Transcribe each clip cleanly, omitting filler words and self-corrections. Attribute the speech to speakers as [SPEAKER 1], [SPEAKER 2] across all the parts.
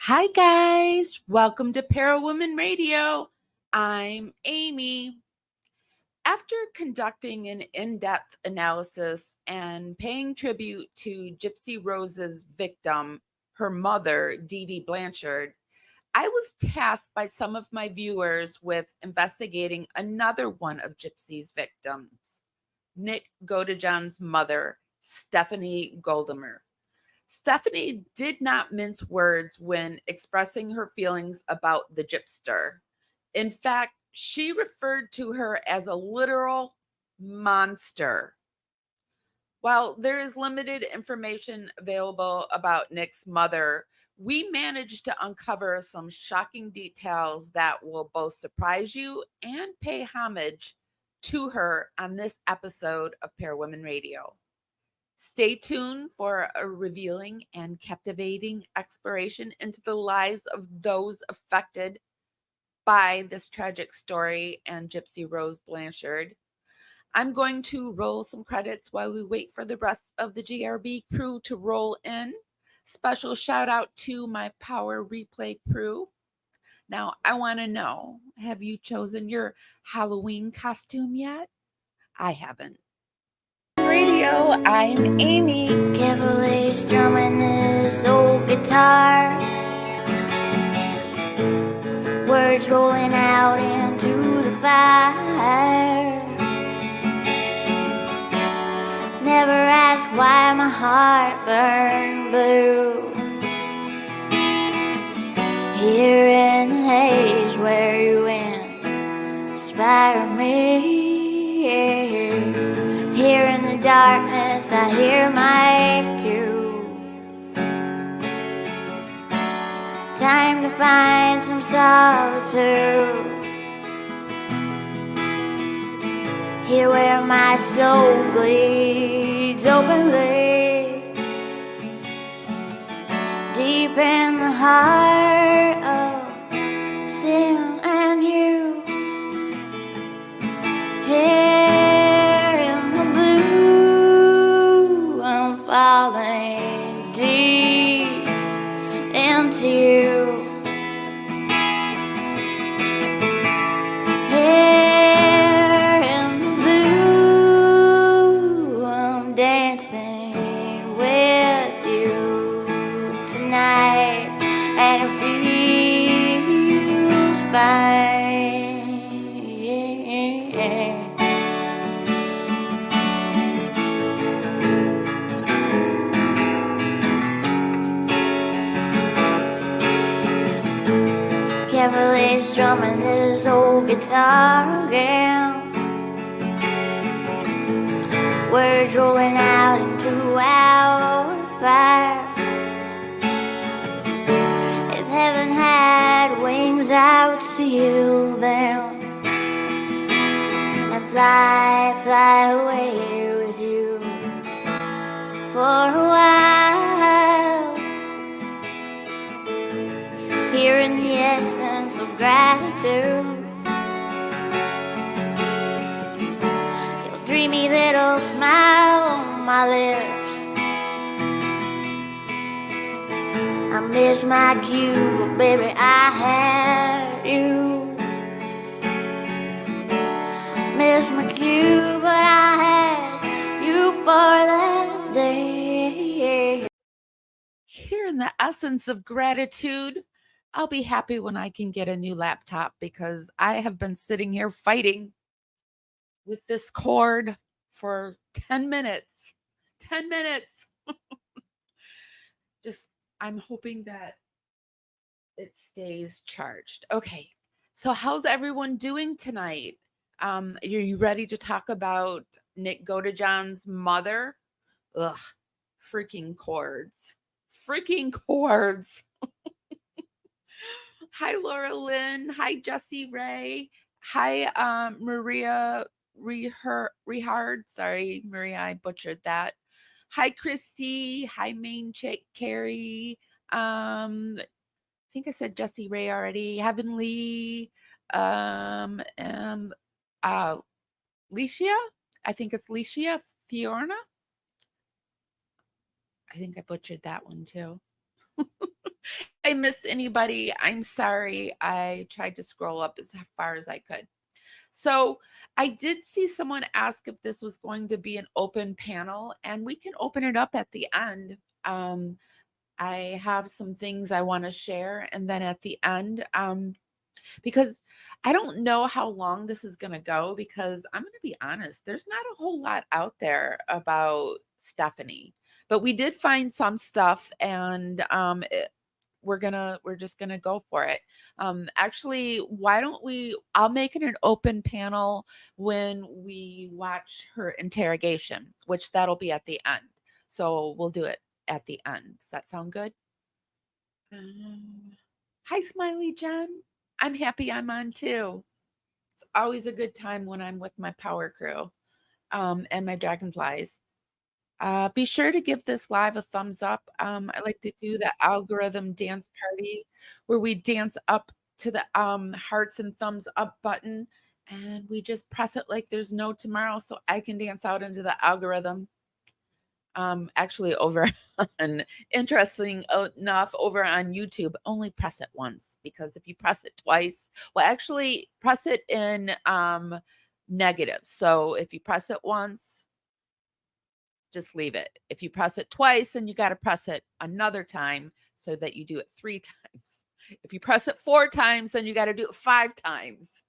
[SPEAKER 1] Hi, guys. Welcome to Parawomenradio. I'm Amy. After conducting an in-depth analysis and paying tribute to Gypsy Rose's victim, her mother, Dee Dee Blanchard, I was tasked by some of my viewers with investigating another one of Gypsy's victims, Nick Godejohn's mother, Stephanie Goldammer. Stephanie did not mince words when expressing her feelings about the gypster. In fact, she referred to her as a literal monster. While there is limited information available about Nick's mother, we managed to uncover some shocking details that will both surprise you and pay homage to her on this episode of Parawomenradio. Stay tuned for a revealing and captivating exploration into the lives of those affected by this tragic story and Gypsy Rose Blanchard. I'm going to roll some credits while we wait for the rest of the GRB crew to roll in. Special shout out to my Power Replay crew. Now, I want to know, have you chosen your Halloween costume yet? I haven't. Radio, I'm Amy.
[SPEAKER 2] Carefully strumming this old guitar, words rolling out into the fire. Never ask why my heart burned blue. Here in the haze where you inspire me. Here in the darkness I hear my cue. Time to find some solitude. Here where my soul bleeds openly, deep in the heart of sin and you. Here in the blue, I'm falling deep into you. Here in the blue, I'm dancing with you tonight, and it feels fine. Carefully strumming this old guitar again, words rolling out into our fire. If heaven had wings, I would steal them and fly away with you for a while. Here in the essence of gratitude, your dreamy little smile on my lips. I miss my cue, but baby, I had you. Miss my cue, but I had you for that day.
[SPEAKER 1] Here in the essence of gratitude, I'll be happy when I can get a new laptop because I have been sitting here fighting with this cord for 10 minutes. 10 minutes. Just, I'm hoping that it stays charged. Okay. So how's everyone doing tonight? Are you ready to talk about Nick Godejohn's mother? Ugh, freaking cords. Freaking cords. Hi, Laura Lynn. Hi, Jessie Ray. Hi, Maria Rehard. Sorry, Maria, I butchered that. Hi, Chrissy. Hi, Main Chick Carrie. I think I said Jessie Ray already. Heavenly. And Licia. I think it's Licia Fiorna. I think I butchered that one too. I missed anybody, I'm sorry. I tried to scroll up as far as I could. So I did see someone ask if this was going to be an open panel, and we can open it up at the end. I have some things I want to share, and then at the end, because I don't know how long this is going to go, because I'm going to be honest, there's not a whole lot out there about Stephanie, but we did find some stuff, and we're just gonna go for it. Actually, why don't I'll make it an open panel when we watch her interrogation, which that'll be at the end. So we'll do it at the end. Does that sound good? Um, Hi, Smiley Jen. I'm happy I'm on too. It's always a good time when I'm with my power crew, and my dragonflies. Be sure to give this live a thumbs up. I like to do the algorithm dance party where we dance up to the hearts and thumbs up button, and we just press it like there's no tomorrow so I can dance out into the algorithm. Actually, over on interesting enough, over on YouTube, only press it once, because if you press it twice, well, actually press it in negative. So if you press it once, just leave it. If you press it twice, then you got to press it another time so that you do it 3 times. If you press it 4 times, then you got to do it 5 times.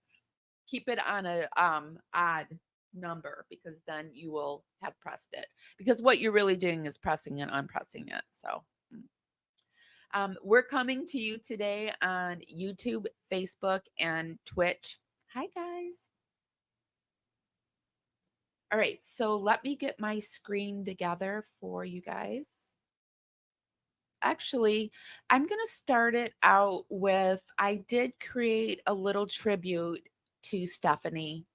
[SPEAKER 1] Keep it on a odd number, because then you will have pressed it. Because what you're really doing is pressing and unpressing it. So we're coming to you today on YouTube, Facebook, and Twitch. Hi, guys. All right, so let me get my screen together for you guys. Actually, I'm going to start it out with, I did create a little tribute to Stephanie.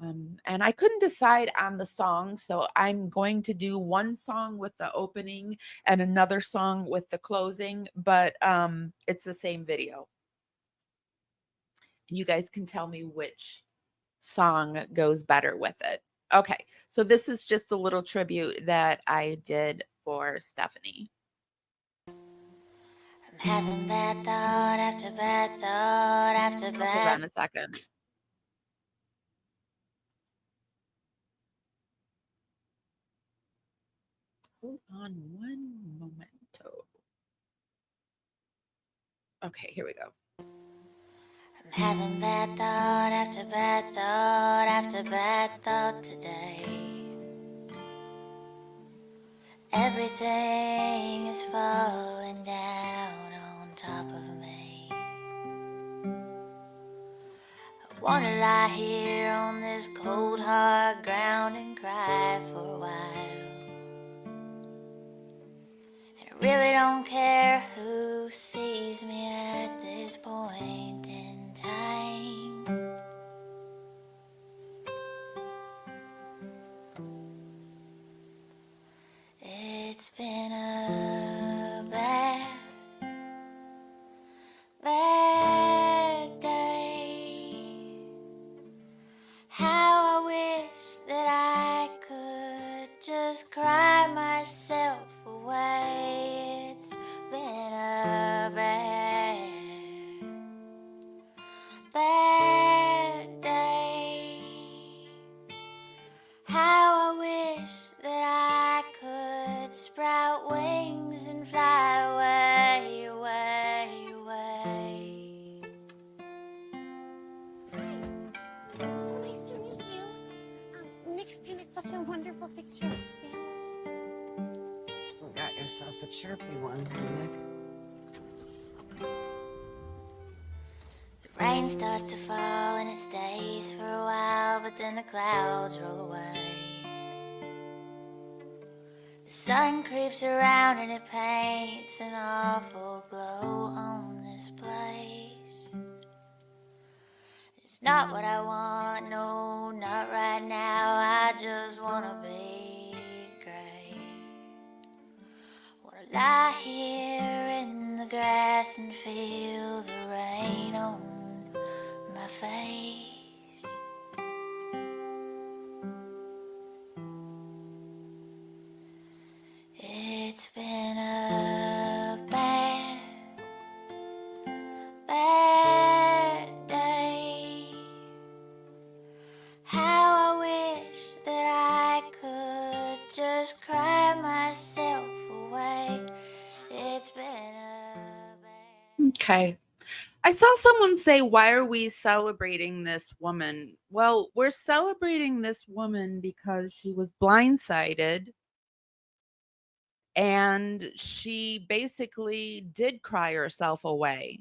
[SPEAKER 1] And I couldn't decide on the song, so I'm going to do one song with the opening and another song with the closing, but it's the same video. You guys can tell me which song goes better with it. Okay, so this is just a little tribute that I did for Stephanie.
[SPEAKER 2] I'm having bad thought after bad thought after bad.
[SPEAKER 1] Hold on a second. Hold on one momento. Okay, here we go.
[SPEAKER 2] I'm having bad thought after bad thought after bad thought today. Everything is falling down on top of me. I wanna lie here on this cold hard ground and cry for a while. And I really don't care who sees me at this point in time. It's been a bad day. How I wish that I could just cry myself away. It's been a bad day. How I wish that I could sprout wings and fly away, away, away.
[SPEAKER 3] So nice to meet you. Nick painted such a wonderful picture of Sam.
[SPEAKER 4] You got yourself a chirpy one, Nick.
[SPEAKER 2] The rain starts to fall and it stays for a while, but then the clouds roll away. The sun creeps around and it paints an awful glow on this place. It's not what I want, no, not right now. I just wanna be great. Wanna lie here in the grass and feel the rain on my face. It's been a bad
[SPEAKER 1] Okay. I saw someone say, why are we celebrating this woman? Well, we're celebrating this woman because she was blindsided and she basically did cry herself away.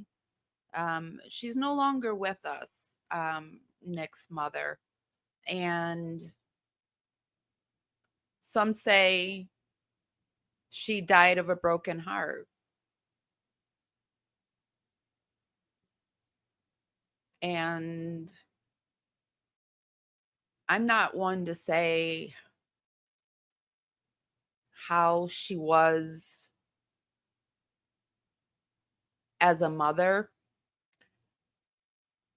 [SPEAKER 1] She's no longer with us, Nick's mother. And some say she died of a broken heart. And I'm not one to say how she was as a mother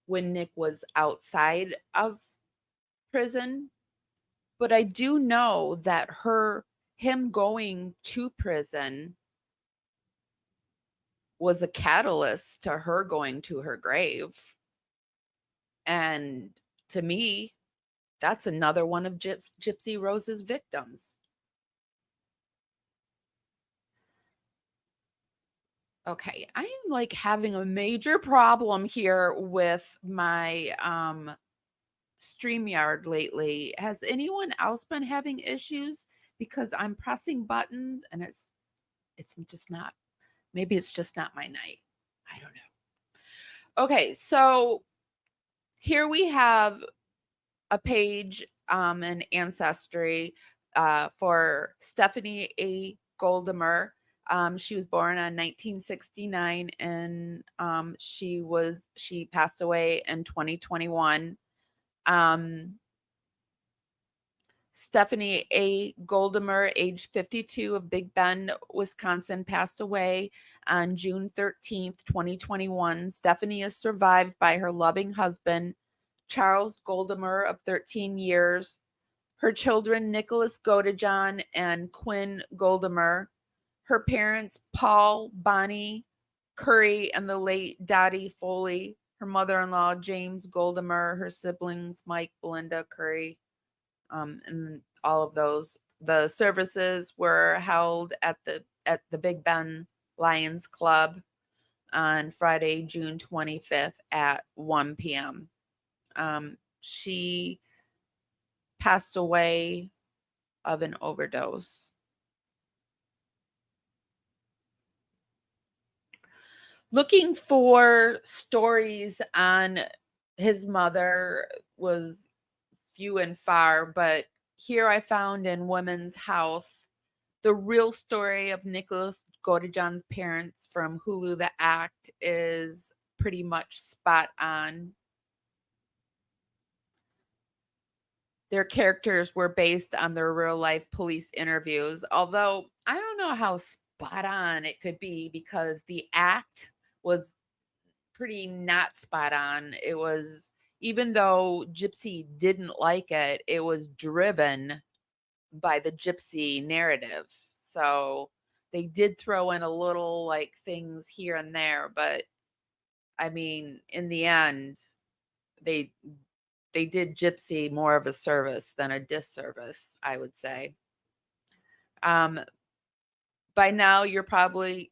[SPEAKER 1] when Nick was outside of prison, but I do know that him going to prison was a catalyst to her going to her grave. And to me, that's another one of Gypsy Rose's victims. Okay, I am like having a major problem here with my StreamYard lately. Has anyone else been having issues? Because I'm pressing buttons and it's just not, maybe it's just not my night. I don't know. Okay, so here we have a page, an ancestry for Stephanie A. Goldammer. She was born on 1969 and she passed away in 2021. Stephanie A. Goldammer, age 52, of Big Bend, Wisconsin, passed away on June 13th, 2021. Stephanie is survived by her loving husband, Charles Goldammer, of 13 years, her children, Nicholas Godejohn and Quinn Goldammer, her parents, Paul, Bonnie Curry, and the late Dottie Foley, her mother-in-law, James Goldammer, her siblings, Mike, Belinda Curry, and all of those. The services were held at the Big Bend Lions Club on Friday, June 25th at 1 p.m. She passed away of an overdose. Looking for stories on his mother was few and far, but here I found in Women's Health the real story of Nicholas Godejohn's parents from Hulu. The Act is pretty much spot on. Their characters were based on their real life police interviews, although I don't know how spot on it could be because the act was pretty not spot on. It was, even though Gypsy didn't like it, it was driven by the Gypsy narrative. So they did throw in a little like things here and there, but I mean, in the end, they did Gypsy more of a service than a disservice, I would say. By now, you're probably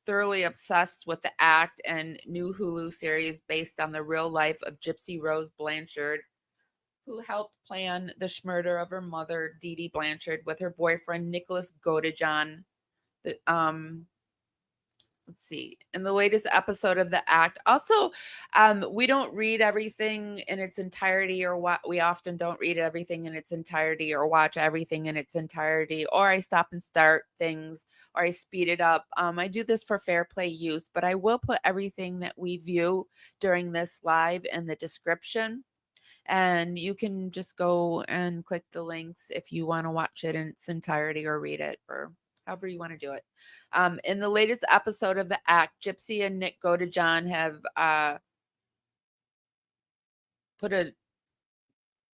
[SPEAKER 1] thoroughly obsessed with the act and new Hulu series based on the real life of Gypsy Rose Blanchard, who helped plan the murder of her mother, Dee Dee Blanchard, with her boyfriend, Nicholas Godejohn. The, let's see, in the latest episode of the act. Also, we don't read everything in its entirety, or what we often don't read everything in its entirety or watch everything in its entirety, or I stop and start things or I speed it up. I do this for fair play use, but I will put everything that we view during this live in the description. And you can just go and click the links if you want to watch it in its entirety or read it, or however you want to do it. In the latest episode of the act, Gypsy and Nick Godejohn have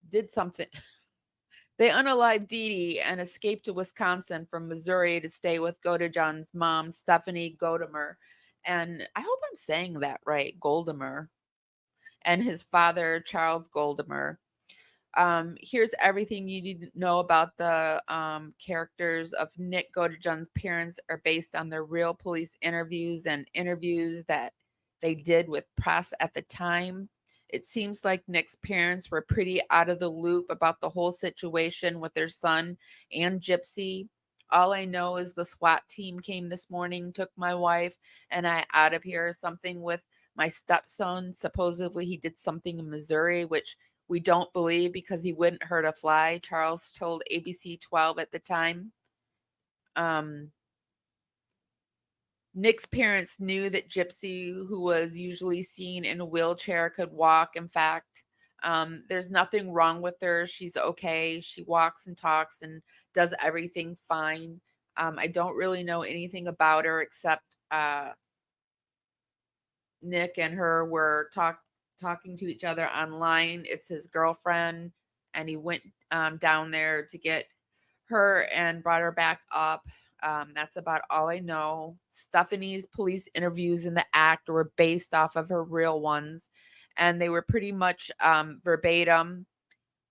[SPEAKER 1] did something. They unalived Dee Dee and escaped to Wisconsin from Missouri to stay with Godejohn's mom, Stephanie Goldammer. And I hope I'm saying that right, Goldammer. And his father, Charles Goldammer. Here's everything you need to know about the characters of Nick Godejohn's parents are based on their real police interviews and interviews that they did with press at the time. It seems like Nick's parents were pretty out of the loop about the whole situation with their son and Gypsy. All I know is the SWAT team came this morning, took my wife and I out of here. Something with my stepson. Supposedly he did something in Missouri, which we don't believe because he wouldn't hurt a fly, Charles told ABC 12 at the time. Nick's parents knew that Gypsy, who was usually seen in a wheelchair, could walk. In fact, there's nothing wrong with her. She's okay. She walks and talks and does everything fine. I don't really know anything about her except Nick and her were talking to each other online. It's his girlfriend, and he went down there to get her and brought her back up. That's about all I know. Stephanie's police interviews in the act were based off of her real ones, and they were pretty much verbatim.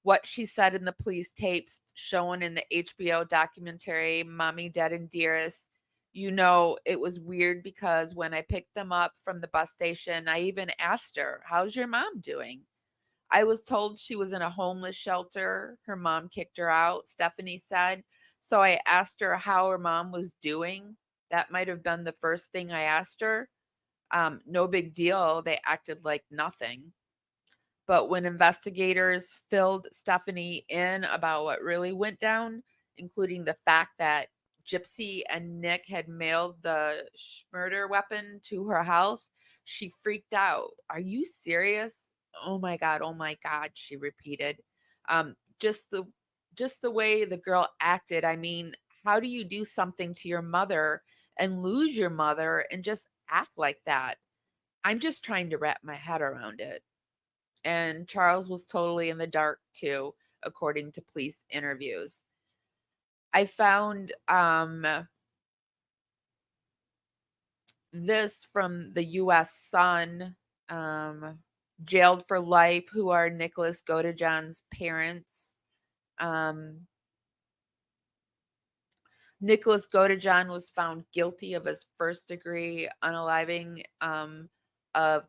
[SPEAKER 1] What she said in the police tapes shown in the HBO documentary Mommy Dead and Dearest. You know, it was weird because when I picked them up from the bus station, I even asked her, "How's your mom doing?" I was told she was in a homeless shelter. Her mom kicked her out, Stephanie said. So I asked her how her mom was doing. That might have been the first thing I asked her. No big deal. They acted like nothing. But when investigators filled Stephanie in about what really went down, including the fact that Gypsy and Nick had mailed the murder weapon to her house, she freaked out. "Are you serious? Oh my God," she repeated. Um, just the just the way the girl acted. I mean, how do you do something to your mother and lose your mother and just act like that? I'm just trying to wrap my head around it. And Charles was totally in the dark too, according to police interviews. I found this from the US Sun, jailed for life, who are Nicholas Godejohn's parents. Um, Nicholas Godejohn was found guilty of his first degree unaliving of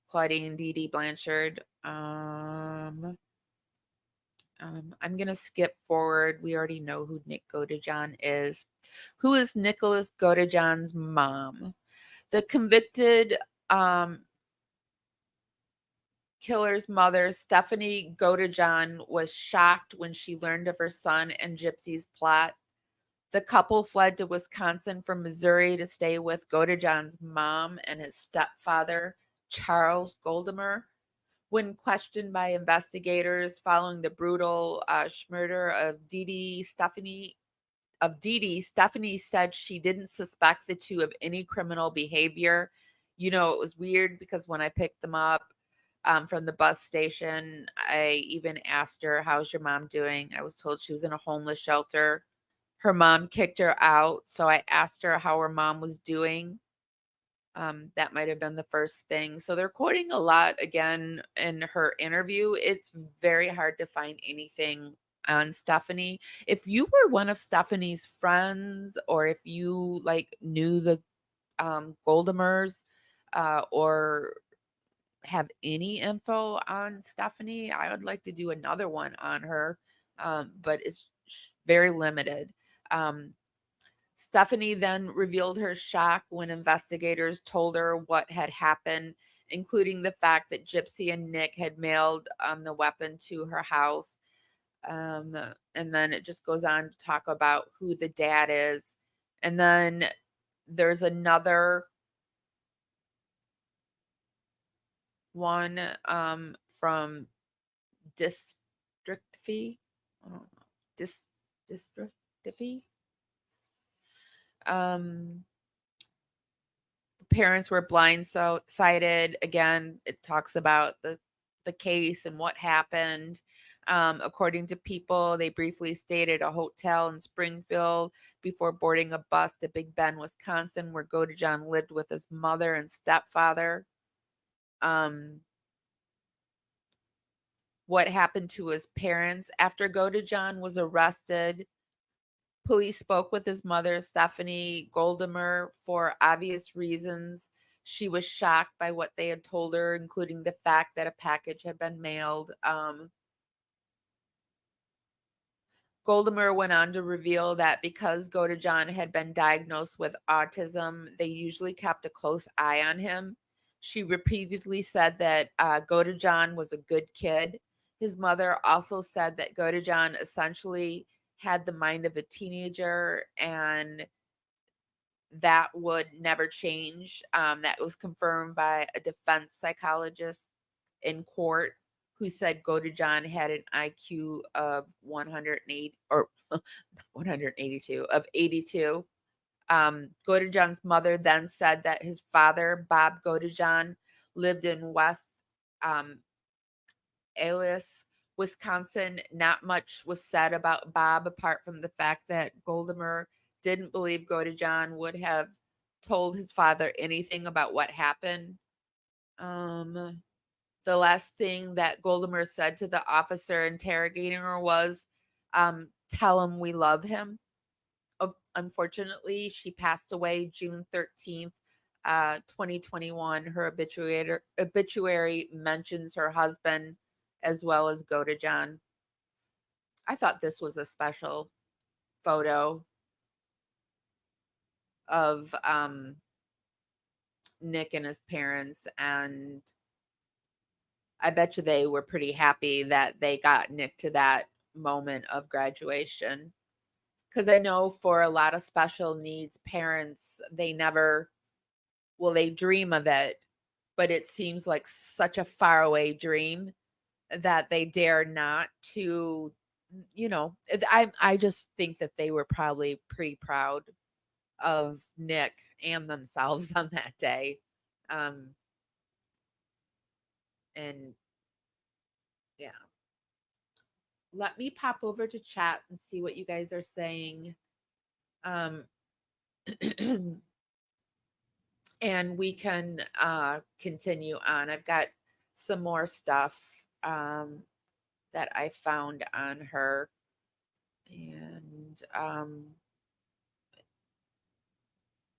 [SPEAKER 1] Claudine Dee Dee Blanchard. I'm going to skip forward. We already know who Nick Godejohn is. Who is Nicholas Godejohn's mom? The convicted killer's mother, Stephanie Godejohn, was shocked when she learned of her son and Gypsy's plot. The couple fled to Wisconsin from Missouri to stay with Godejohn's mom and his stepfather, Charles Goldammer. When questioned by investigators following the brutal murder of Stephanie said she didn't suspect the two of any criminal behavior. You know, it was weird because when I picked them up from the bus station, I even asked her, "How's your mom doing?" I was told she was in a homeless shelter. Her mom kicked her out, so I asked her how her mom was doing. That might have been the first thing. So they're quoting a lot again in her interview. It's very hard to find anything on Stephanie. If you were one of Stephanie's friends, or if you like knew the Goldamers, or have any info on Stephanie, I would like to do another one on her, but it's very limited. Stephanie then revealed her shock when investigators told her what had happened, including the fact that Gypsy and Nick had mailed the weapon to her house. And then it just goes on to talk about who the dad is. And then there's another one from District Fee. I don't know. District Fee. The parents were blindsided. Again, it talks about the case and what happened. According to People, they briefly stayed at a hotel in Springfield before boarding a bus to Big Bend, Wisconsin, where Godejohn lived with his mother and stepfather. What what happened to his parents after Godejohn was arrested. Police spoke with his mother, Stephanie Goldammer, for obvious reasons. She was shocked by what they had told her, including the fact that a package had been mailed. Goldammer went on to reveal that because Godejohn had been diagnosed with autism, they usually kept a close eye on him. She repeatedly said that Godejohn was a good kid. His mother also said that Godejohn essentially had the mind of a teenager and that would never change. That was confirmed by a defense psychologist in court who said Godejohn had an IQ of 108 or 182 of 82. Godejohn's mother then said that his father, Bob Godejohn, lived in West Alice, Wisconsin. Not much was said about Bob apart from the fact that Goldammer didn't believe Godejohn would have told his father anything about what happened. The last thing that Goldammer said to the officer interrogating her was, tell him we love him. Unfortunately, she passed away June 13th, 2021. Her obituary mentions her husband as well as Godejohn. I thought this was a special photo of Nick and his parents, and I bet you they were pretty happy that they got Nick to that moment of graduation. Because I know for a lot of special needs parents, they never, well, they dream of it, but it seems like such a faraway dream that they dare not to, I just think that they were probably pretty proud of Nick and themselves on that day. And yeah. Let me pop over to chat and see what you guys are saying. And we can continue on. I've got some more stuff that I found on her. And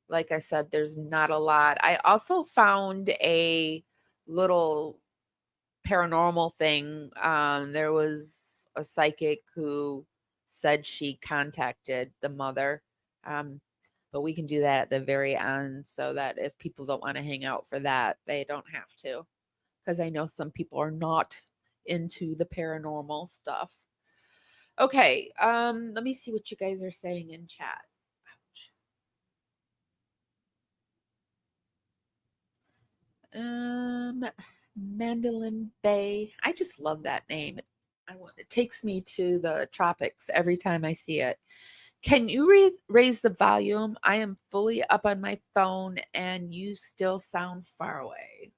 [SPEAKER 1] like I said, there's not a lot. I also found a little paranormal thing. There was a psychic who said she contacted the mother. But we can do that at the very end so that if people don't want to hang out for that, they don't have to. Because I know some people are not into the paranormal stuff. Okay, let me see what you guys are saying in chat. Ouch. Mandolin Bay. I just love that name. It takes me to the tropics every time I see it. Can you raise the volume? I am fully up on my phone and you still sound far away.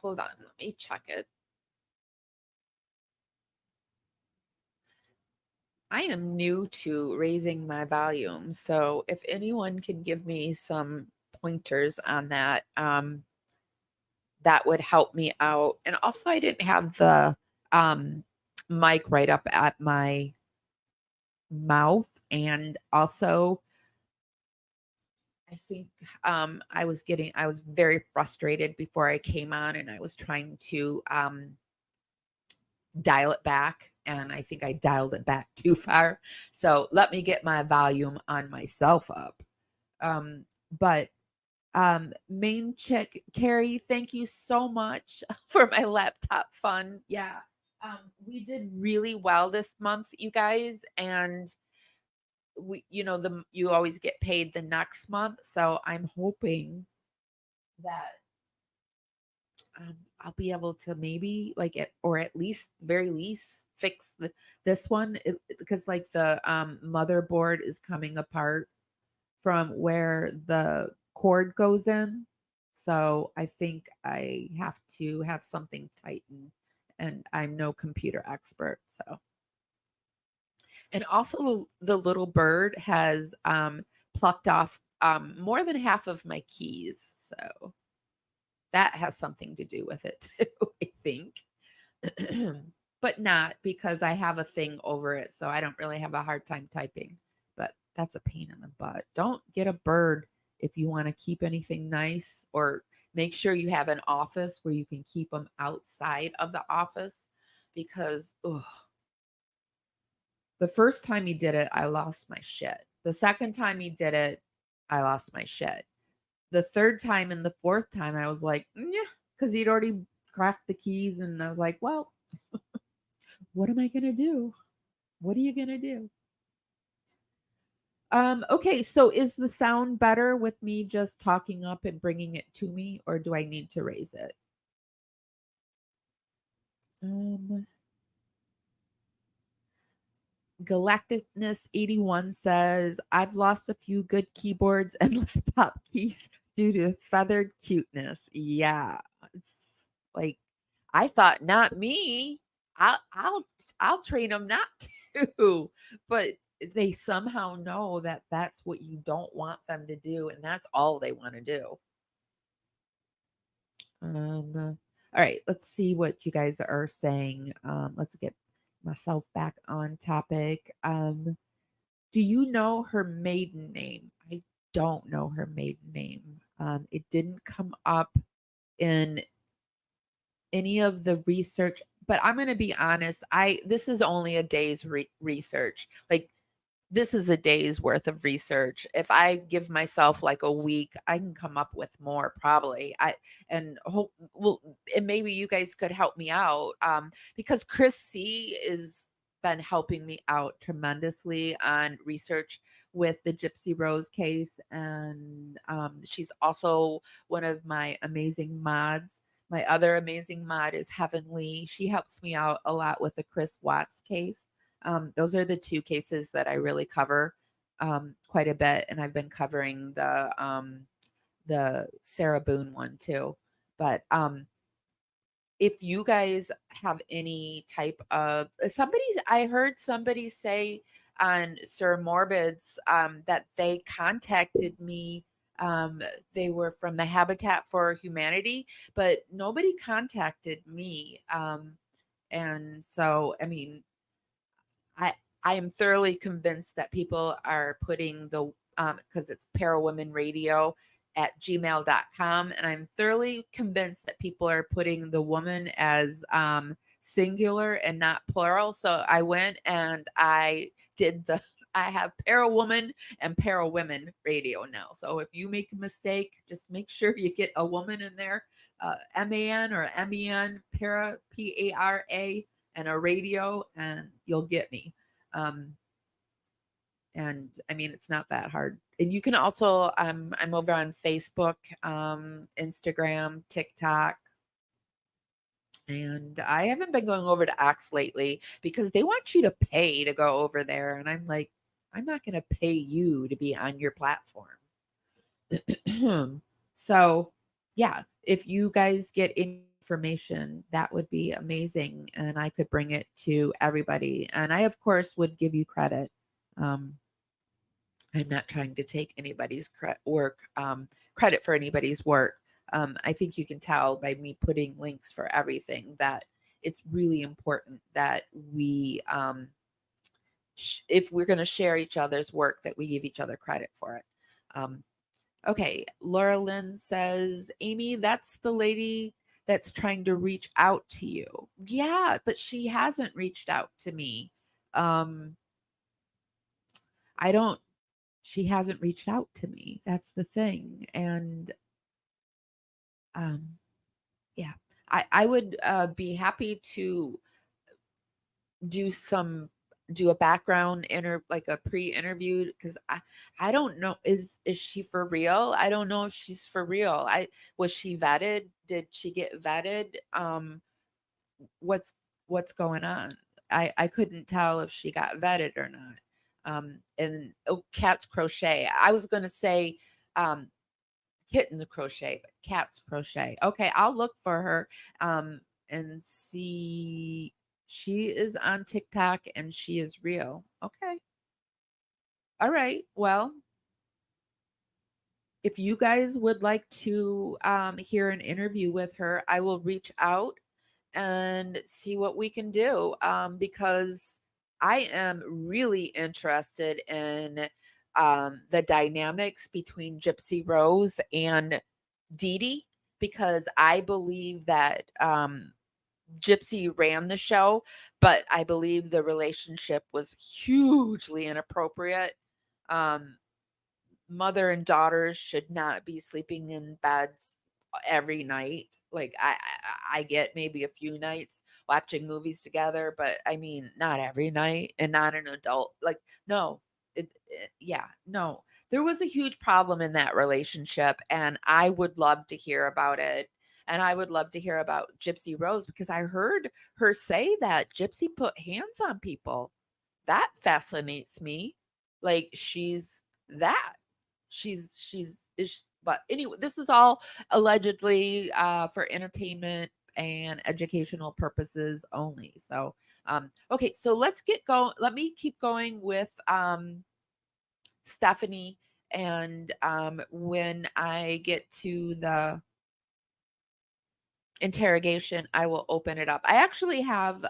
[SPEAKER 1] Hold on, let me check it. I am new to raising my volume, so if anyone can give me some pointers on that, that would help me out. And also, I didn't have the mic right up at my mouth, and also I think I was very frustrated before I came on, and I was trying to dial it back, and I think I dialed it back too far. So let me get my volume on myself up. But main chick Carrie, thank you so much for my laptop fund. Yeah. We did really well this month, you guys, and you always get paid the next month, so I'm hoping that I'll be able to maybe or at least very least fix this one because like the motherboard is coming apart from where the cord goes in. So I think I have to have something tightened, and I'm no computer expert. So, and also the little bird has plucked off more than half of my keys. So that has something to do with it too, I think. But not because I have a thing over it, so I don't really have a hard time typing. But that's a pain in the butt. Don't get a bird if you want to keep anything nice, or make sure you have an office where you can keep them outside of the office, because the first time he did it, I lost my shit. The second time he did it, I lost my shit. The third time and the fourth time, I was like, yeah, because he'd already cracked the keys. And I was like, well, what am I going to do? What are you going to do? Okay, so is the sound better with me just talking up and bringing it to me, or do I need to raise it? Galacticness 81 says, I've lost a few good keyboards and laptop keys due to feathered cuteness. Yeah, it's like, I thought, not me. I'll train them not to, but they somehow know that that's what you don't want them to do, and that's all they want to do. All right, let's see what you guys are saying. Let's get myself back on topic. Do you know her maiden name? I don't know her maiden name. It didn't come up in any of the research, but I'm going to be honest. This is only a day's research. Like, this is a day's worth of research. If I give myself like a week, I can come up with more probably. And hope, well, and maybe you guys could help me out, because Chris C is been helping me out tremendously on research with the Gypsy Rose case, and she's also one of my amazing mods. My other amazing mod is Heavenly. She helps me out a lot with the Chris Watts case. Those are the two cases that I really cover quite a bit, and I've been covering the Sarah Boone one too. But if you guys have any type of I heard somebody say on Sir Morbid's that they contacted me. They were from the Habitat for Humanity, but nobody contacted me. And so, I mean, I I am thoroughly convinced that people are putting the because it's Parawomenradio at gmail.com, and I'm thoroughly convinced that people are putting the woman as singular and not plural. So I went and I did I have Parawoman and Parawomen Radio now. So if you make a mistake, just make sure you get a woman in there, MAN or MEN, para, PARA, and a radio, and you'll get me. And I mean, it's not that hard. And you can also, I'm over on Facebook, Instagram, TikTok, and I haven't been going over to X lately because they want you to pay to go over there. And I'm like, I'm not going to pay you to be on your platform. So, yeah, if you guys get information, that would be amazing. And I could bring it to everybody. And I, of course, would give you credit. I'm not trying to take anybody's credit for anybody's work. I think you can tell by me putting links for everything that it's really important that we, if we're going to share each other's work, that we give each other credit for it. Okay, Laura Lynn says, Amy, that's the lady that's trying to reach out to you. Yeah, but she hasn't reached out to me. She hasn't reached out to me. That's the thing. And yeah, I would be happy to do a background like a pre-interview, because I don't know, is she for real? I don't know if she's for real. Was she vetted? Did she get vetted? What's going on? I couldn't tell if she got vetted or not. And Cat's Crochet. I was gonna say Kittens Crochet, but Cat's Crochet. Okay, I'll look for her and see. She is on TikTok and she is real. Okay. All right. Well, if you guys would like to hear an interview with her, I will reach out and see what we can do, because I am really interested in the dynamics between Gypsy Rose and Dee Dee, because I believe that Gypsy ran the show, but I believe the relationship was hugely inappropriate. Um, Mother and daughters should not be sleeping in beds every night. Like I get maybe a few nights watching movies together, but I mean not every night and not an adult. Like no. Yeah, no. There was a huge problem in that relationship and I would love to hear about it. And I would love to hear about Gypsy Rose because I heard her say that Gypsy put hands on people. That fascinates me. Like she's that but anyway, this is all allegedly for entertainment and educational purposes only. So okay, so let's get going. Let me keep going with Stephanie, and when I get to the interrogation, I will open it up. I actually have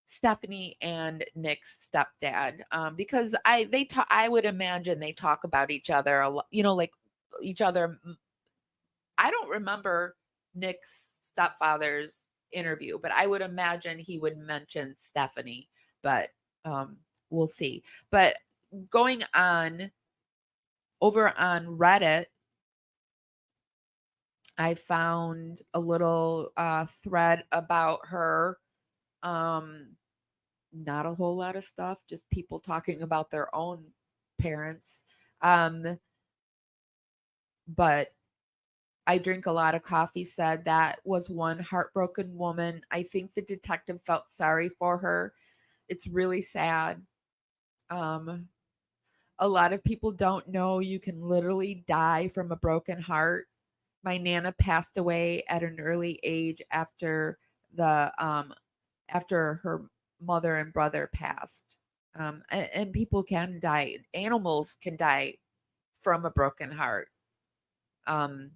[SPEAKER 1] Stephanie and Nick's stepdad, because I would imagine they talk about each other a lot, like each other. I don't remember Nick's stepfather's interview, but I would imagine he would mention Stephanie, but we'll see. But going on over on Reddit, I found a little thread about her. Not a whole lot of stuff, just people talking about their own parents. But I drink a lot of coffee said that was one heartbroken woman. I think the detective felt sorry for her. It's really sad. Um, a lot of people don't know you can literally die from a broken heart. My nana passed away at an early age after her mother and brother passed. And people can die. Animals can die from a broken heart. Um,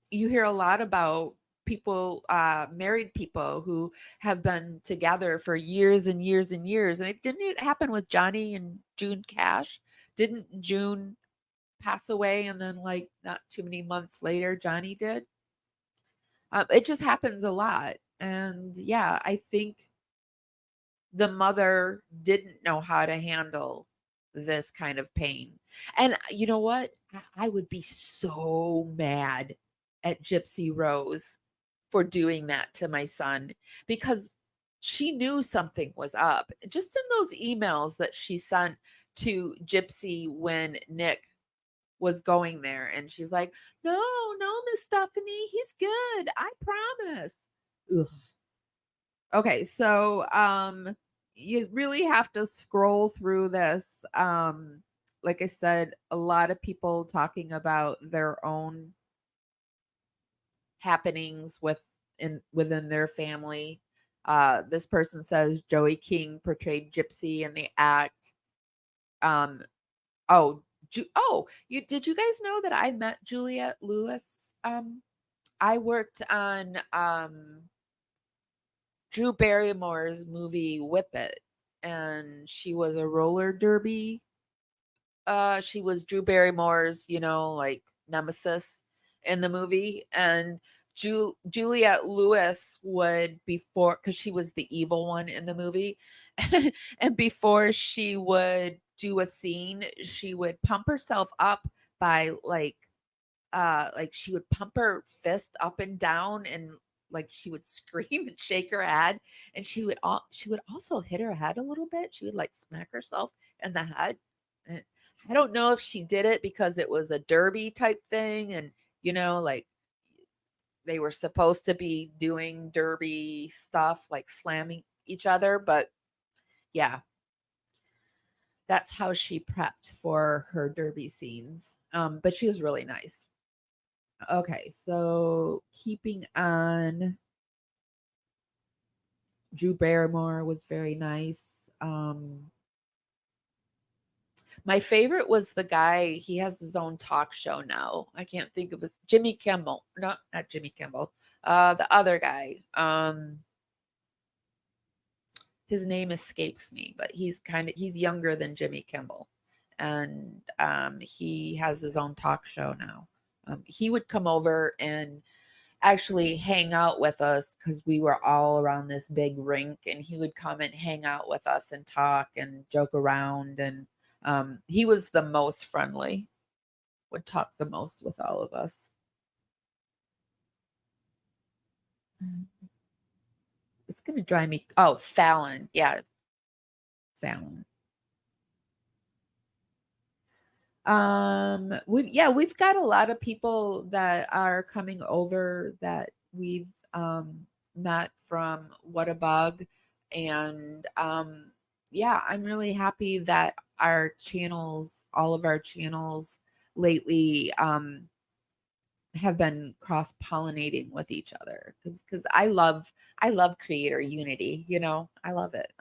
[SPEAKER 1] you hear a lot about people, married people who have been together for years and years and years. And it happen with Johnny and June Cash? Didn't June pass away and then like not too many months later Johnny did? It just happens a lot. And yeah, I think the mother didn't know how to handle this kind of pain. And you know what? I would be so mad at Gypsy Rose for doing that to my son because she knew something was up. Just in those emails that she sent to Gypsy when Nick was going there, and she's like, "No, no, Miss Stephanie, he's good. I promise." Ugh. Okay, so you really have to scroll through this. Like I said, a lot of people talking about their own happenings within their family. This person says Joey King portrayed Gypsy in the act. Um, oh, did you guys know that I met Juliette Lewis? I worked on Drew Barrymore's movie Whip It, and she was a roller derby. She was Drew Barrymore's, like nemesis in the movie, and Juliette Lewis would before because she was the evil one in the movie, and before she would do a scene, she would pump herself up by like she would pump her fist up and down and like she would scream and shake her head and she would also hit her head a little bit. She would like smack herself in the head. And I don't know if she did it because it was a derby type thing and like they were supposed to be doing derby stuff like slamming each other, but yeah, that's how she prepped for her derby scenes. But she was really nice. Okay, so keeping on, Drew Barrymore was very nice. My favorite was the guy, he has his own talk show now. I can't think of his Jimmy Kimmel. No, not Jimmy Kimmel. The other guy. His name escapes me, but he's younger than Jimmy Kimmel. And he has his own talk show now. He would come over and actually hang out with us because we were all around this big rink, and he would come and hang out with us and talk and joke around. And he was the most friendly, would talk the most with all of us. It's going to drive me. Oh, Fallon. Yeah. Fallon. We've got a lot of people that are coming over that we've met from What a Bug. And I'm really happy that our channels, all of our channels lately, have been cross pollinating with each other, because I love creator unity. I love it.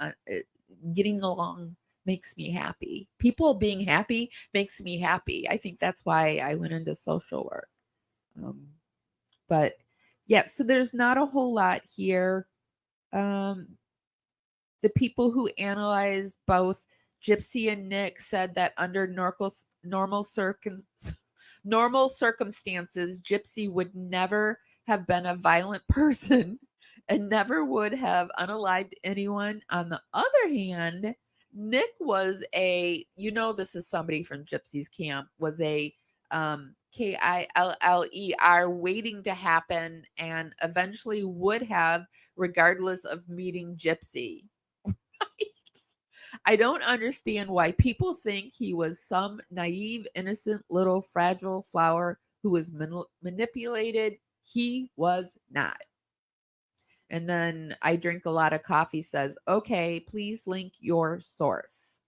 [SPEAKER 1] Getting along makes me happy. People being happy makes me happy. I think that's why I went into social work. But yeah, so there's not a whole lot here. The people who analyzed both Gypsy and Nick said that under normal circumstances, Gypsy would never have been a violent person and never would have unalived anyone. On the other hand, Nick was this is somebody from Gypsy's camp, was a killer waiting to happen, and eventually would have, regardless of meeting Gypsy. I don't understand why people think he was some naive, innocent, little fragile flower who was manipulated. He was not. And then I drink a lot of coffee says, okay, please link your source.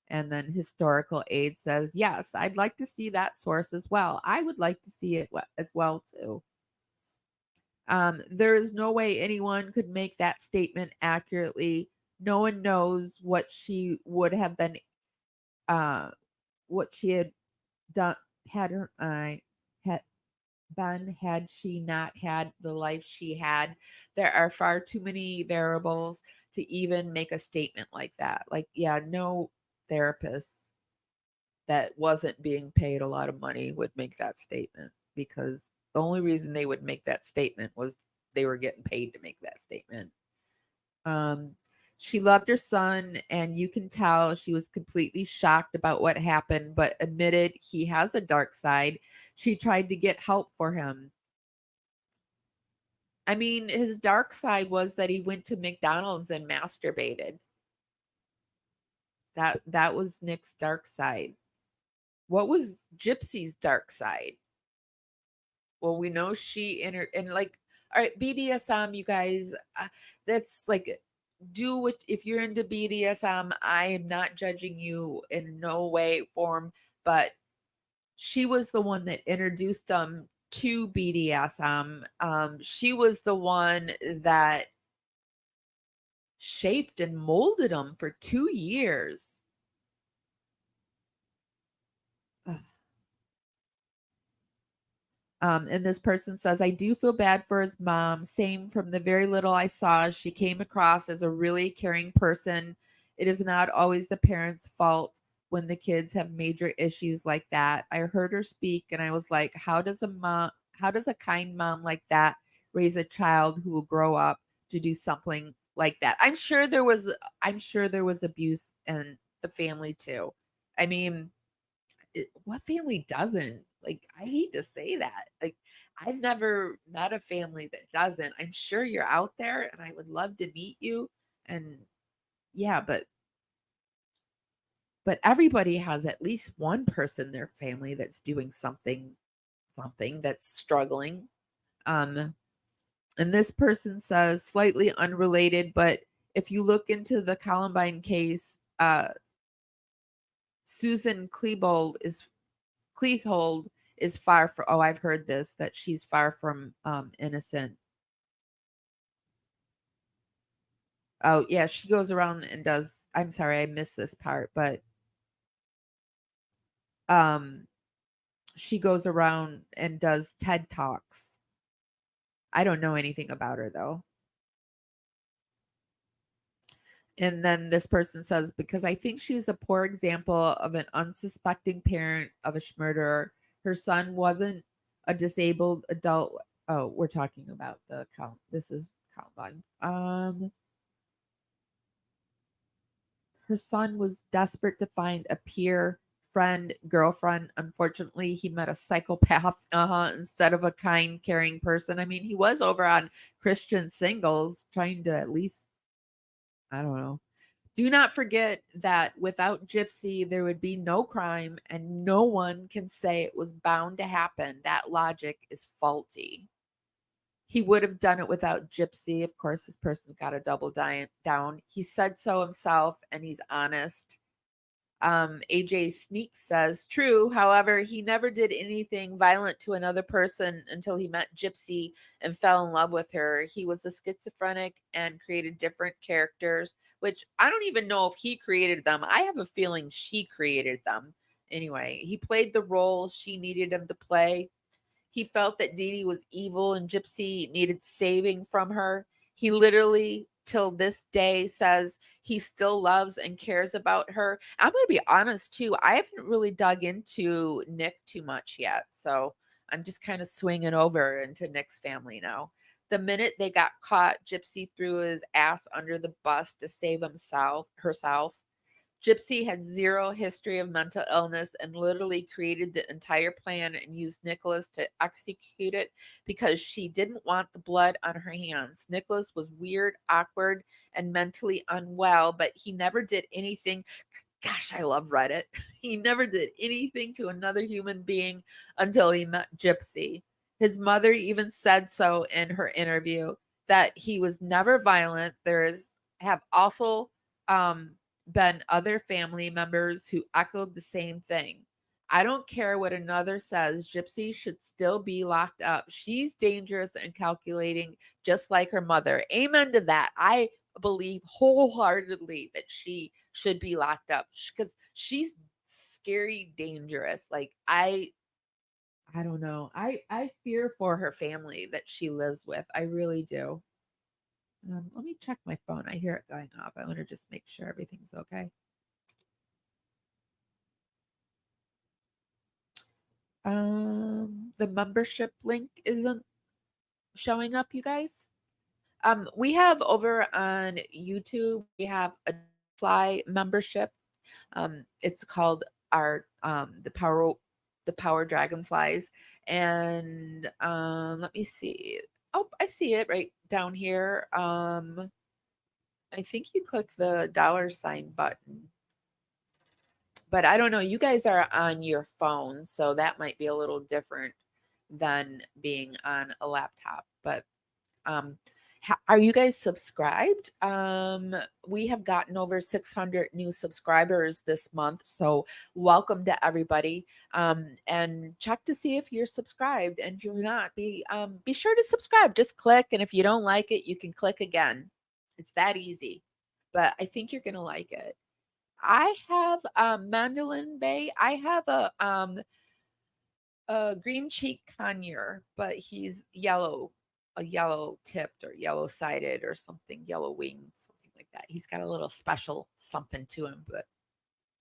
[SPEAKER 1] And then Historical Aid says, yes, I'd like to see that source as well. I would like to see it as well, too. There is no way anyone could make that statement accurately. No one knows what she would have been, what she had done, had she not had the life she had. There are far too many variables to even make a statement like that. Like, yeah, no therapist that wasn't being paid a lot of money would make that statement, because the only reason they would make that statement was they were getting paid to make that statement. She loved her son, and you can tell she was completely shocked about what happened, but admitted he has a dark side. She tried to get help for him. I mean, his dark side was that he went to McDonald's and masturbated. That was Nick's dark side. What was Gypsy's dark side? Well, we know she entered, and like, all right, BDSM, you guys, that's like, do what, if you're into BDSM, I am not judging you in no way, form, but she was the one that introduced them to BDSM. She was the one that shaped and molded them for 2 years. And this person says, I do feel bad for his mom. Same, from the very little I saw, she came across as a really caring person. It is not always the parents' fault when the kids have major issues like that. I heard her speak and I was like, how does a kind mom like that raise a child who will grow up to do something like that? I'm sure there was abuse in the family too. I mean, what family doesn't? Like, I hate to say that. Like, I've never met a family that doesn't. I'm sure you're out there, and I would love to meet you. And yeah, but everybody has at least one person in their family that's doing something that's struggling. And this person says, slightly unrelated, but if you look into the Columbine case, Susan Klebold is far from, oh, I've heard this, that she's far from innocent. Oh yeah, she goes around and does, I'm sorry, I missed this part, but She goes around and does TED Talks. I don't know anything about her though. And then this person says, because I think she's a poor example of an unsuspecting parent of a murderer. Her son wasn't a disabled adult. Oh, we're talking about the count. This is Columbine. Her son was desperate to find a peer, friend, girlfriend. Unfortunately, he met a psychopath instead of a kind, caring person. I mean, he was over on Christian Singles trying to at least, I don't know. Do not forget that without Gypsy, there would be no crime, and no one can say it was bound to happen. That logic is faulty. He would have done it without Gypsy. Of course, this person's got a double down. He said so himself, and he's honest. AJ Sneak says, true. However, he never did anything violent to another person until he met Gypsy and fell in love with her. He was a schizophrenic and created different characters, which I don't even know if he created them. I have a feeling she created them. Anyway, he played the role she needed him to play. He felt that Dee Dee was evil and Gypsy needed saving from her. He literally, till this day, says he still loves and cares about her. I'm going to be honest, too. I haven't really dug into Nick too much yet. So I'm just kind of swinging over into Nick's family now. The minute they got caught, Gypsy threw his ass under the bus to save herself. Gypsy had zero history of mental illness and literally created the entire plan and used Nicholas to execute it because she didn't want the blood on her hands. Nicholas was weird, awkward, and mentally unwell, but he never did anything. Gosh, I love Reddit. He never did anything to another human being until he met Gypsy. His mother even said so in her interview that he was never violent. Have also been other family members who echoed the same thing. I don't care what another says. Gypsy should still be locked up. She's dangerous and calculating, just like her mother. Amen to that. I believe wholeheartedly that she should be locked up because she's scary, dangerous. Like I don't know. I fear for her family that she lives with. I really do. Let me check my phone. I hear it going off. I want to just make sure everything's okay. The membership link isn't showing up, you guys. We have over on YouTube, we have a Fly membership. It's called our the Power Dragonflies. And let me see. Oh, I see it right down here. I think you click the $ button. But I don't know. You guys are on your phone, so that might be a little different than being on a laptop. But are you guys subscribed? We have gotten over 600 new subscribers this month, so welcome to everybody. And check to see if you're subscribed, and if you're not, be sure to subscribe. Just click, and if you don't like it, you can click again. It's that easy. But I think you're gonna like it. I have Mandolin Bay. I have a green cheek conure, but he's yellow, a yellow tipped or yellow sided or something, yellow winged, something like that. He's got a little special something to him, but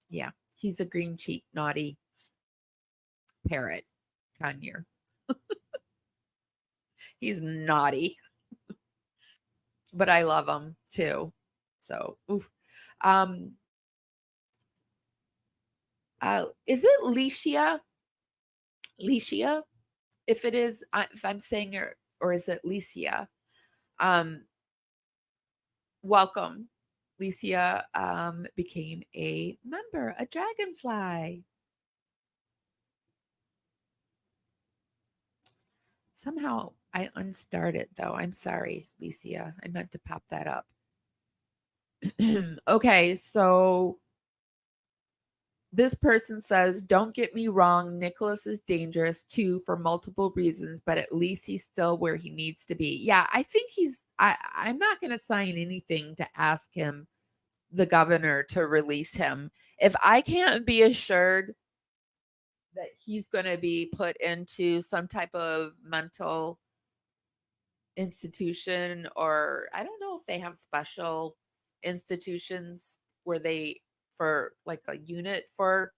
[SPEAKER 1] yeah, he's a green cheek naughty parrot conure. He's naughty, but I love him too. So, oof. Is it Licia? Licia? If it is, if I'm saying it, or is it Licia? Welcome. Licia became a member, a dragonfly. Somehow I unstarted though. I'm sorry, Licia. I meant to pop that up. Okay, so this person says, don't get me wrong, Nicholas is dangerous too for multiple reasons, but at least he's still where he needs to be. Yeah, I think I'm not going to sign anything to ask him, the governor, to release him. If I can't be assured that he's going to be put into some type of mental institution, or I don't know if they have special institutions where they for like a unit for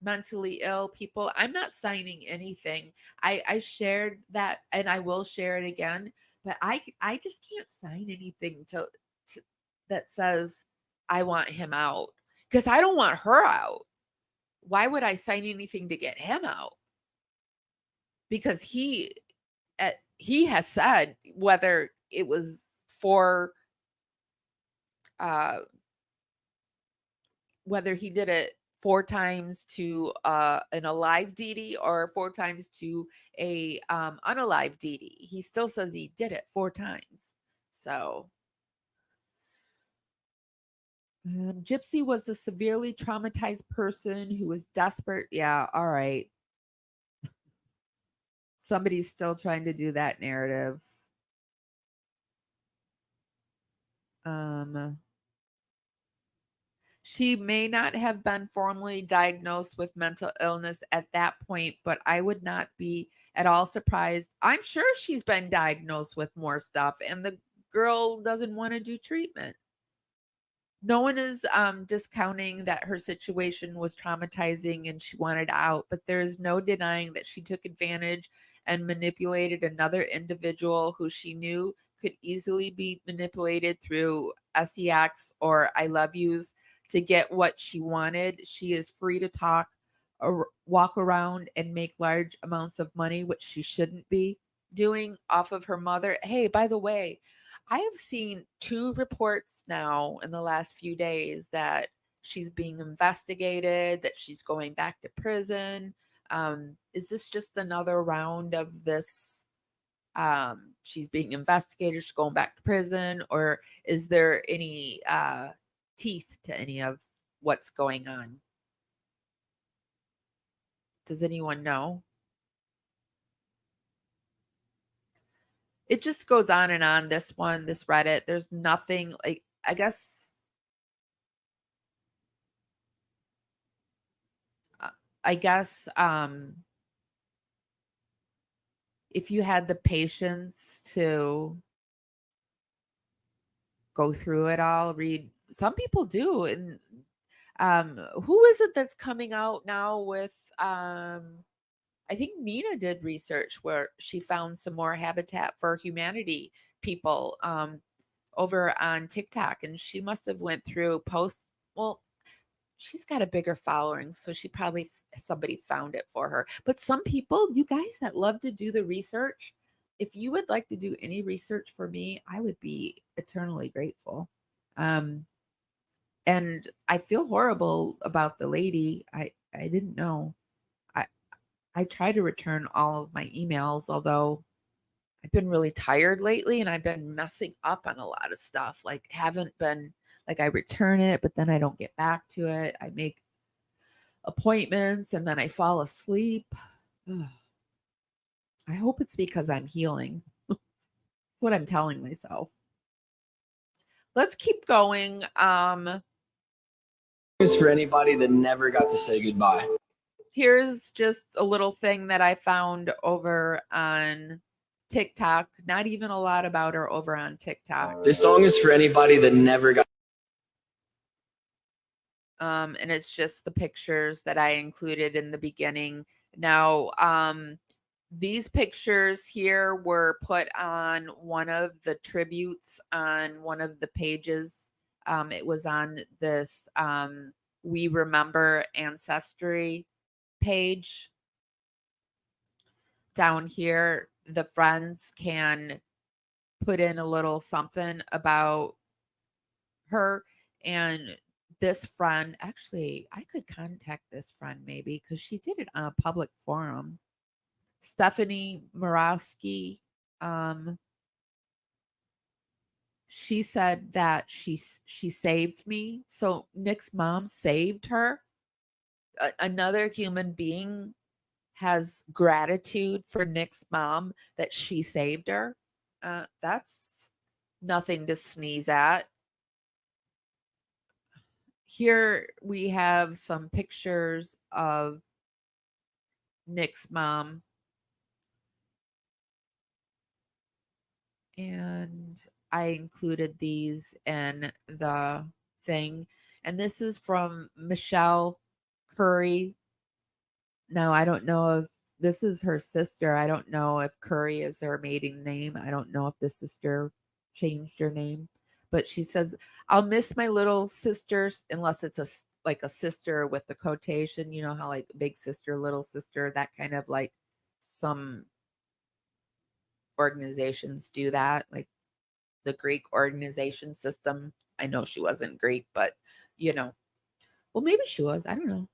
[SPEAKER 1] mentally ill people. I'm not signing anything. I shared that and I will share it again, but I just can't sign anything to that says I want him out, because I don't want her out. Why would I sign anything to get him out? Because he has said whether it was for uh whether he did it 4 times to an alive deity or 4 times to a unalive deity. He still says he did it 4 times. So Gypsy was a severely traumatized person who was desperate. Yeah, all right. Somebody's still trying to do that narrative. She may not have been formally diagnosed with mental illness at that point, but I would not be at all surprised. I'm sure she's been diagnosed with more stuff, and the girl doesn't want to do treatment. No one is discounting that her situation was traumatizing and she wanted out, but there's no denying that she took advantage and manipulated another individual who she knew could easily be manipulated through sex or I love yous to get what she wanted. She is free to talk or walk around and make large amounts of money, which she shouldn't be doing off of her mother. Hey, by the way, I have seen 2 reports now in the last few days that she's being investigated, that she's going back to prison. Is this just another round of this? She's being investigated, she's going back to prison, or is there any teeth to any of what's going on? Does anyone know? It just goes on and on. This one, this Reddit, there's nothing like, I guess, I guess, if you had the patience to go through it all, read, some people do. And who is it that's coming out now with I think Nina did research where she found some more Habitat for Humanity people over on TikTok, and she must have went through posts. Well, she's got a bigger following, so she probably somebody found it for her. But some people, you guys that love to do the research, if you would like to do any research for me, I would be eternally grateful. And I feel horrible about the lady. I didn't know. I I try to return all of my emails, although I've been really tired lately and I've been messing up on a lot of stuff. Like haven't been like I return it, but then I don't get back to it. I make appointments and then I fall asleep. Ugh. I hope it's because I'm healing. That's what I'm telling myself. Let's keep going.
[SPEAKER 5] Is for anybody that never got to say goodbye.
[SPEAKER 1] Here's just a little thing that I found over on TikTok. Not even a lot about her over on TikTok.
[SPEAKER 5] This song is for anybody that never got.
[SPEAKER 1] And it's just the pictures that I included in the beginning. Now, these pictures here were put on one of the tributes on one of the pages. It was on this We Remember Ancestry page. Down here, the friends can put in a little something about her. And this friend, actually, I could contact this friend maybe because she did it on a public forum. Stephanie Morawski, she said that she saved me. So Nick's mom saved her. Another human being has gratitude for Nick's mom that she saved her. That's nothing to sneeze at. Here we have some pictures of Nick's mom. And I included these in the thing. And this is from Michelle Curry. Now, I don't know if this is her sister. I don't know if Curry is her maiden name. I don't know if the sister changed her name. But she says, I'll miss my little sisters, unless it's like a sister with the quotation. You know how like big sister, little sister, that kind of like some organizations do that, like the Greek organization system. I know she wasn't Greek, but well, maybe she was. I don't know.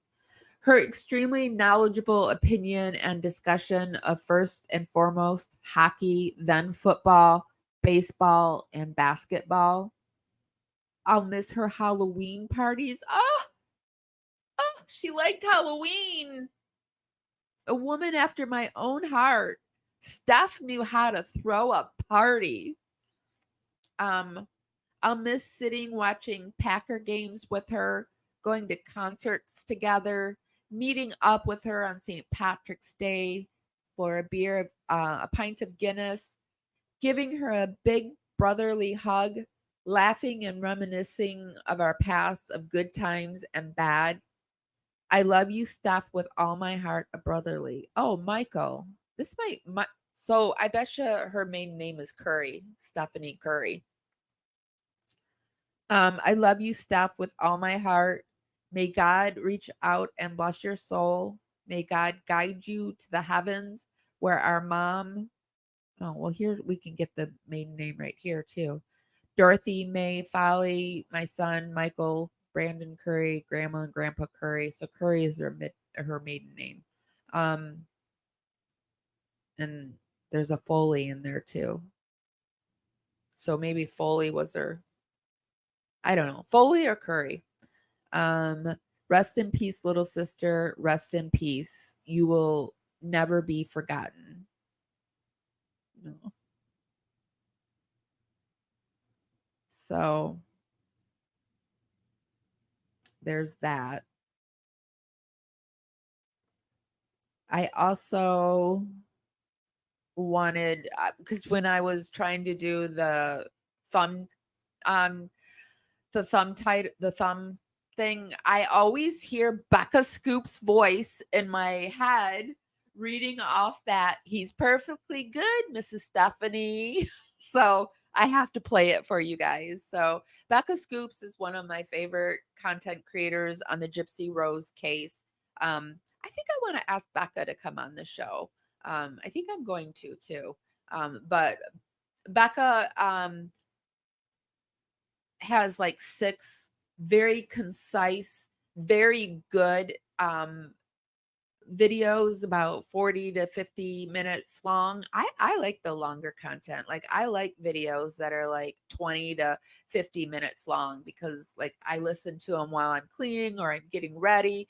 [SPEAKER 1] Her extremely knowledgeable opinion and discussion of first and foremost hockey, then football, baseball, and basketball. I'll miss her Halloween parties. Oh, she liked Halloween. A woman after my own heart. Steph knew how to throw a party. I'll miss sitting watching Packer games with her, going to concerts together, meeting up with her on St. Patrick's Day for a beer of a pint of Guinness, giving her a big brotherly hug, laughing and reminiscing of our past of good times and bad. I love you, Steph, with all my heart, a brotherly. Oh, Michael. This might so I bet you her maiden name is Curry, Stephanie Curry. I love you, Steph, with all my heart. May God reach out and bless your soul. May God guide you to the heavens where our mom. Oh, well, here we can get the maiden name right here, too. Dorothy May Folly, my son, Michael Brandon Curry, Grandma and Grandpa Curry. So Curry is her maiden name. And there's a Foley in there, too. So maybe Foley was her. I don't know. Foley or Curry. Rest in peace, little sister. Rest in peace. You will never be forgotten. No. So there's that. I also wanted, because when I was trying to do the thumb thing, I always hear Becca Scoop's voice in my head reading off that he's perfectly good, Mrs. Stephanie. So I have to play it for you guys. So Becca Scoops is one of my favorite content creators on the Gypsy Rose case. I think I want to ask Becca to come on the show. I think I'm going to too. But Becca has like 6 very concise, very good videos, about 40 to 50 minutes long. I like the longer content. Like I like videos that are like 20 to 50 minutes long, because like I listen to them while I'm cleaning or I'm getting ready.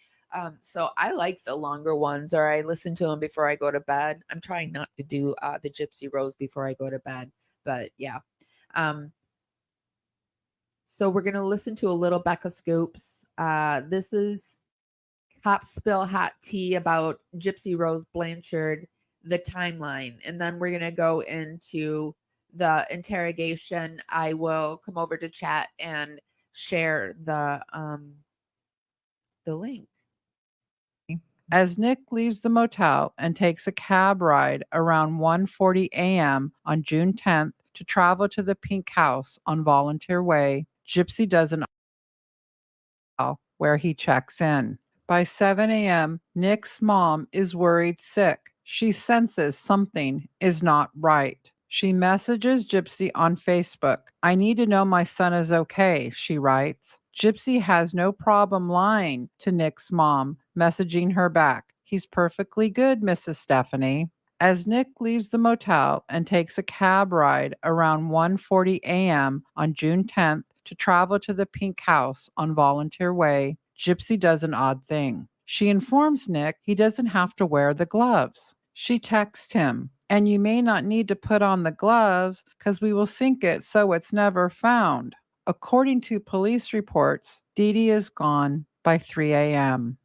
[SPEAKER 1] So I like the longer ones, or I listen to them before I go to bed. I'm trying not to do the Gypsy Rose before I go to bed, but yeah. So we're going to listen to a little Becca Scoops. This is Cop Spill Hot Tea about Gypsy Rose Blanchard, the timeline. And then we're going to go into the interrogation. I will come over to chat and share the link.
[SPEAKER 6] As Nick leaves the motel and takes a cab ride around 1:40 a.m. on June 10th to travel to the Pink House on Volunteer Way, Gypsy does an where he checks in. By 7 a.m., Nick's mom is worried sick. She senses something is not right. She messages Gypsy on Facebook. I need to know my son is okay, she writes. Gypsy has no problem lying to Nick's mom, messaging her back. He's perfectly good, Mrs. Stephanie. As Nick leaves the motel and takes a cab ride around 1:40 a.m. on June 10th to travel to the Pink House on Volunteer Way, Gypsy does an odd thing. She informs Nick he doesn't have to wear the gloves. She texts him, and you may not need to put on the gloves because we will sink it so it's never found. According to police reports, Dee Dee is gone by 3 a.m.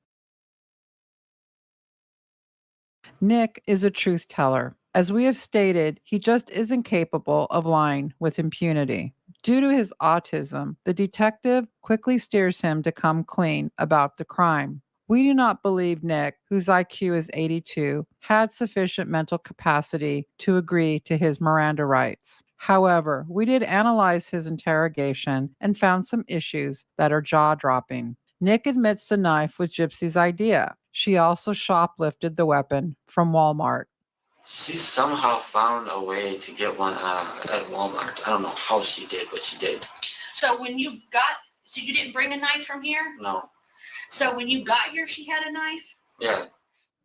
[SPEAKER 6] Nick is a truth teller. As we have stated, he just isn't capable of lying with impunity. Due to his autism, the detective quickly steers him to come clean about the crime. We do not believe Nick, whose IQ is 82, had sufficient mental capacity to agree to his Miranda rights. However, we did analyze his interrogation and found some issues that are jaw-dropping. Nick admits the knife was Gypsy's idea. She also shoplifted the weapon from Walmart.
[SPEAKER 7] She somehow found a way to get one at Walmart. I don't know how she did, but she did.
[SPEAKER 8] So you didn't bring a knife from here?
[SPEAKER 7] No.
[SPEAKER 8] So when you got here, she had a knife?
[SPEAKER 7] Yeah.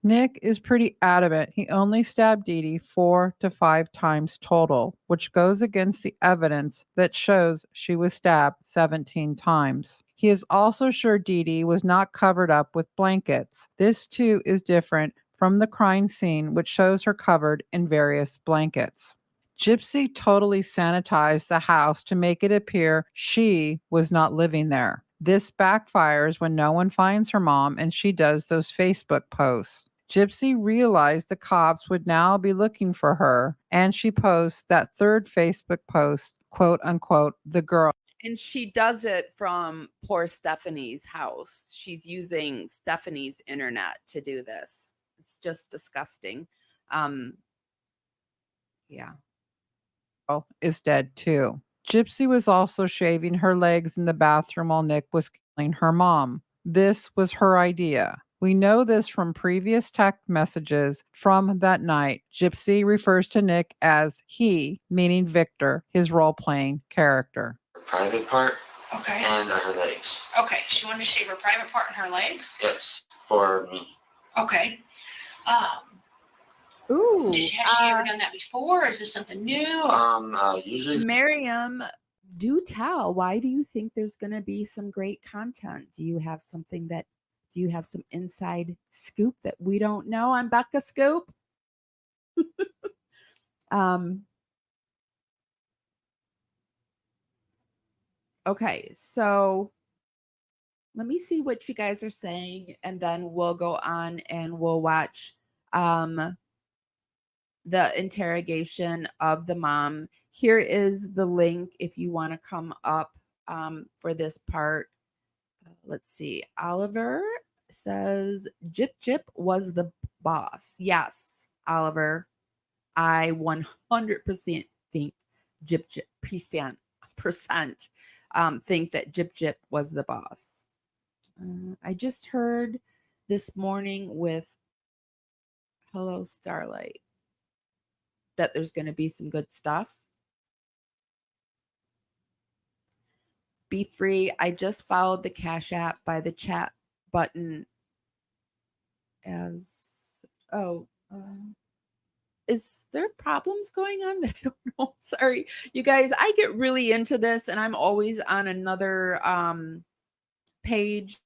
[SPEAKER 6] Nick is pretty adamant he only stabbed Dee Dee 4 to 5 times total, which goes against the evidence that shows she was stabbed 17 times. He is also sure Dee Dee was not covered up with blankets. This too is different from the crime scene, which shows her covered in various blankets. Gypsy totally sanitized the house to make it appear she was not living there. This backfires when no one finds her mom and she does those Facebook posts. Gypsy realized the cops would now be looking for her, and she posts that third Facebook post, quote unquote, the girl.
[SPEAKER 1] And she does it from poor Stephanie's house. She's using Stephanie's internet to do this. It's just disgusting. Yeah.
[SPEAKER 6] Is dead too. Gypsy was also shaving her legs in the bathroom while Nick was killing her mom. This was her idea. We know this from previous text messages from that night. Gypsy refers to Nick as he, meaning Victor, his role-playing character.
[SPEAKER 7] Her private part.
[SPEAKER 8] Okay.
[SPEAKER 7] And her legs.
[SPEAKER 8] Okay. She wanted to shave her private part and her legs?
[SPEAKER 7] Yes. For me.
[SPEAKER 8] Okay.
[SPEAKER 1] Ooh.
[SPEAKER 8] Has she ever done that before? Or is this something new?
[SPEAKER 7] Usually.
[SPEAKER 1] Miriam, do tell. Why do you think there's going to be some great content? Do you have some inside scoop that we don't know on Becca Scoop? Okay, so let me see what you guys are saying, and then we'll go on and we'll watch the interrogation of the mom. Here is the link if you want to come up for this part. Let's see. Oliver says Jip was the boss. Yes, Oliver. I 100% think Jip percent think that Jip was the boss. I just heard this morning with Hello Starlight that there's going to be some good stuff. Be free. I just followed the Cashapp by the chat button as is there problems going on? I don't know. Sorry, you guys. I get really into this, and I'm always on another page,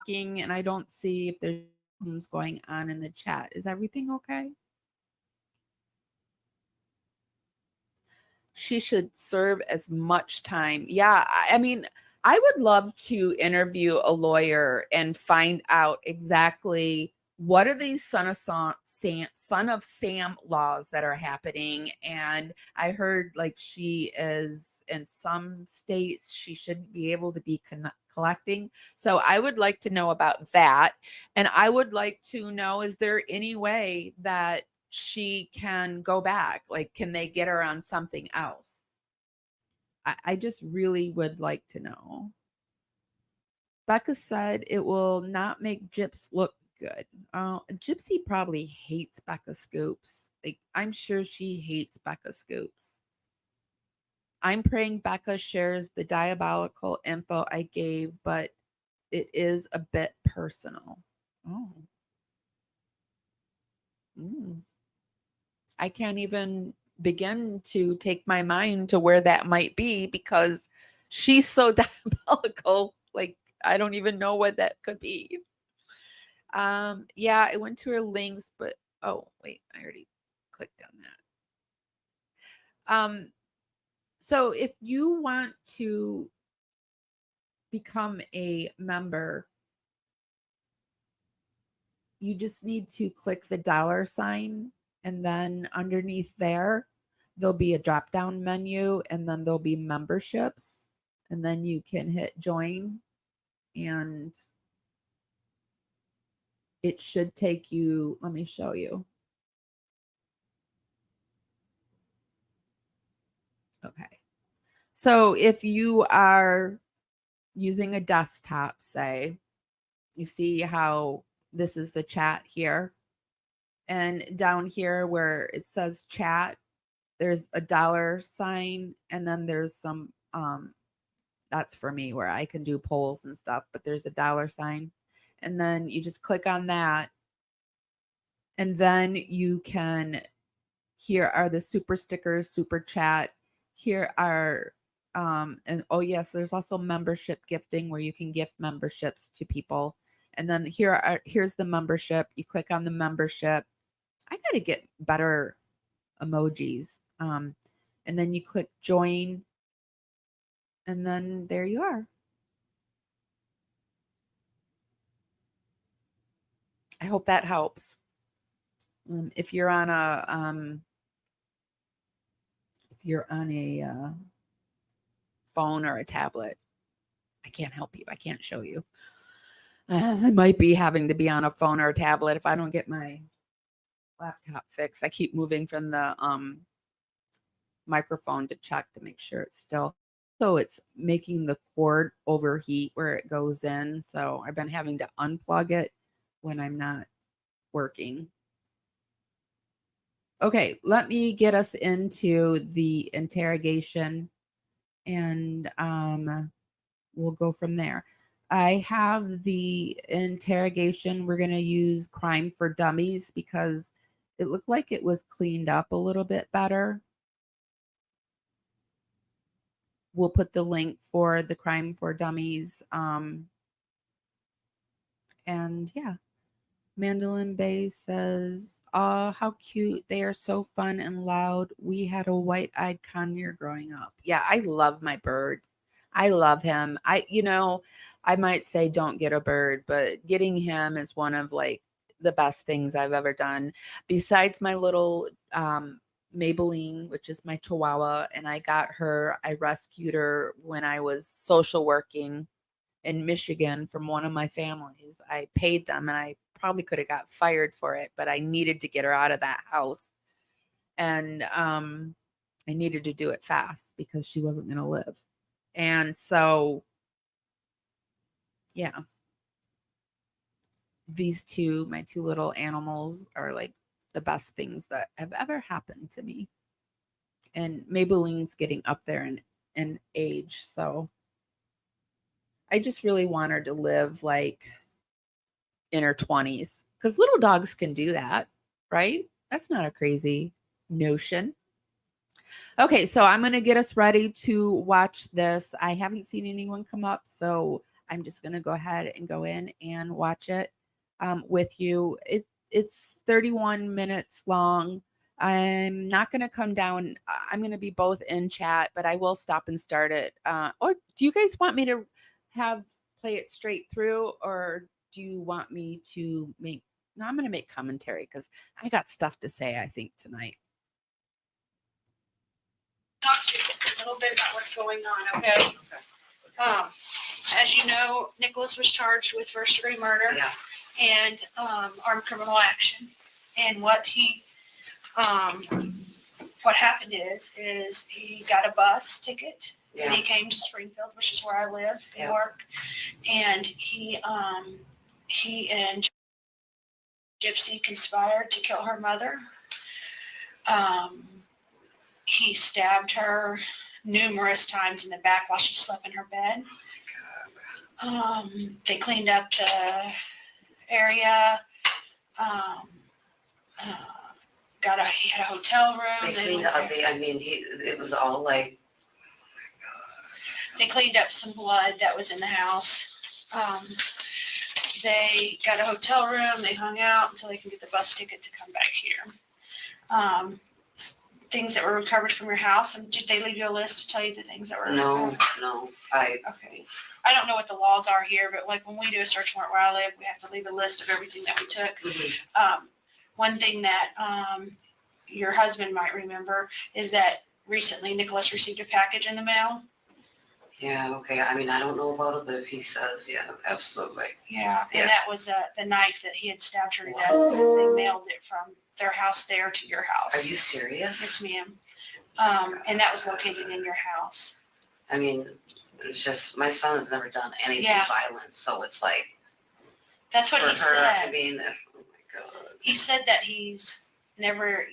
[SPEAKER 1] and I don't see if there's problems going on in the chat. Is everything okay? She should serve as much time. Yeah, I mean, I would love to interview a lawyer and find out exactly what are these son of Sam laws that are happening. And I heard like she is in some states, she shouldn't be able to be collecting. So I would like to know about that. And I would like to know, is there any way that she can go back? Like, can they get her on something else? I just really would like to know. Becca said it will not make Gyps look good. Gypsy probably hates Becca Scoops. Like, I'm sure she hates Becca Scoops. I'm praying Becca shares the diabolical info I gave, but it is a bit personal. Oh. I can't even begin to take my mind to where that might be because she's so diabolical. Like, I don't even know what that could be. Yeah, I went to her links, but oh wait, I already clicked on that. So if you want to become a member you just need to click the $sign, and then underneath there, there'll be a drop down menu, and then there'll be memberships, and then you can hit join, and it should take you, let me show you. Okay. So if you are using a desktop, say, you see how this is the chat here. And down here where it says chat, there's a $sign, and then there's some, that's for me where I can do polls and stuff, but there's a $sign. And then you just click on that. And then you can, here are the super stickers, super chat. Here are, and oh yes, there's also membership gifting where you can gift memberships to people. And then here's the membership. You click on the membership. I got to get better emojis. And then you click join. And then there you are. I hope that helps. If you're on a phone or a tablet, I can't help you. I can't show you. I might be having to be on a phone or a tablet if I don't get my laptop fixed. I keep moving from the microphone to check to make sure it's still. So it's making the cord overheat where it goes in. So I've been having to unplug it when I'm not working. Okay, let me get us into the interrogation, and we'll go from there. I have the interrogation. We're going to use Crime for Dummies because it looked like it was cleaned up a little bit better. We'll put the link for the Crime for Dummies. And yeah. Mandolin Bay says, "Oh, how cute. They are so fun and loud. We had a white-eyed conure growing up." Yeah, I love my bird. I love him. I might say don't get a bird, but getting him is one of like the best things I've ever done. Besides my little Maybelline, which is my Chihuahua, and I rescued her when I was social working in Michigan from one of my families. I paid them, and I probably could have got fired for it, but I needed to get her out of that house. And I needed to do it fast because she wasn't going to live. And so, yeah, my two little animals are like the best things that have ever happened to me. And Maybelline's getting up there in age. So I just really want her to live like in her 20s, because little dogs can do that, right? That's not a crazy notion. Okay, so I'm going to get us ready to watch this. I haven't seen anyone come up, so I'm just going to go ahead and go in and watch it with you. It's 31 minutes long. I'm not going to come down. I'm going to be both in chat, but I will stop and start it. Or do you guys want me to play it straight through, or do you want me to I'm going to make commentary because I got stuff to say, I think, tonight.
[SPEAKER 8] Talk to you just a little bit about what's going on, okay? As you know, Nicholas was charged with first-degree murder and armed criminal action. And what happened is he got a bus ticket. And he came to Springfield, which is where I live and work. And he and Gypsy conspired to kill her mother. He stabbed her numerous times in the back while she slept in her bed. They cleaned up the area. He had a hotel room.
[SPEAKER 4] It was all like.
[SPEAKER 8] They cleaned up some blood that was in the house. They got a hotel room. They hung out until they can get the bus ticket to come back here. things that were recovered from your house? And did they leave you a list to tell you the things that were
[SPEAKER 4] No,
[SPEAKER 8] recovered?
[SPEAKER 4] I,
[SPEAKER 8] Okay. I don't know what the laws are here, but like when we do a search warrant where I live, we have to leave a list of everything that we took. One thing that your husband might remember is that recently Nicholas received a package in the mail.
[SPEAKER 4] yeah, okay, I mean, I don't know about it, but if he says, yeah, absolutely.
[SPEAKER 8] Yeah,
[SPEAKER 4] Yeah.
[SPEAKER 8] and that was the knife that he had stabbed her to death. They mailed it from their house there to your house.
[SPEAKER 4] Are you serious?
[SPEAKER 8] Yes, ma'am. And that was located in your house.
[SPEAKER 4] I mean, it's just, my son has never done anything
[SPEAKER 8] Yeah.
[SPEAKER 4] violent, so it's like,
[SPEAKER 8] That's what
[SPEAKER 4] for
[SPEAKER 8] he
[SPEAKER 4] her, I
[SPEAKER 8] said.
[SPEAKER 4] mean, oh my God.
[SPEAKER 8] He said that he's never,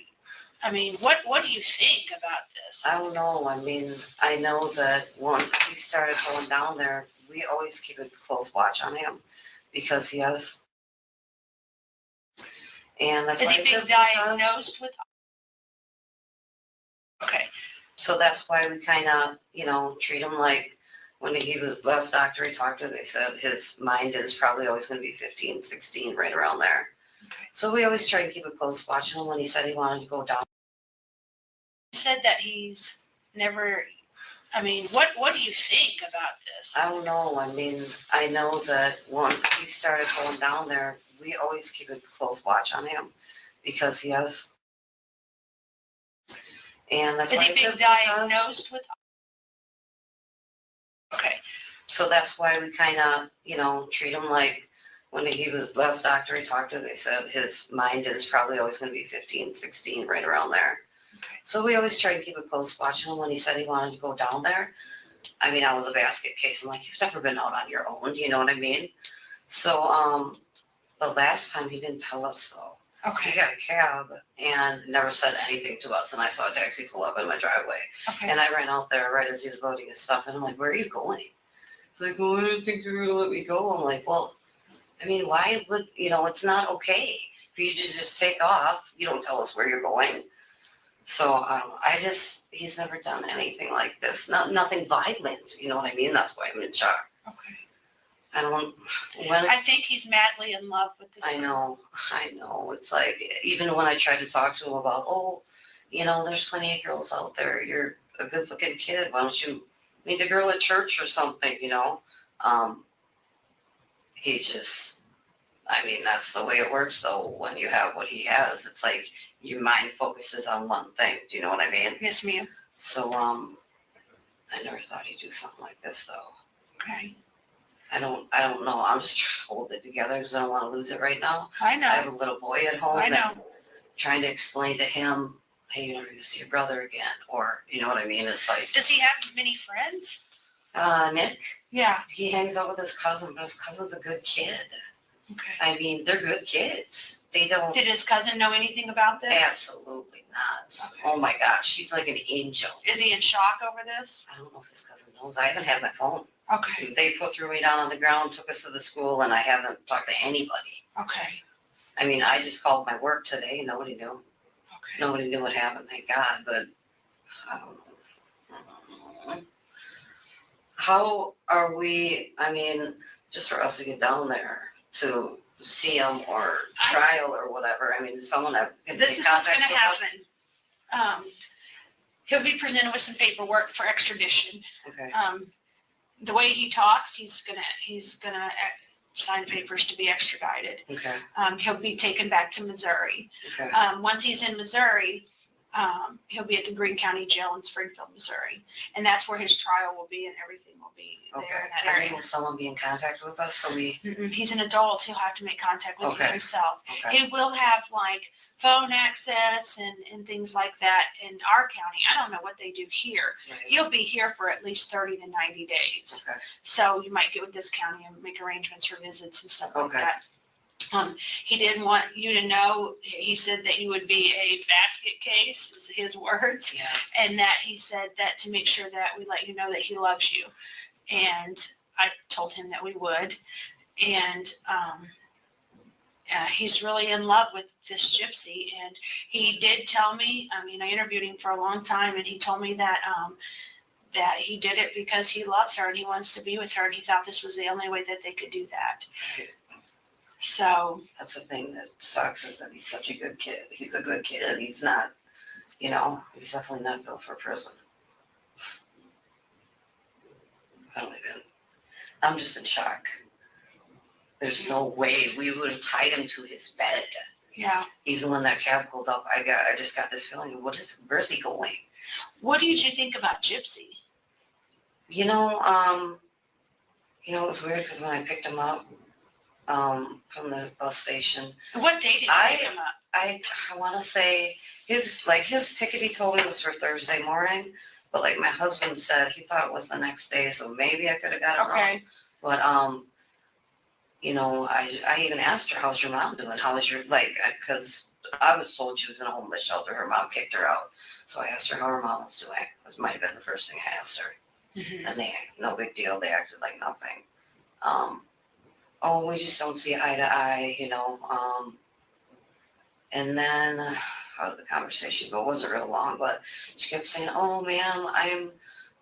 [SPEAKER 8] I mean, what do you think about this?
[SPEAKER 4] I don't know, I mean, I know that once he started going down there, we always keep a close watch on him because he has, and that's
[SPEAKER 8] Is
[SPEAKER 4] why
[SPEAKER 8] he being
[SPEAKER 4] lives with us.
[SPEAKER 8] diagnosed with? Okay.
[SPEAKER 4] So that's why we kind of, treat him like when he was last doctor he talked to, they said his mind is probably always going to be 15, 16, right around there.
[SPEAKER 8] Okay.
[SPEAKER 4] So we always try to keep a close watch on him when he said he wanted to go down.
[SPEAKER 8] He said that he's never, I mean, what do you think about this?
[SPEAKER 4] I don't know. I mean, I know that once he started going down there, we always keep a close watch on him because he has, and that's
[SPEAKER 8] Is
[SPEAKER 4] why
[SPEAKER 8] he being
[SPEAKER 4] lives with us.
[SPEAKER 8] diagnosed with? Okay.
[SPEAKER 4] So that's why we kind of, treat him like when he was last doctor he talked to, they said his mind is probably always going to be 15, 16, right around there.
[SPEAKER 8] Okay.
[SPEAKER 4] So we always try to keep a close watch on him when he said he wanted to go down there. I mean, I was a basket case. I'm like, you've never been out on your own, you know what I mean? So the last time he didn't tell us though.
[SPEAKER 8] Okay.
[SPEAKER 4] He got a cab and never said anything to us. And I saw a taxi pull up in my driveway.
[SPEAKER 8] Okay.
[SPEAKER 4] And I ran out there right as he was loading his stuff. And I'm like, where are you going? He's like, well, I didn't think you were going to let me go. I'm like, well, I mean, why would, it's not okay for you to just take off. You don't tell us where you're going. So he's never done anything like this. Nothing violent. You know what I mean? That's why I'm in shock.
[SPEAKER 8] Okay.
[SPEAKER 4] I
[SPEAKER 8] think he's madly in love with this.
[SPEAKER 4] I know. It's like, even when I tried to talk to him about, there's plenty of girls out there. You're a good looking kid. Why don't you meet a girl at church or something, He just, that's the way it works though. When you have what he has, it's like your mind focuses on one thing. Do you know what I mean?
[SPEAKER 8] Yes, ma'am.
[SPEAKER 4] So, I never thought he'd do something like this though.
[SPEAKER 8] Okay.
[SPEAKER 4] I don't know. I'm just trying to hold it together because I don't want to lose it right now.
[SPEAKER 8] I know.
[SPEAKER 4] I have a little boy at home.
[SPEAKER 8] I know.
[SPEAKER 4] And trying to explain to him, hey, you're never going to see your brother again. Or, you know what I mean? It's like.
[SPEAKER 8] Does he have many friends?
[SPEAKER 4] Nick?
[SPEAKER 8] Yeah.
[SPEAKER 4] He hangs out with his cousin, but his cousin's a good kid.
[SPEAKER 8] Okay.
[SPEAKER 4] They're good kids. They don't.
[SPEAKER 8] Did his cousin know anything about this?
[SPEAKER 4] Absolutely not.
[SPEAKER 8] Okay.
[SPEAKER 4] Oh my gosh, she's like an angel.
[SPEAKER 8] Is he in shock over this?
[SPEAKER 4] I don't know if his cousin knows. I haven't had my phone.
[SPEAKER 8] Okay.
[SPEAKER 4] They threw me down on the ground, took us to the school, and I haven't talked to anybody.
[SPEAKER 8] Okay.
[SPEAKER 4] I just called my work today. Nobody knew.
[SPEAKER 8] Okay.
[SPEAKER 4] Nobody knew what happened, thank God. But I don't know. How are we, just for us to get down there to see him or trial or whatever, someone have
[SPEAKER 8] This is what's going to happen. He'll be presented with some paperwork for extradition.
[SPEAKER 4] Okay.
[SPEAKER 8] The way he talks, he's gonna sign papers to be extradited.
[SPEAKER 4] Okay.
[SPEAKER 8] He'll be taken back to Missouri.
[SPEAKER 4] Okay.
[SPEAKER 8] Once he's in Missouri, he'll be at the Greene County Jail in Springfield, Missouri, and that's where his trial will be, and everything will be there in that area.
[SPEAKER 4] Will someone be in contact with us? So we.
[SPEAKER 8] He's an adult. He'll have to make contact with you
[SPEAKER 4] Okay.
[SPEAKER 8] himself.
[SPEAKER 4] Okay.
[SPEAKER 8] He will have like phone access and things like that in our county. I don't know what they do here.
[SPEAKER 4] Right.
[SPEAKER 8] He'll be here for at least 30 to 90 days.
[SPEAKER 4] Okay.
[SPEAKER 8] So you might get with this county and make arrangements for visits and stuff like
[SPEAKER 4] Okay.
[SPEAKER 8] that. He didn't want you to know, he said that you would be a basket case, is his words.
[SPEAKER 4] Yeah.
[SPEAKER 8] And that he said that to make sure that we let you know that he loves you. And I told him that we would. And he's really in love with this gypsy. And he did tell me, I interviewed him for a long time, and he told me that that he did it because he loves her and he wants to be with her, and he thought this was the only way that they could do that. So
[SPEAKER 4] that's the thing that sucks, is that he's such a good kid. He's a good kid. He's not, You know, he's definitely not built for prison. I'm just in shock. There's no way we would have tied him to his bed.
[SPEAKER 8] Yeah.
[SPEAKER 4] Even when that cab pulled up, I just got this feeling of where's he going?
[SPEAKER 8] What did you think about Gypsy?
[SPEAKER 4] You know, it was weird because when I picked him up from the bus station.
[SPEAKER 8] What day did you pick him up?
[SPEAKER 4] I want to say his ticket he told me was for Thursday morning, but like my husband said, he thought it was the next day, so maybe I could have got it wrong. But I even asked her, "How's your mom doing? How was your because I was told she was in a homeless shelter. Her mom kicked her out, so I asked her how her mom was doing. This might have been the first thing I asked her, and no big deal. They acted like nothing. We just don't see eye to eye, And then, how did the conversation go? It wasn't real long, but she kept saying, "Oh, ma'am, I'm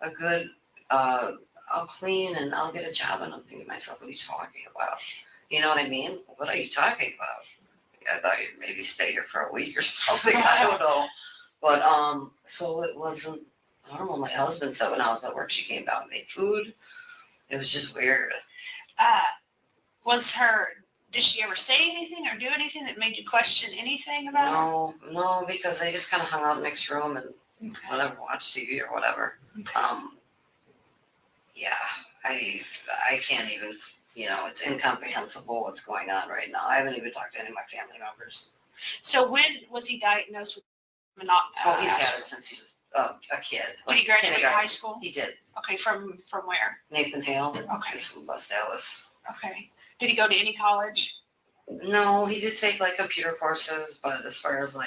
[SPEAKER 4] a good, I'll clean and I'll get a job." And I'm thinking to myself, what are you talking about? You know what I mean? What are you talking about? I thought you'd maybe stay here for a week or something. I don't know. But, so it wasn't normal. My husband said when I was at work, she came down and made food. It was just weird. Did she ever say anything or do anything that made you question anything about her? No, because they just kind of hung out next room and whatever, watched TV or whatever. I can't even, it's incomprehensible what's going on right now. I haven't even talked to any of my family members.
[SPEAKER 8] So when was he diagnosed with
[SPEAKER 4] he's had it since he was a kid.
[SPEAKER 8] Did he graduate high school?
[SPEAKER 4] He did.
[SPEAKER 8] Okay, from where?
[SPEAKER 4] Nathan Hale.
[SPEAKER 8] Okay.
[SPEAKER 4] He's from West Dallas.
[SPEAKER 8] Okay. Did he go to any college?
[SPEAKER 4] No, he did take computer courses, but as far as a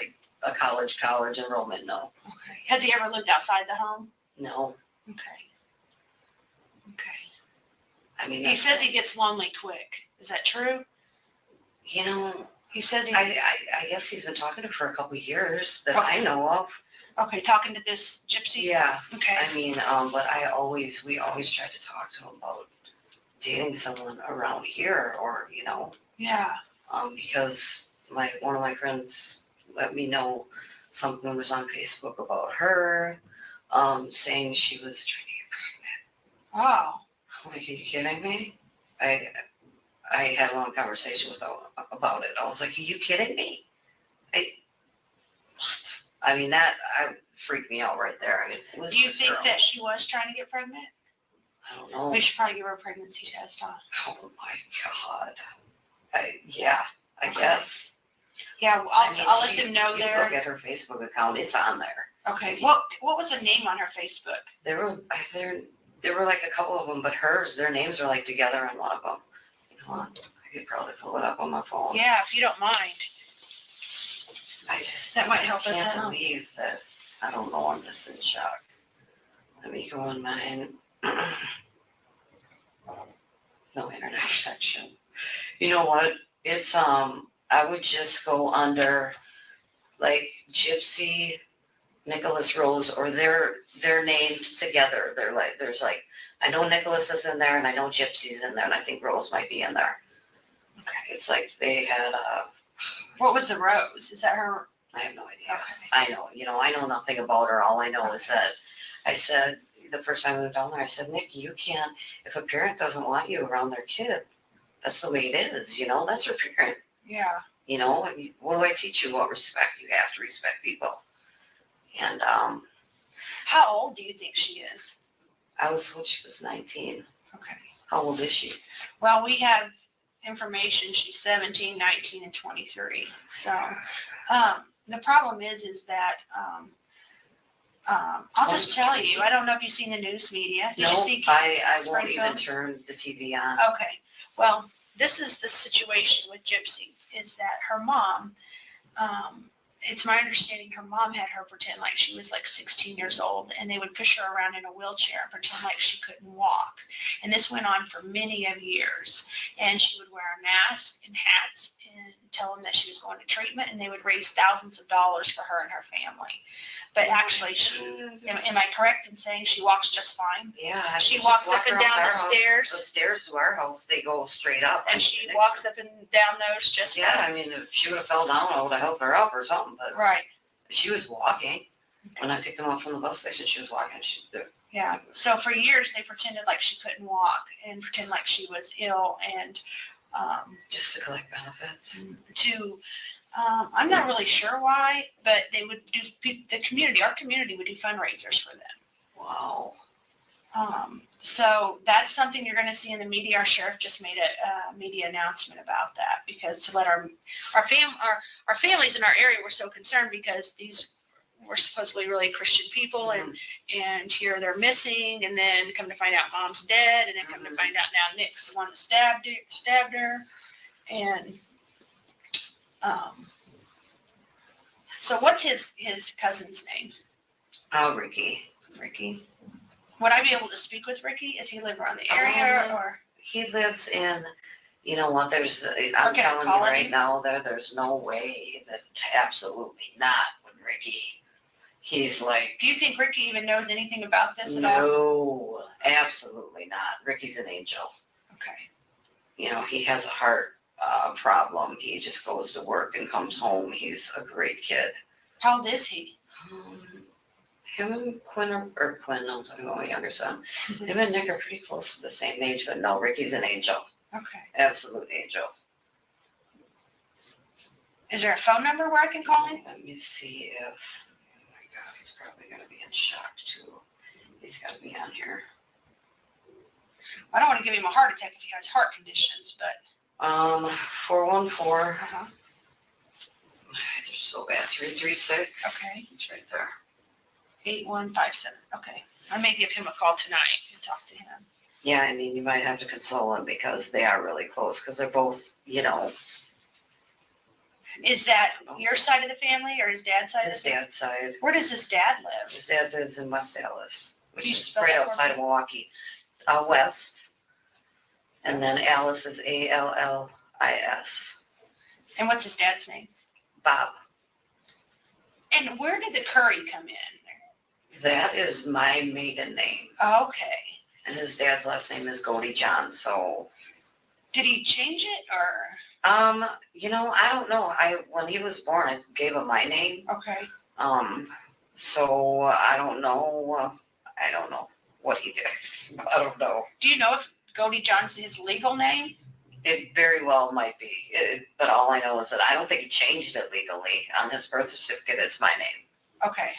[SPEAKER 4] college enrollment, no.
[SPEAKER 8] Okay. Has he ever lived outside the home?
[SPEAKER 4] No.
[SPEAKER 8] Okay.
[SPEAKER 4] I mean,
[SPEAKER 8] he says he gets lonely quick. Is that true?
[SPEAKER 4] He says I guess he's been talking to her for a couple of years that I know of.
[SPEAKER 8] Okay, talking to this Gypsy?
[SPEAKER 4] Yeah.
[SPEAKER 8] Okay.
[SPEAKER 4] I mean, but we always try to talk to him about dating someone around here or,
[SPEAKER 8] Yeah.
[SPEAKER 4] Because one of my friends let me know something was on Facebook about her, saying she was trying to get pregnant.
[SPEAKER 8] Wow.
[SPEAKER 4] I'm like, are you kidding me? I had a long conversation with her about it. I was like, are you kidding me? What? I mean, that freaked me out right there. I mean,
[SPEAKER 8] do you think that she was trying to get pregnant?
[SPEAKER 4] I don't know.
[SPEAKER 8] We should probably give her a pregnancy test, huh?
[SPEAKER 4] Oh my God. I guess.
[SPEAKER 8] Yeah, I'll let them know there.
[SPEAKER 4] Look at her Facebook account. It's on there.
[SPEAKER 8] Okay. What was the name on her Facebook?
[SPEAKER 4] There were a couple of them, but their names are together on one of them. You know what? I could probably pull it up on my phone.
[SPEAKER 8] Yeah, if you don't mind.
[SPEAKER 4] That might help us out. I can't believe that. I don't know. I'm just in shock. Let me go on mine. No internet connection. You know what? It's I would just go under Gypsy, Nicholas Rose, or their names together. There's I know Nicholas is in there and I know Gypsy's in there and I think Rose might be in there. Okay. It's they had
[SPEAKER 8] what was the Rose? Is that her?
[SPEAKER 4] I have no idea. Okay. I know nothing about her. All I know is that I said the first time I went down there, I said, Nick, you can't, if a parent doesn't want you around their kid, that's the way it is, that's your parent.
[SPEAKER 8] Yeah.
[SPEAKER 4] What do I teach you? What respect? You have to respect people. And
[SPEAKER 8] how old do you think she is?
[SPEAKER 4] I was told she was 19.
[SPEAKER 8] Okay.
[SPEAKER 4] How old is she?
[SPEAKER 8] Well, we have information. She's 17, 19, and 23. So the problem is that I'll just tell you, I don't know if you've seen the news media. Did you see
[SPEAKER 4] I won't even turn the TV on.
[SPEAKER 8] Okay. Well, this is the situation with Gypsy, is that her mom, it's my understanding her mom had her pretend like she was 16 years old, and they would push her around in a wheelchair and pretend like she couldn't walk. And this went on for many of years. And she would wear a mask and hats and tell them that she was going to treatment, and they would raise thousands of dollars for her and her family. But actually, am I correct in saying she walks just fine?
[SPEAKER 4] Yeah.
[SPEAKER 8] She walks up and down the stairs.
[SPEAKER 4] The stairs to our house, they go straight up.
[SPEAKER 8] And she walks up and down those just fine.
[SPEAKER 4] Yeah, I mean, if she would have fell down, I would have helped her up or something. But
[SPEAKER 8] right.
[SPEAKER 4] She was walking. When I picked him up from the bus station, she was walking.
[SPEAKER 8] Yeah. So for years they pretended like she couldn't walk and pretend like she was ill and
[SPEAKER 4] just to collect benefits.
[SPEAKER 8] I'm not really sure why, but they would do our community would do fundraisers for them.
[SPEAKER 4] Wow.
[SPEAKER 8] So that's something you're going to see in the media. Our sheriff just made a media announcement about that because to let our families in our area were so concerned because these were supposedly really Christian people and here they're missing and then come to find out mom's dead and then come to find out now Nick's the one that stabbed her and so what's his cousin's name?
[SPEAKER 4] Ricky.
[SPEAKER 8] Would I be able to speak with Ricky? Does he live around the area or?
[SPEAKER 4] He lives in, you know what, I'm telling you right now, there's no way that absolutely not with Ricky. He's like.
[SPEAKER 8] Do you think Ricky even knows anything about this at all?
[SPEAKER 4] No, absolutely not. Ricky's an angel.
[SPEAKER 8] Okay.
[SPEAKER 4] You know, he has a heart problem. He just goes to work and comes home. He's a great kid.
[SPEAKER 8] How old is he?
[SPEAKER 4] Him and Quinn, I'm talking about my younger son. Him and Nick are pretty close to the same age, but no, Ricky's an angel.
[SPEAKER 8] Okay.
[SPEAKER 4] Absolute angel.
[SPEAKER 8] Is there a phone number where I can call him?
[SPEAKER 4] Let me see if, oh my God, he's probably going to be in shock too. He's got to be on here.
[SPEAKER 8] I don't want to give him a heart attack if he has heart conditions, but.
[SPEAKER 4] 414. My eyes are so bad. 336.
[SPEAKER 8] Okay.
[SPEAKER 4] It's right there.
[SPEAKER 8] 8157. Okay. I may give him a call tonight and talk to him.
[SPEAKER 4] Yeah, I mean, you might have to console him because they are really close because they're both, you know.
[SPEAKER 8] Is that your side of the family or his dad's side?
[SPEAKER 4] His dad's side.
[SPEAKER 8] Where does his dad live?
[SPEAKER 4] His dad lives in West Dallas, which is
[SPEAKER 8] spell
[SPEAKER 4] right
[SPEAKER 8] that for
[SPEAKER 4] outside
[SPEAKER 8] me?
[SPEAKER 4] of Milwaukee. West. And then Alice is Allis.
[SPEAKER 8] And what's his dad's name?
[SPEAKER 4] Bob.
[SPEAKER 8] And where did the Curry come in?
[SPEAKER 4] That is my maiden name.
[SPEAKER 8] Okay.
[SPEAKER 4] And his dad's last name is Godejohn, so.
[SPEAKER 8] Did he change it or?
[SPEAKER 4] You know, I don't know. When he was born, I gave him my name.
[SPEAKER 8] Okay.
[SPEAKER 4] So I don't know. I don't know what he did. I don't know.
[SPEAKER 8] Do you know if Godejohn's his legal name?
[SPEAKER 4] It very well might be. But all I know is that I don't think he changed it legally. On his birth certificate, it's my name.
[SPEAKER 8] Okay.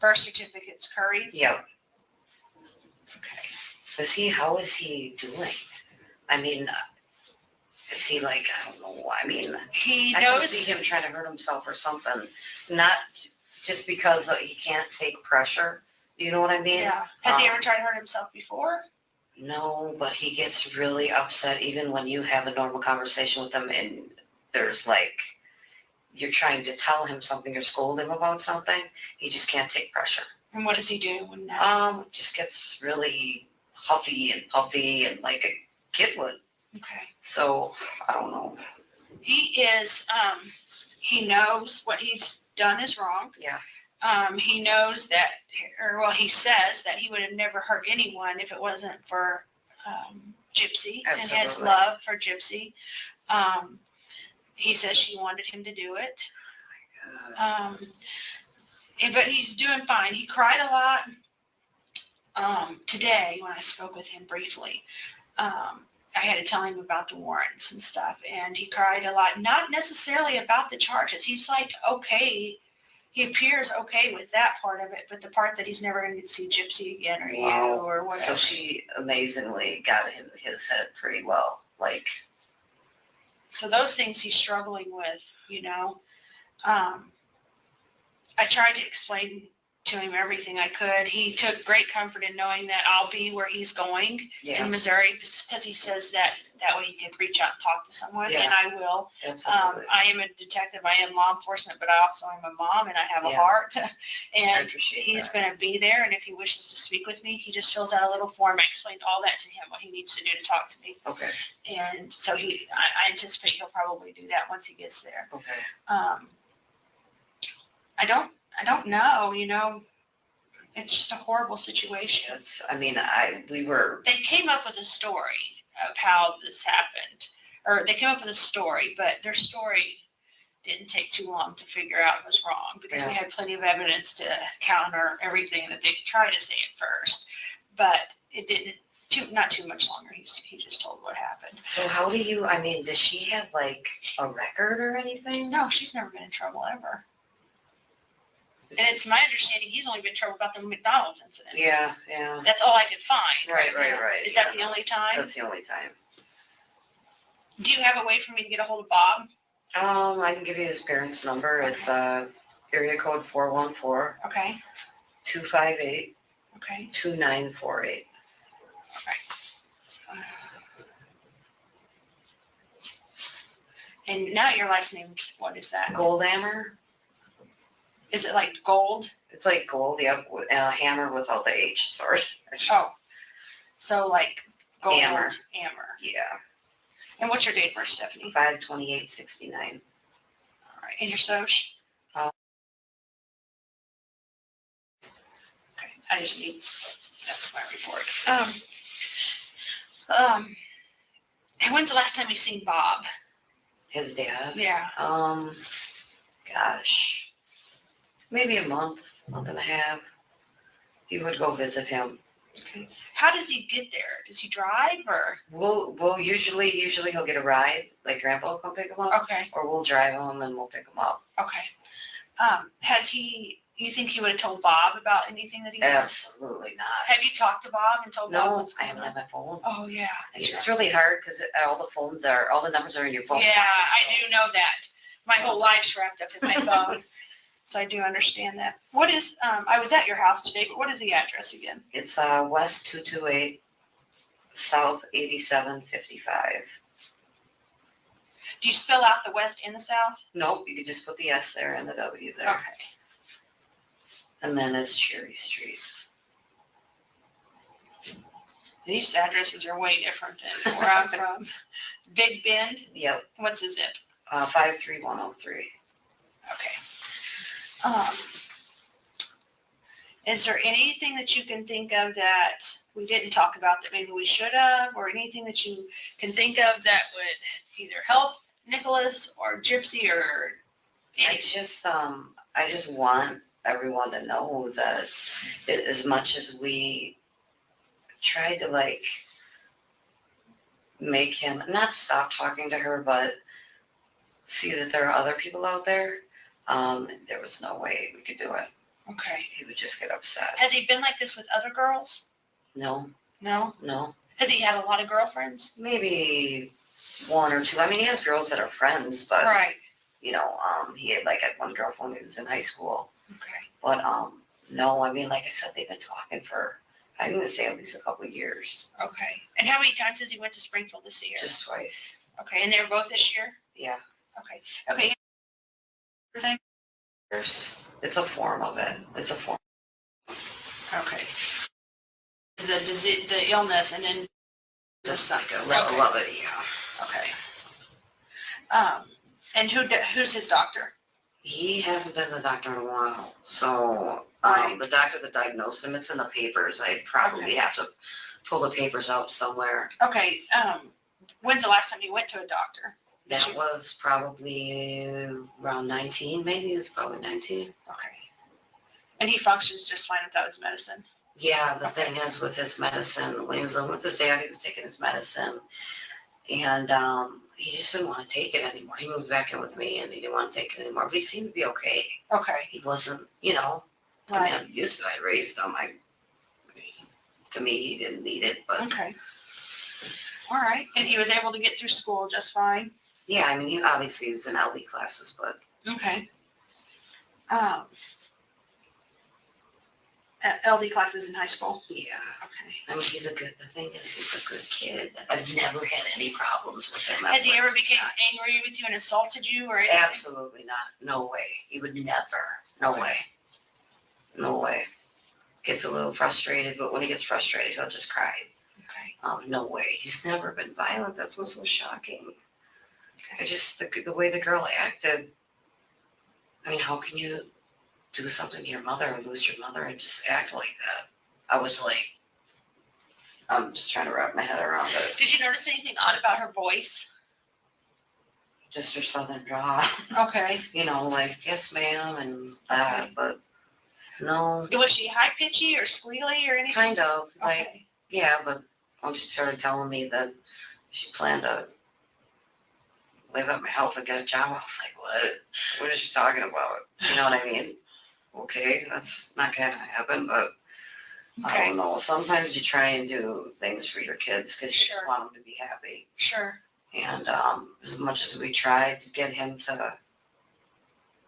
[SPEAKER 8] Birth certificate's Curry?
[SPEAKER 4] Yep.
[SPEAKER 8] Okay.
[SPEAKER 4] How is he doing? I mean, is he like, I don't know. I mean,
[SPEAKER 8] He
[SPEAKER 4] I can
[SPEAKER 8] knows.
[SPEAKER 4] see him trying to hurt himself or something. Not just because he can't take pressure. You know what I mean?
[SPEAKER 8] Yeah. Has he ever tried to hurt himself before?
[SPEAKER 4] No, but he gets really upset even when you have a normal conversation with him and there's like, you're trying to tell him something or scold him about something. He just can't take pressure.
[SPEAKER 8] And what does he do when that?
[SPEAKER 4] Just gets really huffy and puffy and like a kid would.
[SPEAKER 8] Okay.
[SPEAKER 4] So, I don't know.
[SPEAKER 8] He is, he knows what he's done is wrong.
[SPEAKER 4] Yeah.
[SPEAKER 8] He knows that, he says that he would have never hurt anyone if it wasn't for Gypsy.
[SPEAKER 4] Absolutely.
[SPEAKER 8] And his love for Gypsy. He says she wanted him to do it. But he's doing fine. He cried a lot today when I spoke with him briefly. I had to tell him about the warrants and stuff, and he cried a lot, not necessarily about the charges. He's like, okay, he appears okay with that part of it, but the part that he's never going to see Gypsy again or you or whatever.
[SPEAKER 4] So she amazingly got in his head pretty well. Like,
[SPEAKER 8] so those things he's struggling with, you know. I tried to explain to him everything I could. He took great comfort in knowing that I'll be where he's going in Missouri because he says that way he can reach out and talk to someone, and I will.
[SPEAKER 4] Absolutely.
[SPEAKER 8] I am a detective. I am law enforcement, but I also am a mom, and I have a heart. And he's going to be there, and if he wishes to speak with me, he just fills out a little form. I explained all that to him, what he needs to do to talk to me.
[SPEAKER 4] Okay.
[SPEAKER 8] And so I anticipate he'll probably do that once he gets there.
[SPEAKER 4] Okay.
[SPEAKER 8] I don't know, you know, it's just a horrible situation.
[SPEAKER 4] They
[SPEAKER 8] came up with a story of how this happened, or they came up with a story, but their story didn't take too long to figure out was wrong because we
[SPEAKER 4] Yeah.
[SPEAKER 8] had plenty of evidence to counter everything that they could try to say at first. But it didn't, not too much longer. He just told what happened.
[SPEAKER 4] So how do you, I mean, does she have like a record or anything?
[SPEAKER 8] No, she's never been in trouble ever. And it's my understanding he's only been in trouble about the McDonald's incident.
[SPEAKER 4] Yeah.
[SPEAKER 8] That's all I could find.
[SPEAKER 4] Right.
[SPEAKER 8] Is that the only time?
[SPEAKER 4] That's the only time.
[SPEAKER 8] Do you have a way for me to get a hold of Bob?
[SPEAKER 4] I can give you his parents' number. It's area code 414
[SPEAKER 8] Okay.
[SPEAKER 4] 258
[SPEAKER 8] Okay.
[SPEAKER 4] 2948.
[SPEAKER 8] And now your last name's, what is that?
[SPEAKER 4] Goldammer.
[SPEAKER 8] Is it like gold?
[SPEAKER 4] It's like gold, yep. Hammer without the H, sorry.
[SPEAKER 8] Oh. So like gold.
[SPEAKER 4] Hammer. Yeah.
[SPEAKER 8] And what's your date of birth, Stephanie?
[SPEAKER 4] 5/28/69.
[SPEAKER 8] All right. And your soc?
[SPEAKER 4] Uh,
[SPEAKER 8] Okay. I just need, that's my report. And when's the last time you seen Bob?
[SPEAKER 4] His dad.
[SPEAKER 8] Yeah.
[SPEAKER 4] Gosh. Maybe a month and a half. He would go visit him.
[SPEAKER 8] Okay. How does he get there? Does he drive or?
[SPEAKER 4] We'll usually he'll get a ride, like Grandpa will come pick him up,
[SPEAKER 8] Okay.
[SPEAKER 4] or we'll drive him and we'll pick him up.
[SPEAKER 8] Okay. You think he would have told Bob about anything that he knows?
[SPEAKER 4] Absolutely not.
[SPEAKER 8] Have you talked to Bob and told Bob
[SPEAKER 4] No,
[SPEAKER 8] what's
[SPEAKER 4] I
[SPEAKER 8] going
[SPEAKER 4] haven't
[SPEAKER 8] on?
[SPEAKER 4] had my phone.
[SPEAKER 8] Oh, yeah.
[SPEAKER 4] It's really hard because all the numbers are in your phone.
[SPEAKER 8] Yeah, I do know that. My whole life's wrapped up in my phone. So I do understand that. What is, I was at your house today, but what is the address again?
[SPEAKER 4] It's West 228, South 8755.
[SPEAKER 8] Do you spell out the west and the south?
[SPEAKER 4] Nope, you could just put the S there and the W there.
[SPEAKER 8] Okay.
[SPEAKER 4] And then it's Cherry Street.
[SPEAKER 8] These addresses are way different than where I'm from. Big Bend,
[SPEAKER 4] Yep,
[SPEAKER 8] what's the zip?
[SPEAKER 4] 53103.
[SPEAKER 8] Okay. Is there anything that you can think of that we didn't talk about that maybe we should have, or anything that you can think of that would either help Nicholas or Gypsy or
[SPEAKER 4] I just want everyone to know that as much as we tried to like make him not stop talking to her, but see that there are other people out there, there was no way we could do it.
[SPEAKER 8] Okay.
[SPEAKER 4] He would just get upset.
[SPEAKER 8] Has he been like this with other girls?
[SPEAKER 4] No.
[SPEAKER 8] No. Has he had a lot of girlfriends?
[SPEAKER 4] Maybe one or two. I mean, he has girls that are friends, but
[SPEAKER 8] Right.
[SPEAKER 4] he had like had one girlfriend when he was in high school.
[SPEAKER 8] Okay.
[SPEAKER 4] But no, I mean, like I said, they've been talking for, I'm going to say at least a couple of years.
[SPEAKER 8] Okay. And how many times has he went to Springfield to see her?
[SPEAKER 4] Just twice.
[SPEAKER 8] Okay. And they were both this year?
[SPEAKER 4] Yeah.
[SPEAKER 8] Okay. Okay. Everything?
[SPEAKER 4] It's a form of it. It's a form.
[SPEAKER 8] Okay. The disease, the illness, and then
[SPEAKER 4] Just like a
[SPEAKER 8] Okay.
[SPEAKER 4] love it, yeah.
[SPEAKER 8] okay. And who's his doctor?
[SPEAKER 4] He hasn't been to the doctor in a while. So
[SPEAKER 8] Right.
[SPEAKER 4] the doctor that diagnosed him, it's in the papers. I'd probably
[SPEAKER 8] Okay.
[SPEAKER 4] have to pull the papers out somewhere.
[SPEAKER 8] Okay. When's the last time you went to a doctor?
[SPEAKER 4] That was probably around 19, maybe. It was probably 19.
[SPEAKER 8] Okay. And he functions just fine without his medicine?
[SPEAKER 4] Yeah, the thing is with his medicine, when he was living with his dad, he was taking his medicine. And he just didn't want to take it anymore. He moved back in with me and he didn't want to take it anymore. But he seemed to be okay.
[SPEAKER 8] Okay.
[SPEAKER 4] He wasn't, I
[SPEAKER 8] Right.
[SPEAKER 4] mean, I raised him. To me, he didn't need it. But
[SPEAKER 8] Okay. All right. And he was able to get through school just fine?
[SPEAKER 4] yeah, I mean, he obviously was in LD classes, but
[SPEAKER 8] Okay. LD classes in high school?
[SPEAKER 4] yeah.
[SPEAKER 8] Okay.
[SPEAKER 4] I mean, the thing is, he's a good kid. I've never had any problems with him.
[SPEAKER 8] Has he ever
[SPEAKER 4] That's
[SPEAKER 8] become
[SPEAKER 4] not-
[SPEAKER 8] angry with you and assaulted you or anything?
[SPEAKER 4] Absolutely not. No way. He would never. No way. No way. Gets a little frustrated, but when he gets frustrated, he'll just cry.
[SPEAKER 8] Okay.
[SPEAKER 4] No way. He's never been violent. That's what's so shocking.
[SPEAKER 8] Okay.
[SPEAKER 4] I just, the way the girl acted. I mean, how can you do something to your mother and lose your mother and just act like that? I was like, I'm just trying to wrap my head around it.
[SPEAKER 8] Did you notice anything odd about her voice?
[SPEAKER 4] just her southern draw.
[SPEAKER 8] Okay.
[SPEAKER 4] You know, like, yes, ma'am, and that,
[SPEAKER 8] Okay.
[SPEAKER 4] but no,
[SPEAKER 8] Was she high pitchy or squealy or anything?
[SPEAKER 4] kind of, like,
[SPEAKER 8] Okay.
[SPEAKER 4] yeah, but once she started telling me that she planned to live at my house and get a job, I was like, what? What is she talking about? You know what I mean? Okay, that's not gonna happen, but I
[SPEAKER 8] Okay.
[SPEAKER 4] don't know. Sometimes you try and do things for your kids because you just
[SPEAKER 8] Sure.
[SPEAKER 4] want them to be happy.
[SPEAKER 8] Sure.
[SPEAKER 4] And as much as we tried to get him to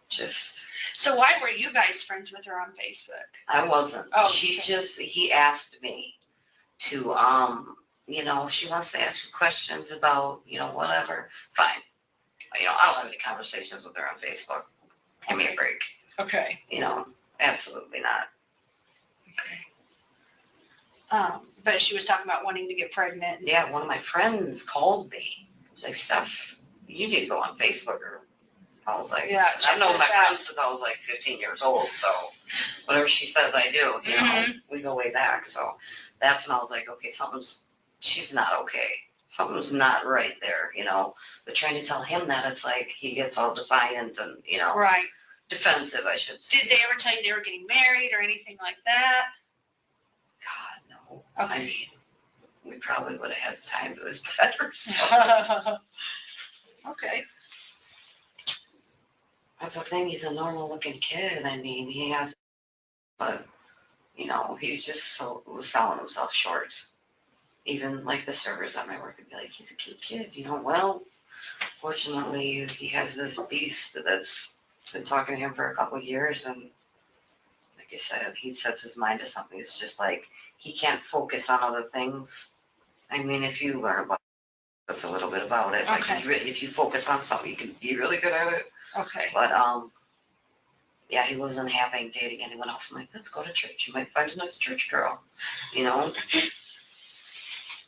[SPEAKER 4] just,
[SPEAKER 8] So why were you guys friends with her on Facebook?
[SPEAKER 4] I wasn't.
[SPEAKER 8] Oh,
[SPEAKER 4] She
[SPEAKER 8] okay.
[SPEAKER 4] just, he asked me to, you know, she wants to ask me questions about, you know, whatever. Fine. You know, I don't have any conversations with her on Facebook. Give me a break.
[SPEAKER 8] Okay.
[SPEAKER 4] You know, absolutely not.
[SPEAKER 8] Okay. But she was talking about wanting to get pregnant.
[SPEAKER 4] Yeah, one of my friends called me. She's like, Steph, you need to go on Facebook. Or I was like,
[SPEAKER 8] Yeah,
[SPEAKER 4] I've known
[SPEAKER 8] check
[SPEAKER 4] my
[SPEAKER 8] this out.
[SPEAKER 4] friend since I was like 15 years old. So whatever she says, I do. You know, we go way back. So that's when I was like, okay, she's not okay. Something's not right there. You know, but trying to tell him that, it's like he gets all defiant and, you know,
[SPEAKER 8] Right.
[SPEAKER 4] defensive, I should say.
[SPEAKER 8] Did they ever tell you they were getting married or anything like that?
[SPEAKER 4] God, no.
[SPEAKER 8] Okay.
[SPEAKER 4] I mean, we probably would have had time to his better. So.
[SPEAKER 8] Okay.
[SPEAKER 4] That's the thing. He's a normal looking kid. I mean, he has, but you know, he's just was selling himself short. Even like the servers at my work would be like, he's a cute kid, you know. Well, fortunately, he has this beast that's been talking to him for a couple of years, and like I said, he sets his mind to something. It's just like he can't focus on other things. I mean, if you learn about that's a little bit about it.
[SPEAKER 8] Okay.
[SPEAKER 4] Like if you focus on something, you can be really good at it.
[SPEAKER 8] Okay.
[SPEAKER 4] But yeah, he wasn't having dating anyone else. I'm like, let's go to church. You might find a nice church girl, you know.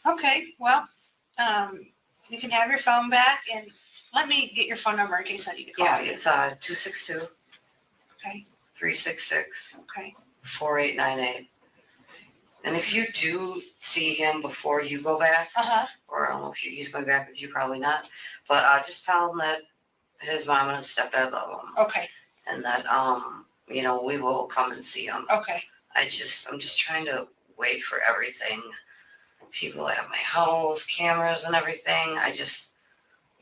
[SPEAKER 8] Okay. Well, you can have your phone back, and let me get your phone number in case I need to call
[SPEAKER 4] Yeah,
[SPEAKER 8] you.
[SPEAKER 4] it's 262.
[SPEAKER 8] Okay.
[SPEAKER 4] 366
[SPEAKER 8] Okay.
[SPEAKER 4] 4898. And if you do see him before you go back, or I don't know if he's going back with you, probably not, but just tell him that his mom and his stepdad love him.
[SPEAKER 8] Okay.
[SPEAKER 4] And that, you know, we will come and see him.
[SPEAKER 8] Okay.
[SPEAKER 4] I'm just trying to wait for everything. People at my house, cameras and everything. I just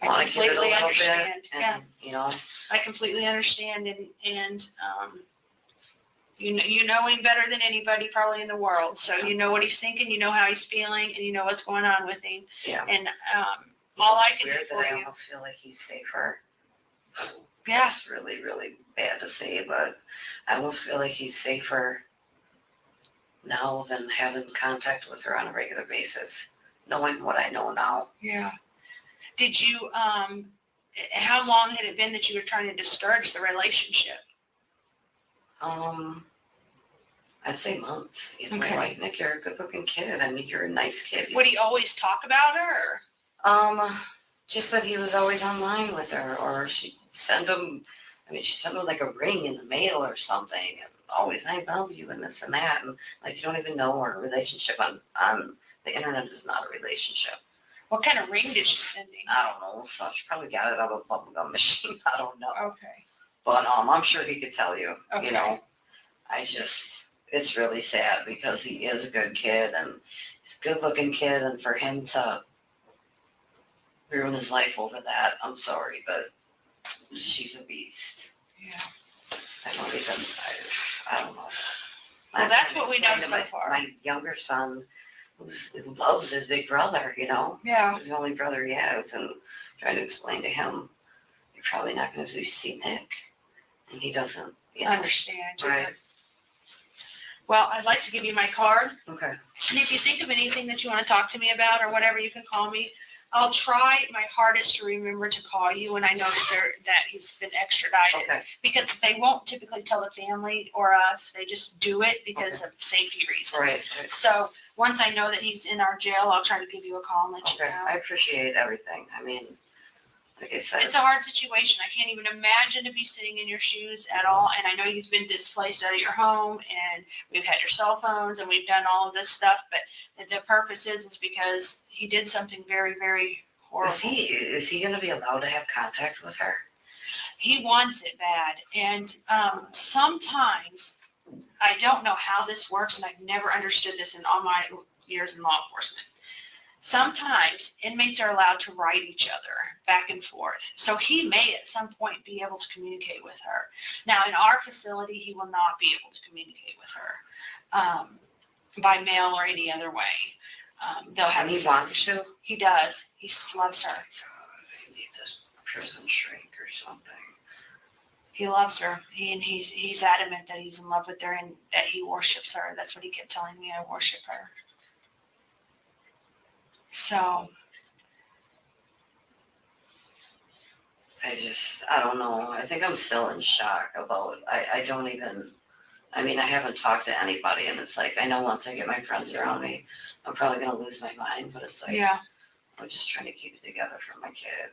[SPEAKER 4] want to give it a
[SPEAKER 8] completely
[SPEAKER 4] little
[SPEAKER 8] understand.
[SPEAKER 4] bit. And,
[SPEAKER 8] Yeah.
[SPEAKER 4] you know.
[SPEAKER 8] I completely understand, and you know him better than anybody probably in the world. So you know what he's thinking, you know how he's feeling, and you know what's going on with him.
[SPEAKER 4] Yeah.
[SPEAKER 8] And all I can do
[SPEAKER 4] weird
[SPEAKER 8] for
[SPEAKER 4] that I
[SPEAKER 8] you.
[SPEAKER 4] almost feel like he's safer.
[SPEAKER 8] Yeah.
[SPEAKER 4] That's really, really bad to say, but I almost feel like he's safer now than having contact with her on a regular basis, knowing what I know now.
[SPEAKER 8] Yeah. Did you, how long had it been that you were trying to discourage the relationship?
[SPEAKER 4] I'd say months. You know,
[SPEAKER 8] Okay.
[SPEAKER 4] like, Nick, you're a good-looking kid. I mean, you're a nice kid.
[SPEAKER 8] Would he always talk about her?
[SPEAKER 4] Just that he was always online with her, or she'd send him, she sent him like a ring in the mail or something, and always, I love you, and this and that, and like, you don't even know our relationship on the internet is not a relationship.
[SPEAKER 8] What kind of ring did she send him?
[SPEAKER 4] I don't know, so she probably got it out of a bubblegum machine. I don't know.
[SPEAKER 8] Okay.
[SPEAKER 4] But I'm sure he could tell you,
[SPEAKER 8] Okay.
[SPEAKER 4] you know. It's really sad because he is a good kid and he's a good looking kid, and for him to ruin his life over that, I'm sorry, but she's a beast.
[SPEAKER 8] Yeah.
[SPEAKER 4] I don't know.
[SPEAKER 8] Well, that's what we know so far.
[SPEAKER 4] My younger son, who loves his big brother, you know.
[SPEAKER 8] Yeah.
[SPEAKER 4] He's the only brother he has, and trying to explain to him, you're probably not going to see Nick, and he doesn't, you know.
[SPEAKER 8] Understand.
[SPEAKER 4] Right.
[SPEAKER 8] Well, I'd like to give you my card.
[SPEAKER 4] Okay.
[SPEAKER 8] And if you think of anything that you want to talk to me about or whatever, you can call me. I'll try my hardest to remember to call you when I know that he's been extradited.
[SPEAKER 4] Okay.
[SPEAKER 8] Because they won't typically tell the family or us. They just do it because of safety reasons.
[SPEAKER 4] Right.
[SPEAKER 8] So once I know that he's in our jail, I'll try to give you a call and let you
[SPEAKER 4] Okay.
[SPEAKER 8] know.
[SPEAKER 4] I appreciate everything. I mean, like I said.
[SPEAKER 8] It's a hard situation. I can't even imagine to be sitting in your shoes at all. And I know you've been displaced out of your home, and we've had your cell phones, and we've done all of this stuff. But the purpose is because he did something very, very horrible.
[SPEAKER 4] Is he going to be allowed to have contact with her?
[SPEAKER 8] He wants it bad. And sometimes, I don't know how this works, and I've never understood this in all my years in law enforcement. Sometimes inmates are allowed to write each other back and forth. So he may at some point be able to communicate with her. Now, in our facility, he will not be able to communicate with her by mail or any other way. They'll have.
[SPEAKER 4] And he wants to?
[SPEAKER 8] He does. He loves her.
[SPEAKER 4] God, he needs a prison shrink or something.
[SPEAKER 8] He loves her. He's adamant that he's in love with her and that he worships her. That's what he kept telling me. I worship her. So.
[SPEAKER 4] I don't know. I think I'm still in shock about, I haven't talked to anybody, and it's like, I know once I get my friends around me, I'm probably going to lose my mind, but it's like,
[SPEAKER 8] Yeah.
[SPEAKER 4] I'm just trying to keep it together for my kid.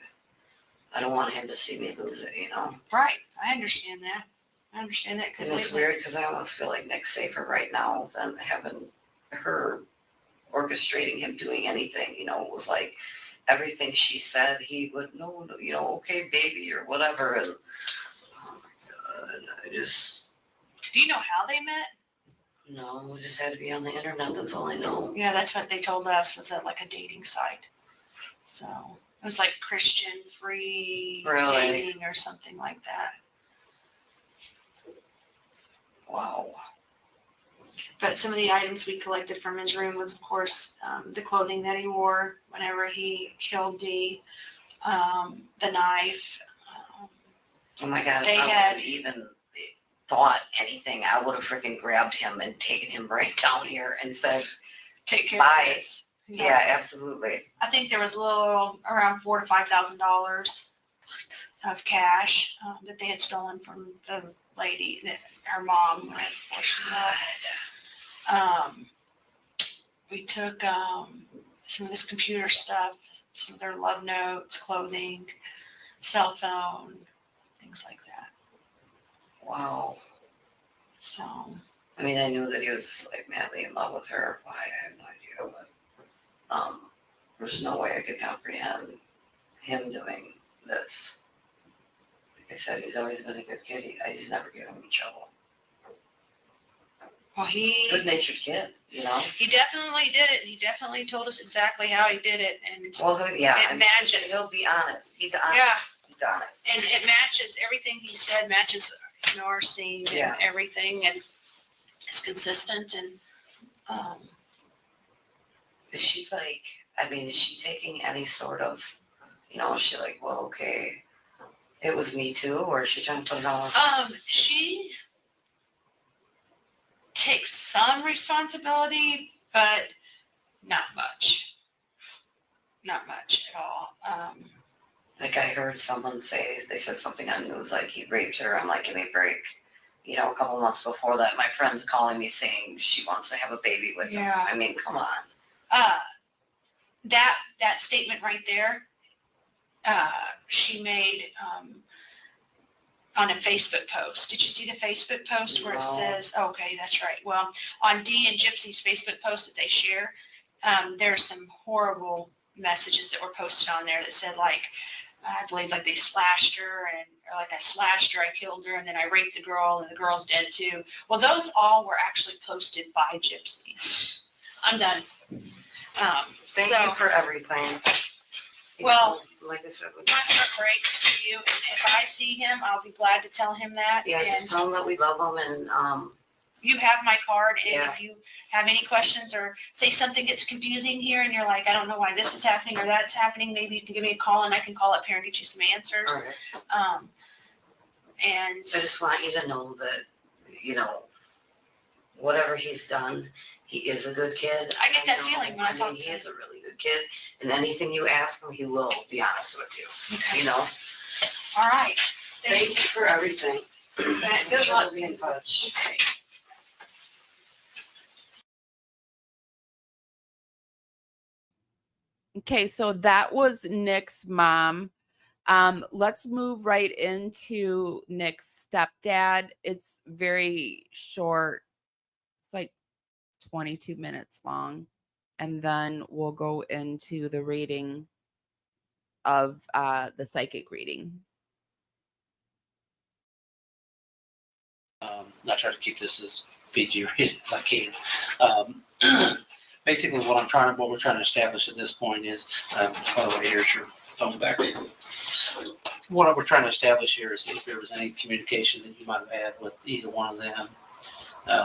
[SPEAKER 4] I don't want him to see me lose it, you know?
[SPEAKER 8] Right. I understand that.
[SPEAKER 4] And
[SPEAKER 8] completely.
[SPEAKER 4] it's weird because I almost feel like Nick's safer right now than having her orchestrating him doing anything. You know, it was like everything she said, he would, no, you know, okay, baby, or whatever. And oh my God, I just.
[SPEAKER 8] Do you know how they met?
[SPEAKER 4] No, we just had to be on the internet. That's all I know.
[SPEAKER 8] Yeah, that's what they told us, was at like a dating site. So it was like Christian free
[SPEAKER 4] Really?
[SPEAKER 8] dating or something like that.
[SPEAKER 4] Wow.
[SPEAKER 8] But some of the items we collected from his room was, of course, the clothing that he wore whenever he killed the knife.
[SPEAKER 4] Oh my God,
[SPEAKER 8] They
[SPEAKER 4] if I
[SPEAKER 8] had-
[SPEAKER 4] would have even thought anything, I would have freaking grabbed him and taken him right down here and said,
[SPEAKER 8] Take care
[SPEAKER 4] Bye.
[SPEAKER 8] of this.
[SPEAKER 4] yeah, absolutely.
[SPEAKER 8] I think there was a little around $4,000 to $5,000 of cash that they had stolen from the lady, that her mom, when she left. We took some of this computer stuff, some of their love notes, clothing, cell phone, things like that.
[SPEAKER 4] Wow.
[SPEAKER 8] So,
[SPEAKER 4] I mean, I knew that he was like madly in love with her. Why? I have no idea. But there's no way I could comprehend him doing this. Like I said, he's always been a good kid. I just never get him in trouble.
[SPEAKER 8] well,
[SPEAKER 4] Good-natured kid, you know?
[SPEAKER 8] he definitely did it. He definitely told us exactly how he did it, and
[SPEAKER 4] Well, yeah.
[SPEAKER 8] It matches.
[SPEAKER 4] He'll be honest. He's honest.
[SPEAKER 8] Yeah.
[SPEAKER 4] He's honest.
[SPEAKER 8] and it matches everything he said. Matches, you know, our scene
[SPEAKER 4] Yeah.
[SPEAKER 8] and everything, and it's consistent. And
[SPEAKER 4] Is she like, is she taking any sort of, you know, is she like, well, okay, it was me too, or is she trying to put it all on?
[SPEAKER 8] she takes some responsibility, but not much. Not much at all.
[SPEAKER 4] Like I heard someone say, they said something on news like he raped her. I'm like, give me a break. You know, a couple months before that, my friend's calling me saying she wants to have a baby with him.
[SPEAKER 8] Yeah.
[SPEAKER 4] I mean, come on.
[SPEAKER 8] That statement right there, she made on a Facebook post. Did you see the Facebook post where it
[SPEAKER 4] No.
[SPEAKER 8] says, okay, that's right. Well, on Dee and Gypsy's Facebook post that they share, there's some horrible messages that were posted on there that said, like, I believe like they slashed her, or like I slashed her, I killed her, and then I raped the girl, and the girl's dead too. Well, those all were actually posted by Gypsy. I'm done.
[SPEAKER 4] Thank
[SPEAKER 8] so,
[SPEAKER 4] you for everything.
[SPEAKER 8] Well,
[SPEAKER 4] like I said,
[SPEAKER 8] my heart breaks for you. And if I see him, I'll be glad to tell him that.
[SPEAKER 4] yeah,
[SPEAKER 8] and
[SPEAKER 4] just tell him that we love him, and
[SPEAKER 8] you have my card, and
[SPEAKER 4] Yeah.
[SPEAKER 8] if you have any questions or say something gets confusing here and you're like, I don't know why this is happening or that's happening, maybe you can give me a call and I can call up here and get you some answers.
[SPEAKER 4] all right.
[SPEAKER 8] And
[SPEAKER 4] I just want you to know that, you know, whatever he's done, he is a good kid.
[SPEAKER 8] I get that
[SPEAKER 4] know.
[SPEAKER 8] feeling when I talk to
[SPEAKER 4] he
[SPEAKER 8] him.
[SPEAKER 4] is a really good kid, and anything you ask him, he will be honest with you.
[SPEAKER 8] Okay.
[SPEAKER 4] You know.
[SPEAKER 8] all right.
[SPEAKER 4] Thank you for everything.
[SPEAKER 8] Good luck.
[SPEAKER 4] We'll be in touch.
[SPEAKER 8] Okay.
[SPEAKER 1] Okay, so that was Nick's mom. Let's move right into Nick's stepdad. It's very short. It's like 22 minutes long. And then we'll go into the reading. of the psychic reading.
[SPEAKER 9] I try to keep this as PG rated as I can. Basically, what we're trying to establish at this point is, by the way, here's your phone back. What we're trying to establish here is if there was any communication that you might have had with either one of them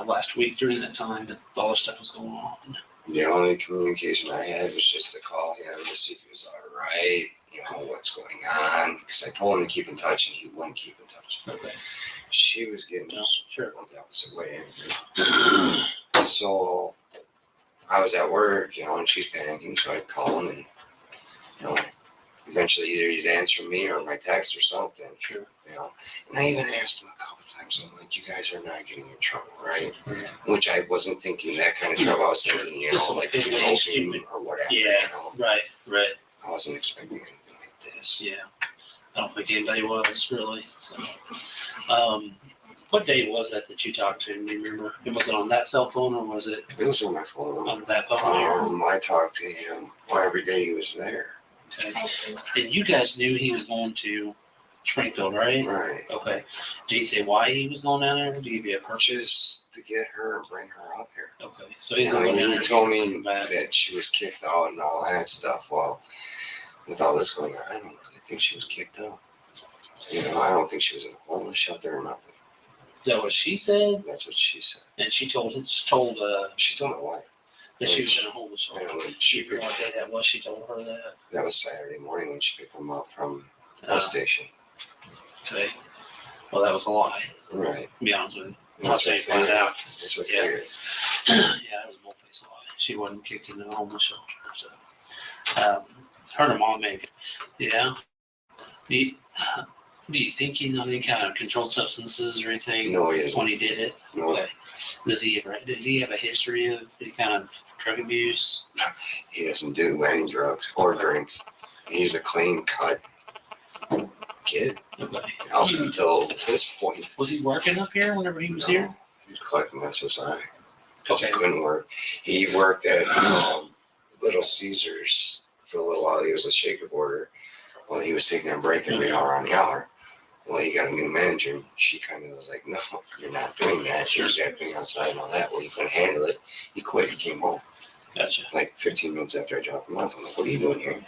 [SPEAKER 9] last week during that time that all this stuff was going on.
[SPEAKER 10] The only communication I had was just to call him to see if he was all right, what's going on. Because I told him to keep in touch, and he wouldn't keep in touch.
[SPEAKER 9] Okay.
[SPEAKER 10] She was getting
[SPEAKER 9] sure.
[SPEAKER 10] the opposite way. So I was at work, and she's panicking, so I'd call him, and eventually either he'd answer me or my text or something.
[SPEAKER 9] Sure.
[SPEAKER 10] And I even asked him a couple times, I'm like, you guys are not getting in trouble, right?
[SPEAKER 9] Yeah.
[SPEAKER 10] Which I wasn't thinking that kind of trouble. I was thinking, like eloping or whatever.
[SPEAKER 9] Yeah. Right.
[SPEAKER 10] I wasn't expecting anything like this.
[SPEAKER 9] Yeah. I don't think anybody was really. So, what day was that you talked to him? Do you remember? Was it on that cell phone or was it?
[SPEAKER 10] It was on my phone.
[SPEAKER 9] On that phone?
[SPEAKER 10] I talked to him every day he was there.
[SPEAKER 9] Okay. And you guys knew he was going to Springfield, right?
[SPEAKER 10] Right.
[SPEAKER 9] Okay. Did he say why he was going down there? Did he give you a purchase?
[SPEAKER 10] Just to get her and bring her up here.
[SPEAKER 9] Okay. So he's going down there.
[SPEAKER 10] He told me that she was kicked out and all that stuff. Well, with all this going on, I don't really think she was kicked out. I don't think she was in a homeless shelter or nothing.
[SPEAKER 9] Is that what she said?
[SPEAKER 10] That's what she said.
[SPEAKER 9] And she told
[SPEAKER 10] my wife
[SPEAKER 9] that she was in a homeless shelter. She picked what day that was. She told her that.
[SPEAKER 10] That was Saturday morning when she picked them up from the bus station.
[SPEAKER 9] Okay. Well, that was a lie.
[SPEAKER 10] Right.
[SPEAKER 9] To be honest with you. That's what you find out.
[SPEAKER 10] That's what
[SPEAKER 9] yeah.
[SPEAKER 10] figured.
[SPEAKER 9] Yeah, that was a bull-faced lie. She wasn't kicked into a homeless shelter. So, her and her mom made it. Yeah. Do you think he's on any kind of controlled substances or anything?
[SPEAKER 10] No, he isn't.
[SPEAKER 9] When he did it?
[SPEAKER 10] No.
[SPEAKER 9] Okay. Does he have a history of any kind of drug abuse?
[SPEAKER 10] He doesn't do any drugs or drink. He's a clean cut kid.
[SPEAKER 9] Okay.
[SPEAKER 10] Up until this point.
[SPEAKER 9] Was he working up here whenever he was here?
[SPEAKER 10] He was collecting SSI. Because
[SPEAKER 9] Okay.
[SPEAKER 10] he couldn't work. He worked at Little Caesars for a little while. He was a shaker boarder. Well, he was taking a break every hour on the hour. Well, he got a new manager, and she kind of was like, no, you're not doing that. She was acting outside and all that. Well, he couldn't handle it. He quit. He came home.
[SPEAKER 9] Gotcha.
[SPEAKER 10] Like 15 minutes after I dropped him off, I'm like, what are you doing here?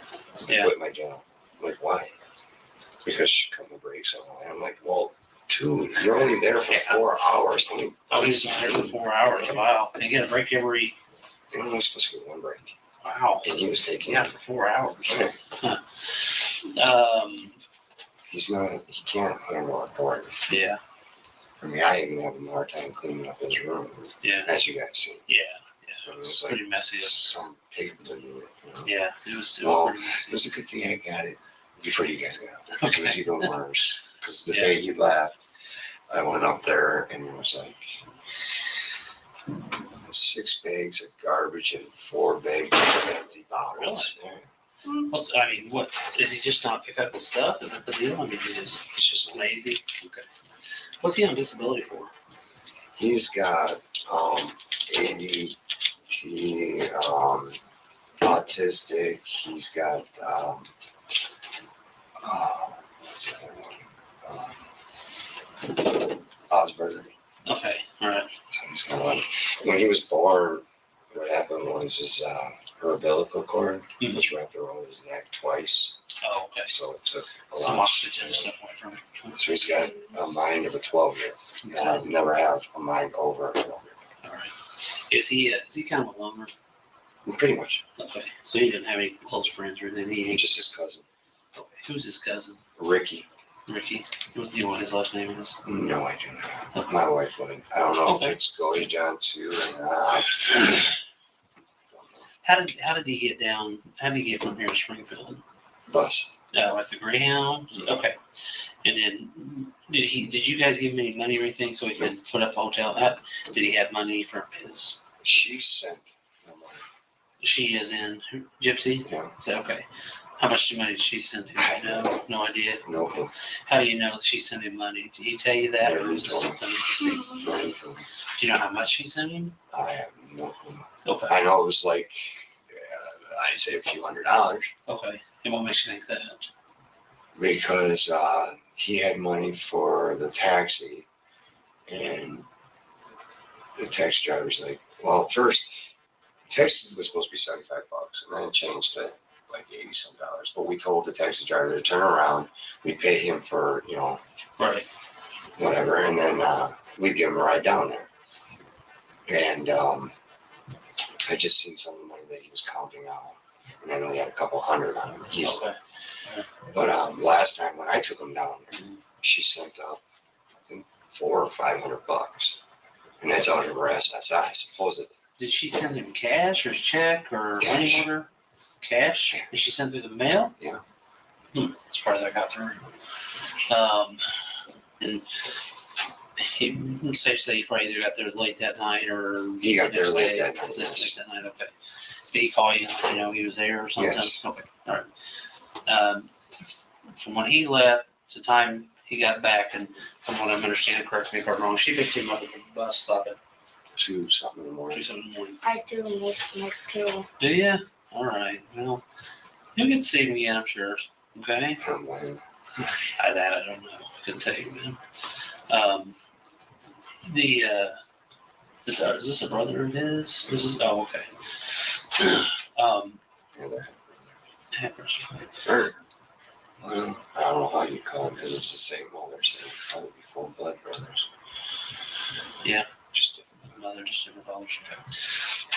[SPEAKER 9] Yeah.
[SPEAKER 10] I quit my job. I'm like, why? Because she cut my brakes on. And I'm like, well, dude, you're only there for 4 hours.
[SPEAKER 9] Oh, he's not there for 4 hours. Wow. And you get a break every...
[SPEAKER 10] You're only supposed to get one break.
[SPEAKER 9] Wow.
[SPEAKER 10] And he was taking
[SPEAKER 9] for 4 hours.
[SPEAKER 10] Huh. He can't handle authority.
[SPEAKER 9] Yeah.
[SPEAKER 10] I mean, I even have a hard time cleaning up his room.
[SPEAKER 9] Yeah.
[SPEAKER 10] As you guys see.
[SPEAKER 9] Yeah. It was pretty messy.
[SPEAKER 10] Some pig in it.
[SPEAKER 9] Yeah. It was
[SPEAKER 10] Well,
[SPEAKER 9] pretty messy.
[SPEAKER 10] it was a good thing I got it before you guys got it. Because
[SPEAKER 9] Okay.
[SPEAKER 10] it was even worse. Because the
[SPEAKER 9] Yeah.
[SPEAKER 10] day you left, I went up there and it was like 6 bags of garbage and 4 bags of empty bottles.
[SPEAKER 9] Really? What is he just not pick up his stuff? Is that the deal? I mean, he's just lazy. Okay. What's he on disability for?
[SPEAKER 10] He's got ADHD, autistic. He's got what's the other one? Asperger.
[SPEAKER 9] Okay. All right.
[SPEAKER 10] So he's got when he was born, what happened was her umbilical cord was wrapped around his neck twice.
[SPEAKER 9] Oh, okay.
[SPEAKER 10] So it took a
[SPEAKER 9] Some
[SPEAKER 10] lot.
[SPEAKER 9] oxygen and stuff away from him.
[SPEAKER 10] So he's got a mind of a 12-year-old. And I've never had a mind over a 12-year-old.
[SPEAKER 9] All right. Is he kind of a loner?
[SPEAKER 10] Pretty much.
[SPEAKER 9] Okay. So he didn't have any close friends or anything?
[SPEAKER 10] He's just his cousin.
[SPEAKER 9] Okay. Who's his cousin?
[SPEAKER 10] Ricky.
[SPEAKER 9] Ricky. Do you know what his last name is?
[SPEAKER 10] No, I do not.
[SPEAKER 9] Okay.
[SPEAKER 10] My wife would. I don't know
[SPEAKER 9] Okay.
[SPEAKER 10] if it's Godejohn too or not.
[SPEAKER 9] How did he get down? How did he get from here to Springfield?
[SPEAKER 10] Bus.
[SPEAKER 9] At the Greyhound? Okay. And then did you guys give him any money or anything so he could put up a hotel? Did he have money for his?
[SPEAKER 10] She sent the money.
[SPEAKER 9] She is in Gypsy?
[SPEAKER 10] Yeah.
[SPEAKER 9] So, okay. How much money did she send him? No idea.
[SPEAKER 10] No clue.
[SPEAKER 9] How do you know that she sent him money? Did he tell you that, or was it something you see?
[SPEAKER 10] No clue.
[SPEAKER 9] Do you know how much she sent him?
[SPEAKER 10] I have no clue.
[SPEAKER 9] Okay.
[SPEAKER 10] I know it was like, I'd say a few $100.
[SPEAKER 9] Okay. And what makes you think that?
[SPEAKER 10] Because he had money for the taxi, and the taxi driver's like, well, first, taxi was supposed to be $75, and then it changed to like $80-some. But we told the taxi driver to turn around. We pay him for,
[SPEAKER 9] Right.
[SPEAKER 10] whatever, and then we'd give him a ride down there. And I just seen some of the money that he was counting out, and I know he had a couple hundred on him easily.
[SPEAKER 9] Okay.
[SPEAKER 10] But last time when I took him down there, she sent up, I think, $400 or $500, and that's out of her SSI, supposedly.
[SPEAKER 9] Did she send him cash or check or money order? Cash? Did she send through the mail?
[SPEAKER 10] Yeah.
[SPEAKER 9] Surprised I got through. And safe to say he probably either got there late that night or
[SPEAKER 10] He got there late that night.
[SPEAKER 9] Late
[SPEAKER 10] Yes.
[SPEAKER 9] that night. Okay. Did he call you? He was there or something.
[SPEAKER 10] Yes.
[SPEAKER 9] Okay. All right. From when he left to time he got back, and from what I'm understanding, correct me if I'm wrong, she picked him up at the bus stop at
[SPEAKER 10] 2-something in the morning.
[SPEAKER 9] 2 in the morning.
[SPEAKER 2] I do miss Nick too.
[SPEAKER 9] Do you? All right. Well, you'll get to see him again, I'm sure. Okay.
[SPEAKER 10] From when?
[SPEAKER 9] I don't know. Couldn't tell you, man. Is this a brother of his? Oh, okay.
[SPEAKER 10] Yeah, they're
[SPEAKER 9] Hackers.
[SPEAKER 10] Or, well, I don't know how you call it, because it's the same mother, so it'd probably be full blood brothers.
[SPEAKER 9] Yeah.
[SPEAKER 10] Just
[SPEAKER 9] Mother, just different fathers.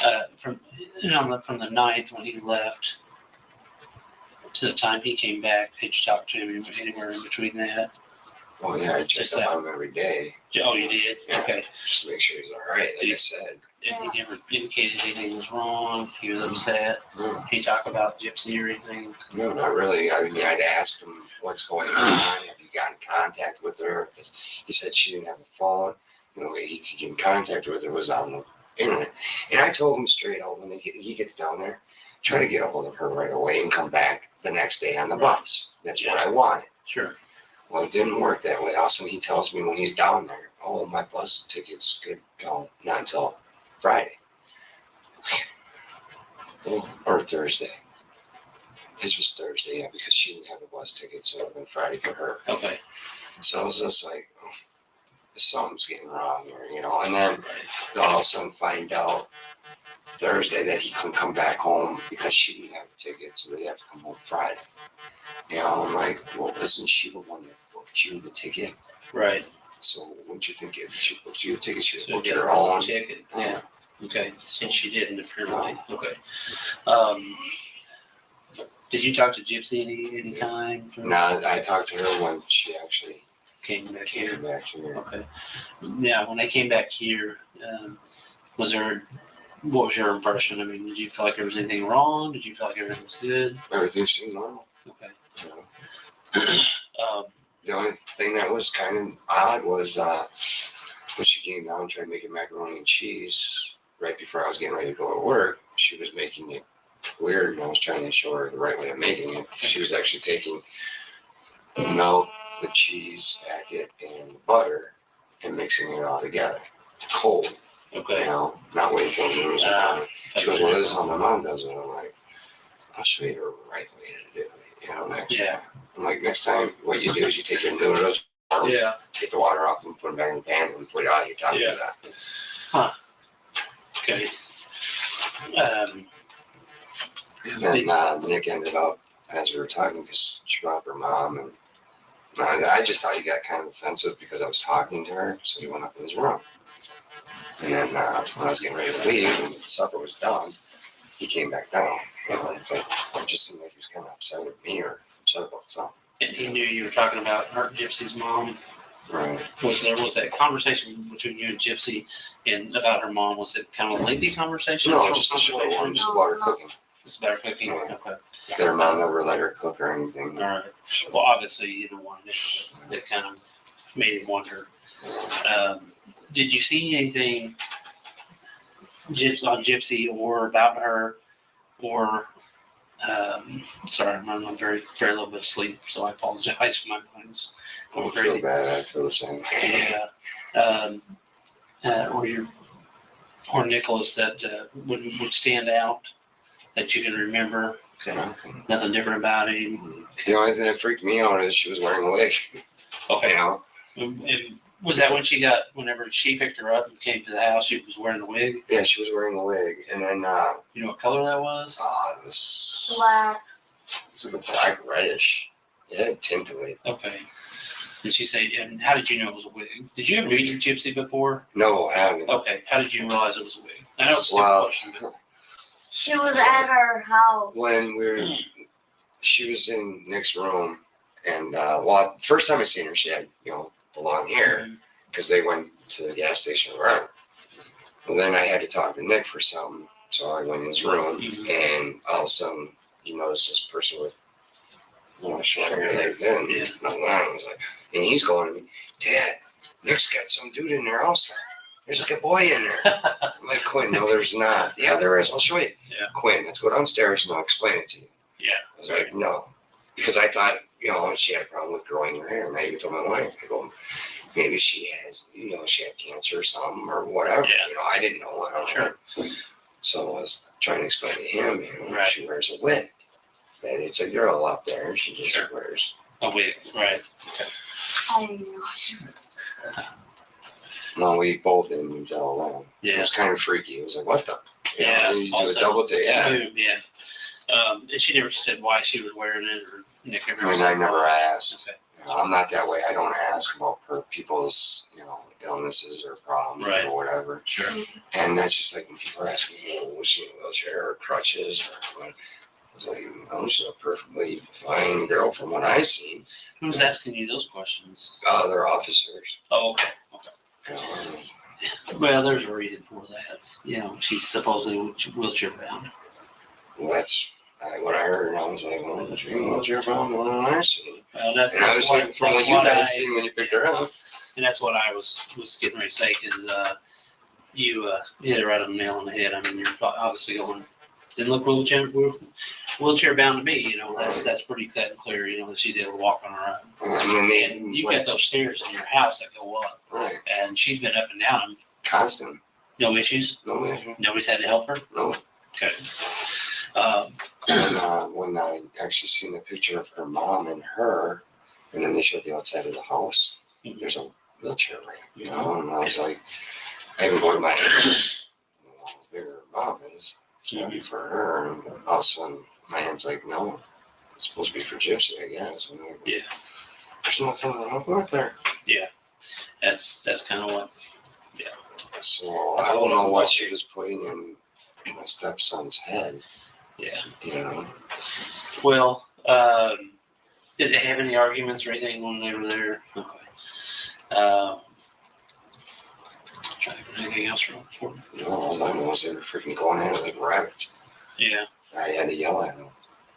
[SPEAKER 9] Okay. From the night when he left to the time he came back, did you talk to him anywhere in between that?
[SPEAKER 10] oh yeah, I check
[SPEAKER 9] Just
[SPEAKER 10] up on him every day,
[SPEAKER 9] Oh, you did?
[SPEAKER 10] Yeah.
[SPEAKER 9] Okay.
[SPEAKER 10] just to make sure he's all right, like I said.
[SPEAKER 9] And he never indicated anything was wrong. He was upset.
[SPEAKER 10] No,
[SPEAKER 9] Can you talk about Gypsy or anything?
[SPEAKER 10] no, not really. I mean, I'd ask him what's going on. Have you got in contact with her? Because he said she didn't have a phone. The way he could get in contact with her was on the internet. And I told him straight out when he gets down there, try to get a hold of her right away and come back the next day on the bus. That's what I wanted.
[SPEAKER 9] Sure.
[SPEAKER 10] Well, it didn't work that way. All of a sudden, he tells me when he's down there, oh, my bus ticket's good. No, not until Friday. Or Thursday. His was Thursday, yeah, because she didn't have a bus ticket, so it would have been Friday for her.
[SPEAKER 9] Okay.
[SPEAKER 10] So I was just like, oh, something's getting wrong here, And then all of a sudden find out Thursday that he couldn't come back home because she didn't have a ticket, so they have to come home Friday. I'm like, well, isn't she the one that booked you the ticket?
[SPEAKER 9] Right.
[SPEAKER 10] So wouldn't you think if she booked you the ticket, she would
[SPEAKER 9] So
[SPEAKER 10] book
[SPEAKER 9] get
[SPEAKER 10] her own?
[SPEAKER 9] ticket. Yeah. Okay. And she didn't apparently. Okay. Did you talk to Gypsy any time?
[SPEAKER 10] No, I talked to her when she actually
[SPEAKER 9] Came back
[SPEAKER 10] came
[SPEAKER 9] here.
[SPEAKER 10] back here.
[SPEAKER 9] Okay. Yeah. When they came back here, what was your impression? I mean, did you feel like there was anything wrong? Did you feel like everything was good?
[SPEAKER 10] Everything seemed normal.
[SPEAKER 9] Okay.
[SPEAKER 10] You know? The only thing that was kind of odd was when she came down and tried making macaroni and cheese right before I was getting ready to go to work. She was making it weird, and I was trying to show her the right way of making it. She was actually taking the milk, the cheese packet, and the butter and mixing it all together, cold.
[SPEAKER 9] Okay.
[SPEAKER 10] Not waiting for the noodles. She goes, well, this is how my mom does it. I'm like, I'll show you the right way to do it. Next time. I'm like, next time, what you do is you take your noodles, take the water off and put them back in the pan and put it on your top of that.
[SPEAKER 9] Huh. Okay.
[SPEAKER 10] And then Nick ended up, as we were talking, because she brought up her mom, and I just thought he got kind of offensive because I was talking to her, so he went up in his room. And then when I was getting ready to leave and supper was done, he came back down. But it just seemed like he was kind of upset with me or upset about something.
[SPEAKER 9] And he knew you were talking about her, Gypsy's mom.
[SPEAKER 10] Right.
[SPEAKER 9] Was that conversation between you and Gypsy and about her mom? Was it kind of a lengthy conversation?
[SPEAKER 10] No, just a short one, just about her cooking.
[SPEAKER 9] Just about her cooking?
[SPEAKER 10] Yeah.
[SPEAKER 9] Okay.
[SPEAKER 10] Their mom never let her cook or anything.
[SPEAKER 9] All right. Well, obviously you didn't want to. That kind of made him wonder. Did you see anything on Gypsy or about her or sorry, I'm on very little bit of sleep, so I apologize for my mind's going
[SPEAKER 10] I
[SPEAKER 9] crazy.
[SPEAKER 10] feel bad. I feel the same.
[SPEAKER 9] Yeah. Or Nicholas that would stand out that you can remember Okay.
[SPEAKER 10] Nothing.
[SPEAKER 9] Nothing different about him.
[SPEAKER 10] The only thing that freaked me out is she was wearing a wig.
[SPEAKER 9] Okay.
[SPEAKER 10] You know?
[SPEAKER 9] And was that when whenever she picked her up and came to the house, she was wearing a wig?
[SPEAKER 10] Yeah, she was wearing a wig. And then,
[SPEAKER 9] You know what color that was?
[SPEAKER 10] it was
[SPEAKER 2] Black.
[SPEAKER 10] like a black reddish. It had a tint to it.
[SPEAKER 9] Okay. Did she say, and how did you know it was a wig? Did you ever meet your Gypsy before?
[SPEAKER 10] No, I haven't.
[SPEAKER 9] Okay. How did you realize it was a wig? I know it's a stupid
[SPEAKER 10] Well,
[SPEAKER 9] question, but
[SPEAKER 2] She was at our house.
[SPEAKER 10] when she was in Nick's room, and first time I seen her, she had, the long hair, because they went to the gas station around. Well, then I had to talk to Nick for something, so I went in his room, and all of a sudden, you notice this person with, short hair like that, and I was like, and he's going to me, Dad, Nick's got some dude in there also. There's like a boy in there. I'm like, Quinn, no, there's not. Yeah, there is. I'll show you.
[SPEAKER 9] Yeah.
[SPEAKER 10] Quinn, let's go downstairs and I'll explain it to you.
[SPEAKER 9] yeah.
[SPEAKER 10] I was like, no. Because I thought, she had a problem with growing her hair. And I even told my wife, I go, maybe she has, she had cancer or something or whatever.
[SPEAKER 9] Yeah.
[SPEAKER 10] I didn't know. I don't know. So I was trying to explain to him,
[SPEAKER 9] Right.
[SPEAKER 10] she wears a wig. And it's a girl up there. She just wears
[SPEAKER 9] A wig, right.
[SPEAKER 2] I didn't know.
[SPEAKER 10] No, we both didn't tell them. It
[SPEAKER 9] Yeah.
[SPEAKER 10] was kind of freaky. It was like, what the?
[SPEAKER 9] Yeah,
[SPEAKER 10] You do
[SPEAKER 9] also-
[SPEAKER 10] a double take. Yeah.
[SPEAKER 9] Yeah. And she never said why she was wearing it, or Nick ever
[SPEAKER 10] I mean,
[SPEAKER 9] said
[SPEAKER 10] I never
[SPEAKER 9] why.
[SPEAKER 10] asked.
[SPEAKER 9] Okay.
[SPEAKER 10] I'm not that way. I don't ask about people's, illnesses or problems
[SPEAKER 9] Right.
[SPEAKER 10] or whatever.
[SPEAKER 9] Sure.
[SPEAKER 10] And that's just like when people are asking, was she in a wheelchair or crutches or what? I was like, she's a perfectly fine girl from what I seen.
[SPEAKER 9] Who's asking you those questions?
[SPEAKER 10] Other officers.
[SPEAKER 9] Oh, okay.
[SPEAKER 10] Um,
[SPEAKER 9] Well, there's a reason for that. She's supposedly wheelchair bound.
[SPEAKER 10] well, that's what I heard. I was like, well, she ain't wheelchair bound. What I seen.
[SPEAKER 9] Well, that's
[SPEAKER 10] And I was
[SPEAKER 9] what,
[SPEAKER 10] like, from
[SPEAKER 9] that's
[SPEAKER 10] what you
[SPEAKER 9] what
[SPEAKER 10] guys
[SPEAKER 9] I,
[SPEAKER 10] seen when you picked her up.
[SPEAKER 9] and that's what I was getting ready to say, because you hit it right on the nail on the head. I mean, you're obviously going, didn't look wheelchair bound to me. That's pretty cut and clear. That she's able to walk on her own. And you've got those stairs in your house that go up,
[SPEAKER 10] Right.
[SPEAKER 9] and she's been up and down.
[SPEAKER 10] Constant.
[SPEAKER 9] No issues.
[SPEAKER 10] No issue.
[SPEAKER 9] Nobody's had to help her.
[SPEAKER 10] No.
[SPEAKER 9] Okay.
[SPEAKER 10] And when I actually seen the picture of her mom and her, and then they showed the outside of the house, there's a wheelchair ramp, and I was like, I even go to my aunt, how bigger her mom is, maybe for her, and all of a sudden my aunt's like, no, it's supposed to be for Gypsy, I guess. And I'm like,
[SPEAKER 9] Yeah.
[SPEAKER 10] There's nothing wrong with her.
[SPEAKER 9] Yeah. That's kind of what. Yeah.
[SPEAKER 10] So I don't know what she was putting in my stepson's head.
[SPEAKER 9] Yeah. Well, did they have any arguments or anything when they were there? Okay. Trying to think of anything else real important.
[SPEAKER 10] No, all I know is they were freaking going at it like rabbits.
[SPEAKER 9] Yeah.
[SPEAKER 10] I had to yell at them.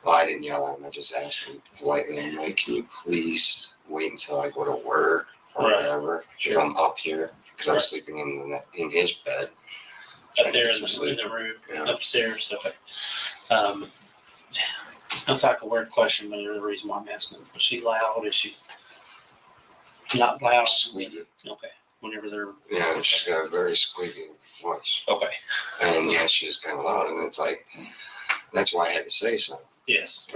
[SPEAKER 10] Well, I didn't yell at him. I just asked him politely. I'm like, can you please wait until I go to work or whatever? If I'm up here, because I'm sleeping in his bed.
[SPEAKER 9] Up there in the room, upstairs. Okay. It's not like a weird question, but there's a reason why I'm asking. Was she loud? Is she not loud?
[SPEAKER 10] Squeaky.
[SPEAKER 9] Okay. Whenever they're.
[SPEAKER 10] Yeah, she's got a very squeaky voice.
[SPEAKER 9] Okay.
[SPEAKER 10] And yeah, she's kind of loud. And it's like, that's why I had to say something.
[SPEAKER 9] Yes.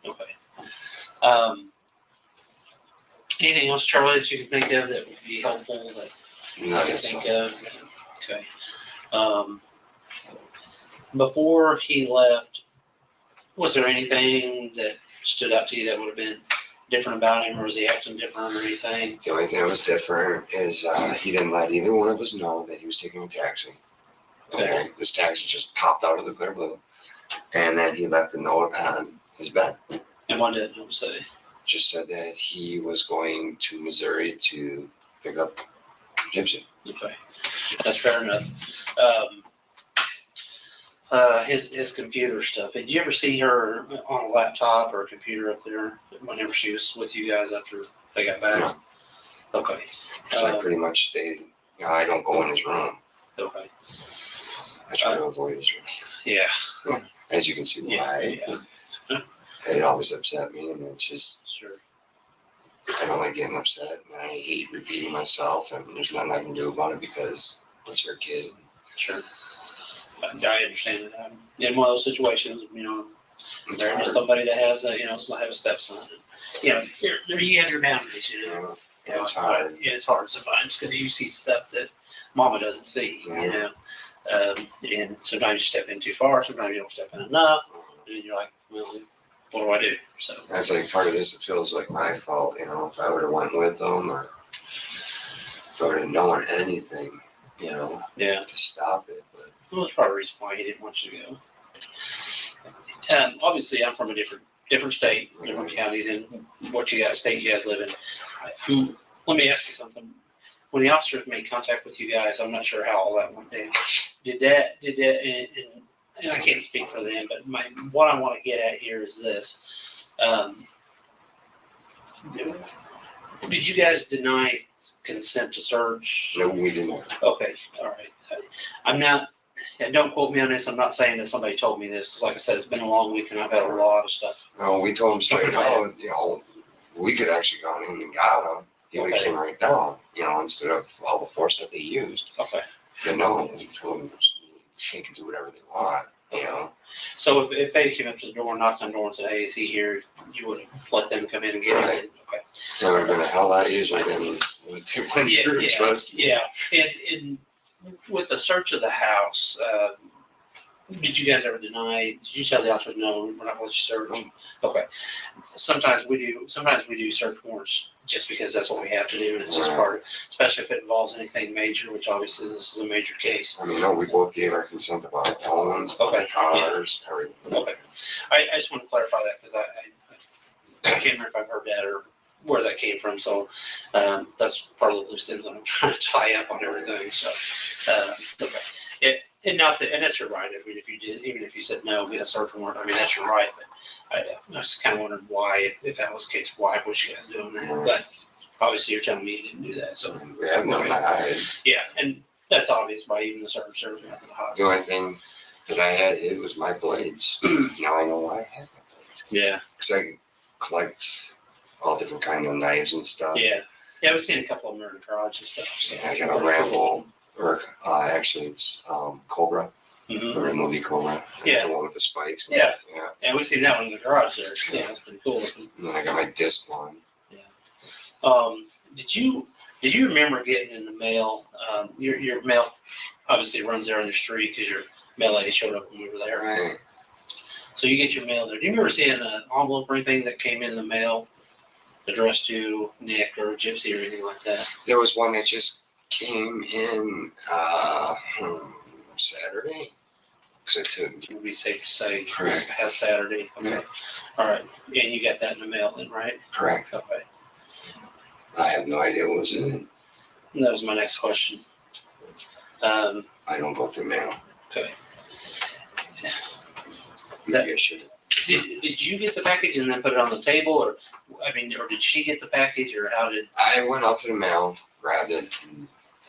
[SPEAKER 9] Okay. Anything else, Charlie, that you can think of that would be helpful that you can think of? Okay. Before he left, was there anything that stood out to you that would have been different about him, or was he acting different or anything?
[SPEAKER 10] The only thing that was different is he didn't let either one of us know that he was taking a taxi. Okay. This taxi just popped out of the clear blue. And then he left a note on his bed.
[SPEAKER 9] And what did it say?
[SPEAKER 10] Just said that he was going to Missouri to pick up Gypsy.
[SPEAKER 9] Okay. That's fair enough. His computer stuff. Did you ever see her on a laptop or a computer up there whenever she was with you guys after they got back?
[SPEAKER 10] No.
[SPEAKER 9] Okay.
[SPEAKER 10] I pretty much stayed, I don't go in his room.
[SPEAKER 9] Okay.
[SPEAKER 10] I try to avoid his room.
[SPEAKER 9] Yeah.
[SPEAKER 10] As you can see why.
[SPEAKER 9] Yeah.
[SPEAKER 10] It always upset me, and it's just,
[SPEAKER 9] Sure.
[SPEAKER 10] I don't like getting upset, and I hate repeating myself, and there's nothing I can do about it because it's her kid.
[SPEAKER 9] Sure. I understand that. In one of those situations,
[SPEAKER 10] It's
[SPEAKER 9] There's
[SPEAKER 10] hard.
[SPEAKER 9] somebody that has a, does not have a stepson. You know, there you have your boundaries,
[SPEAKER 10] Yeah, it's hard.
[SPEAKER 9] Yeah, it's hard sometimes because you see stuff that mama doesn't see, and sometimes you step in too far, sometimes you don't step in enough, and then you're like, well, what do I do? So
[SPEAKER 10] That's like part of this. It feels like my fault, if I would have went with them or if I would have known anything,
[SPEAKER 9] yeah,
[SPEAKER 10] to stop it. But
[SPEAKER 9] well, that's probably the reason why he didn't want you to go. Obviously, I'm from a different state, different county than what state you guys live in. Let me ask you something. When the officers made contact with you guys, I'm not sure how all that went down. Did that, and I can't speak for them, but what I want to get at here is this. Did you guys deny consent to search?
[SPEAKER 10] no, we didn't.
[SPEAKER 9] Okay, all right. I'm not, and don't quote me on this, I'm not saying that somebody told me this, because like I said, it's been a long week and I've had a lot of stuff.
[SPEAKER 10] No, we told him straight out, we could actually gone in and got him. He would have came right down, instead of all the force that they used.
[SPEAKER 9] Okay.
[SPEAKER 10] But no, we told them they can do whatever they want,
[SPEAKER 9] So if they came up to the door, knocked on the door and said, hey, is he here? You would have let them come in and get him?
[SPEAKER 10] Right.
[SPEAKER 9] Okay.
[SPEAKER 10] That would have been a hell lot easier than what they went through, trust me.
[SPEAKER 9] Yeah. And with the search of the house, did you guys ever deny? Did you tell the officers no? We're not going to let you search. Okay. Sometimes we do search warrants just because that's what we have to do, and it's just part of, especially if it involves anything major, which obviously this is a major case.
[SPEAKER 10] I mean, no, we both gave our consent about our phones, our cars, everything.
[SPEAKER 9] Okay. I just want to clarify that because I can't remember if I've heard that or where that came from. So that's part of the loose ends I'm trying to tie up on everything. So okay. And that's your right. I mean, if you did, even if you said no, we had a search warrant. I mean, that's your right. But I just kind of wondered why, if that was the case, why was you guys doing that? But obviously, you're telling me you didn't do that. So
[SPEAKER 10] We have no hide.
[SPEAKER 9] yeah, and that's obvious by even the search service method.
[SPEAKER 10] The only thing that I had hid was my blades. Now I know why I had my blades.
[SPEAKER 9] Yeah.
[SPEAKER 10] Because I collect all different kind of knives and stuff.
[SPEAKER 9] Yeah. Yeah, we've seen a couple of them in the garage and stuff. So.
[SPEAKER 10] Yeah, I got a Rambo, or actually it's Cobra.
[SPEAKER 9] Mm-hmm.
[SPEAKER 10] Or a movie Cobra.
[SPEAKER 9] Yeah.
[SPEAKER 10] The one with the spikes.
[SPEAKER 9] Yeah.
[SPEAKER 10] Yeah.
[SPEAKER 9] And we've seen that one in the garage there. Yeah, that's pretty cool.
[SPEAKER 10] And then I got my disc one.
[SPEAKER 9] Did you remember getting in the mail? Your mail obviously runs there on the street because your mail lady showed up when we were there.
[SPEAKER 10] Right.
[SPEAKER 9] So you get your mail there. Do you remember seeing an envelope or anything that came in the mail addressed to Nick or Gypsy or anything like that?
[SPEAKER 10] There was one that just came in Saturday.
[SPEAKER 9] It would be safe to say
[SPEAKER 10] Correct.
[SPEAKER 9] past Saturday. Okay.
[SPEAKER 10] Yeah.
[SPEAKER 9] All right. And you got that in the mail then, right?
[SPEAKER 10] Correct.
[SPEAKER 9] Okay.
[SPEAKER 10] I have no idea what was in it.
[SPEAKER 9] And that was my next question.
[SPEAKER 10] I don't go through mail.
[SPEAKER 9] Okay.
[SPEAKER 10] Maybe I should.
[SPEAKER 9] Did you get the package and then put it on the table, or did she get the package, or how did?
[SPEAKER 10] I went out to the mail, grabbed it, and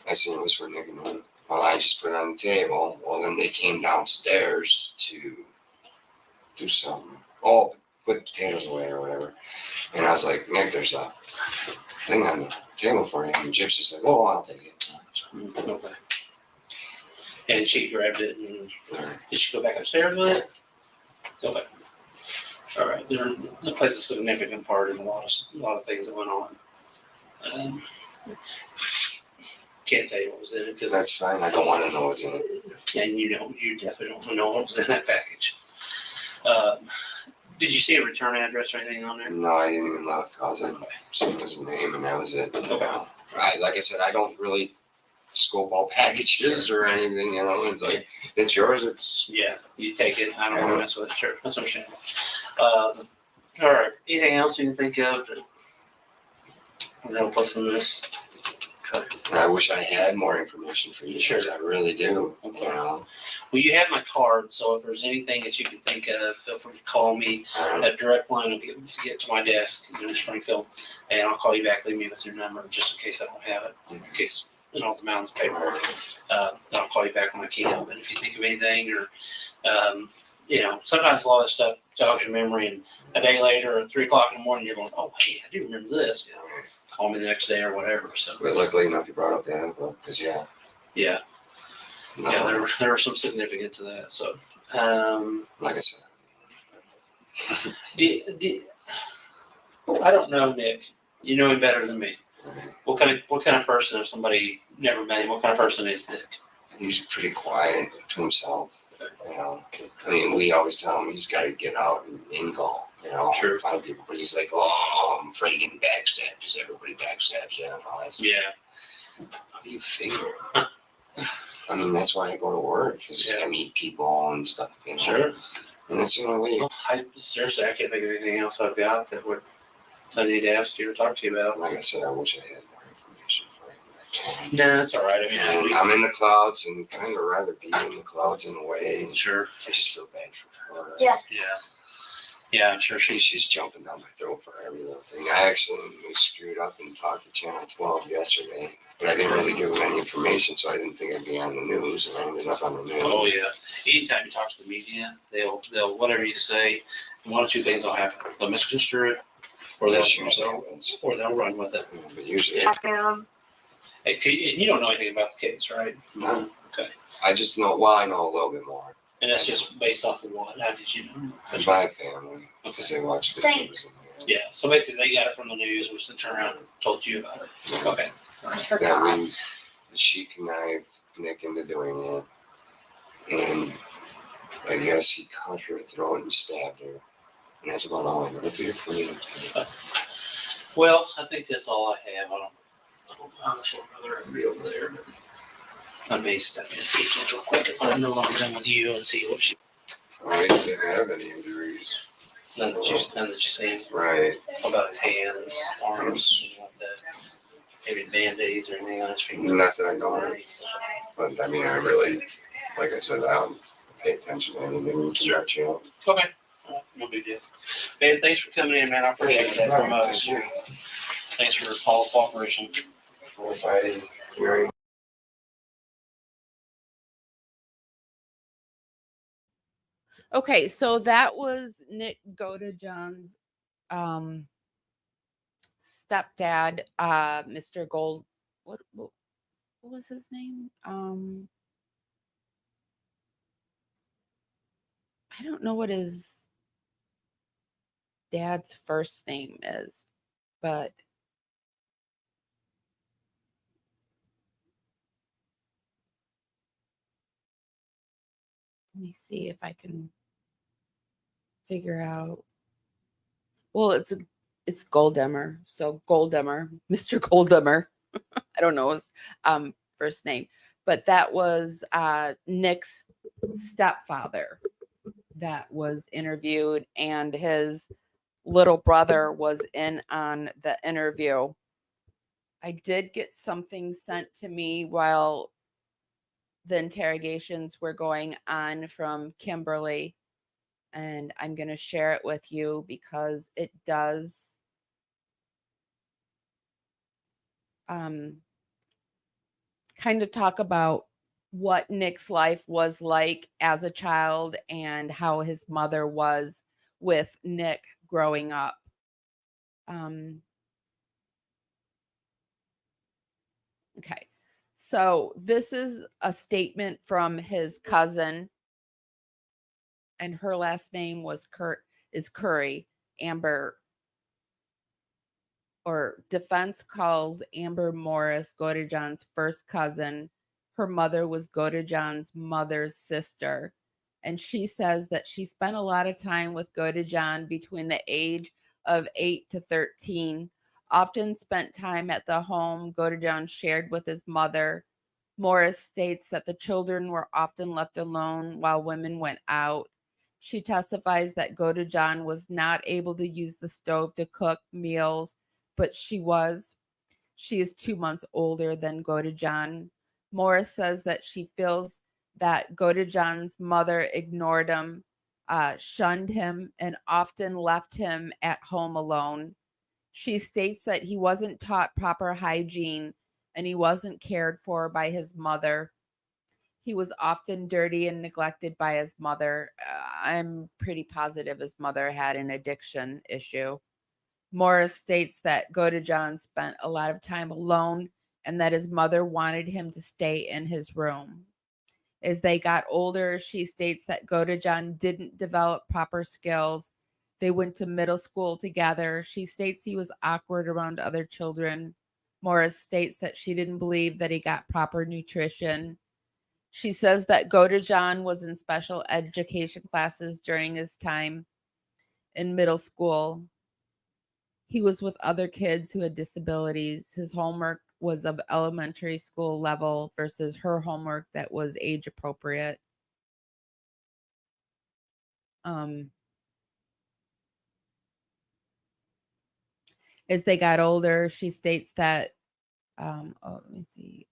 [SPEAKER 10] I seen it was for Nick and me. Well, I just put it on the table. Well, then they came downstairs to do something. Oh, put potatoes away or whatever. And I was like, Nick, there's a thing on the table for you. And Gypsy's like, oh, I'll take it.
[SPEAKER 9] Okay. And she grabbed it, and did she go back upstairs with it? Okay. All right. That plays a significant part in a lot of things that went on. Can't tell you what was in it because
[SPEAKER 10] That's fine. I don't want to know what's in it.
[SPEAKER 9] and you definitely don't know what was in that package. Did you see a return address or anything on there?
[SPEAKER 10] No, I didn't even look. I was like, it was a name, and that was it.
[SPEAKER 9] Okay.
[SPEAKER 10] Like I said, I don't really scope all packages or anything. It's like, it's yours. It's
[SPEAKER 9] Yeah, you take it. I don't want to mess with it. Sure, that's understandable. All right. Anything else you can think of that would help us in this? Okay.
[SPEAKER 10] I wish I had more information for you.
[SPEAKER 9] Sure.
[SPEAKER 10] I really do.
[SPEAKER 9] Okay. Well, you have my card, so if there's anything that you can think of, feel free to call me. That direct line will get to my desk in Springfield, and I'll call you back. Leave me with your number just in case I don't have it. In case the mountains paper. I'll call you back when I can. But if you think of anything, or sometimes a lot of stuff jogs your memory, and a day later or 3 o'clock in the morning, you're going, "Oh, hey, I do remember this." Call me the next day or whatever. So.
[SPEAKER 10] But luckily enough, you brought up that envelope because
[SPEAKER 9] Yeah.
[SPEAKER 10] no,
[SPEAKER 9] Yeah, there was some significance to that. So,
[SPEAKER 10] like I said,
[SPEAKER 9] I don't know Nick. You know him better than me. What kind of person, if somebody never met him, what kind of person is Nick?
[SPEAKER 10] He's pretty quiet to himself. You know, I mean, we always tell him he's got to get out and mingle. You know,
[SPEAKER 9] Sure.
[SPEAKER 10] Find people, but he's like, oh, I'm afraid of getting backstabbed because everybody backstabs you. And all that stuff.
[SPEAKER 9] Yeah.
[SPEAKER 10] How do you figure? I mean, that's why I go to work because I meet people and stuff. You know?
[SPEAKER 9] Sure.
[SPEAKER 10] And that's the only way.
[SPEAKER 9] Seriously, I can't think of anything else I've got that would I need to ask you or talk to you about.
[SPEAKER 10] Like I said, I wish I had more information for you.
[SPEAKER 9] No, that's all right. I mean,
[SPEAKER 10] And I'm in the clouds and kind of rather be in the clouds in a way.
[SPEAKER 9] Sure.
[SPEAKER 10] I just feel bad for her.
[SPEAKER 2] Yeah.
[SPEAKER 9] Yeah, I'm sure
[SPEAKER 10] she's jumping down my throat for every little thing. I accidentally screwed up and talked to Channel 12 yesterday, but I didn't really give them any information, so I didn't think I'd be on the news, and I ended up on the news.
[SPEAKER 9] Oh yeah. Anytime you talk to the media, they'll whatever you say, one or two things will happen. They'll misconstrue it, or they'll run with it.
[SPEAKER 10] But usually,
[SPEAKER 9] and you don't know anything about the case, right?
[SPEAKER 10] No.
[SPEAKER 9] Okay.
[SPEAKER 10] I just know. Well, I know a little bit more.
[SPEAKER 9] And that's just based off of what? How did you know?
[SPEAKER 10] My family, because they watch the news.
[SPEAKER 9] Yeah. So basically, they got it from the news, which then turned around and told you about it. Okay.
[SPEAKER 10] That means she connived Nick into doing it, and I guess he cut her throat and stabbed her, and that's about all I know.
[SPEAKER 9] Well, I think that's all I have. I don't know how much brother I'd be over there, but I may step in peek in real quick when I'm no longer done with you and see what she.
[SPEAKER 10] I didn't have any injuries.
[SPEAKER 9] None that you seen.
[SPEAKER 10] Right.
[SPEAKER 9] How about his hands, arms, anything like that? Maybe band-aids or anything on his fingers?
[SPEAKER 10] Not that I know of. But I mean, I really, like I said, I don't pay attention to anything too much, you know.
[SPEAKER 9] Okay. No big deal. Man, thanks for coming in, man. I appreciate that from us. Thanks for all cooperation.
[SPEAKER 10] If I hear
[SPEAKER 1] Okay, so that was Nick Godejohn's stepdad, Mr. Gold. What was his name? I don't know what his dad's first name is, but let me see if I can figure out. Well, it's Goldammer. So Goldammer, Mr. Goldammer. I don't know his first name, but that was Nick's stepfather that was interviewed, and his little brother was in on the interview. I did get something sent to me while the interrogations were going on from Kimberly, and I'm going to share it with you because it does kind of talk about what Nick's life was like as a child and how his mother was with Nick growing up. Okay. So this is a statement from his cousin, and her last name was Curry, Amber, or defense calls Amber Morris Godejohn's first cousin. Her mother was Godejohn's mother's sister. And she says that she spent a lot of time with Godejohn between the age of 8 to 13, often spent time at the home Godejohn shared with his mother. Morris states that the children were often left alone while women went out. She testifies that Godejohn was not able to use the stove to cook meals, but she was. She is 2 months older than Godejohn. Morris says that she feels that Godejohn's mother ignored him, shunned him, and often left him at home alone. She states that he wasn't taught proper hygiene and he wasn't cared for by his mother. He was often dirty and neglected by his mother. I'm pretty positive his mother had an addiction issue. Morris states that Godejohn spent a lot of time alone and that his mother wanted him to stay in his room. As they got older, she states that Godejohn didn't develop proper skills, They went to middle school together. She states he was awkward around other children. Morris states that she didn't believe that he got proper nutrition. She says that Godejohn was in special education classes during his time in middle school. He was with other kids who had disabilities. His homework was of elementary school level versus her homework that was age appropriate. As they got older, she states that, let me see.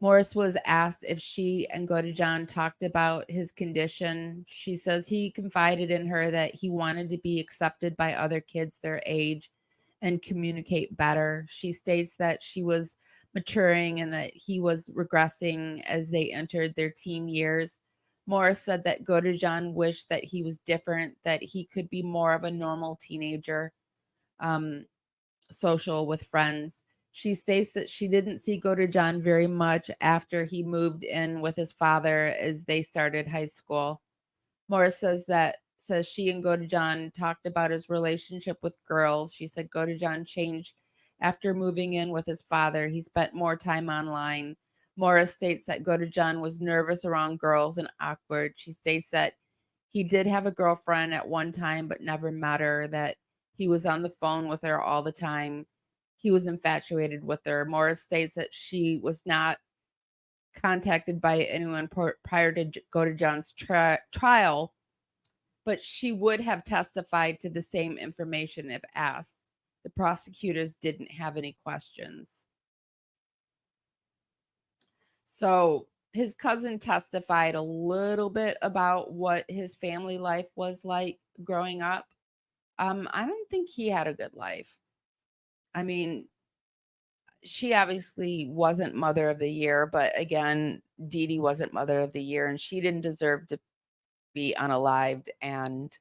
[SPEAKER 1] Morris was asked if she and Godejohn talked about his condition. She says he confided in her that he wanted to be accepted by other kids their age and communicate better. She states that she was maturing and that he was regressing as they entered their teen years. Morris said that Godejohn wished that he was different, that he could be more of a normal teenager, social with friends. She states that she didn't see Godejohn very much after he moved in with his father as they started high school. Morris says she and Godejohn talked about his relationship with girls. She said Godejohn changed after moving in with his father. He spent more time online. Morris states that Godejohn was nervous around girls and awkward. She states that he did have a girlfriend at one time but never met her, that he was on the phone with her all the time. He was infatuated with her. Morris states that she was not contacted by anyone prior to Godejohn's trial, but she would have testified to the same information if asked. The prosecutors didn't have any questions. So his cousin testified a little bit about what his family life was like growing up. I don't think he had a good life. I mean, she obviously wasn't Mother of the Year, but again, Dee Dee wasn't Mother of the Year, and she didn't deserve to be unalived. And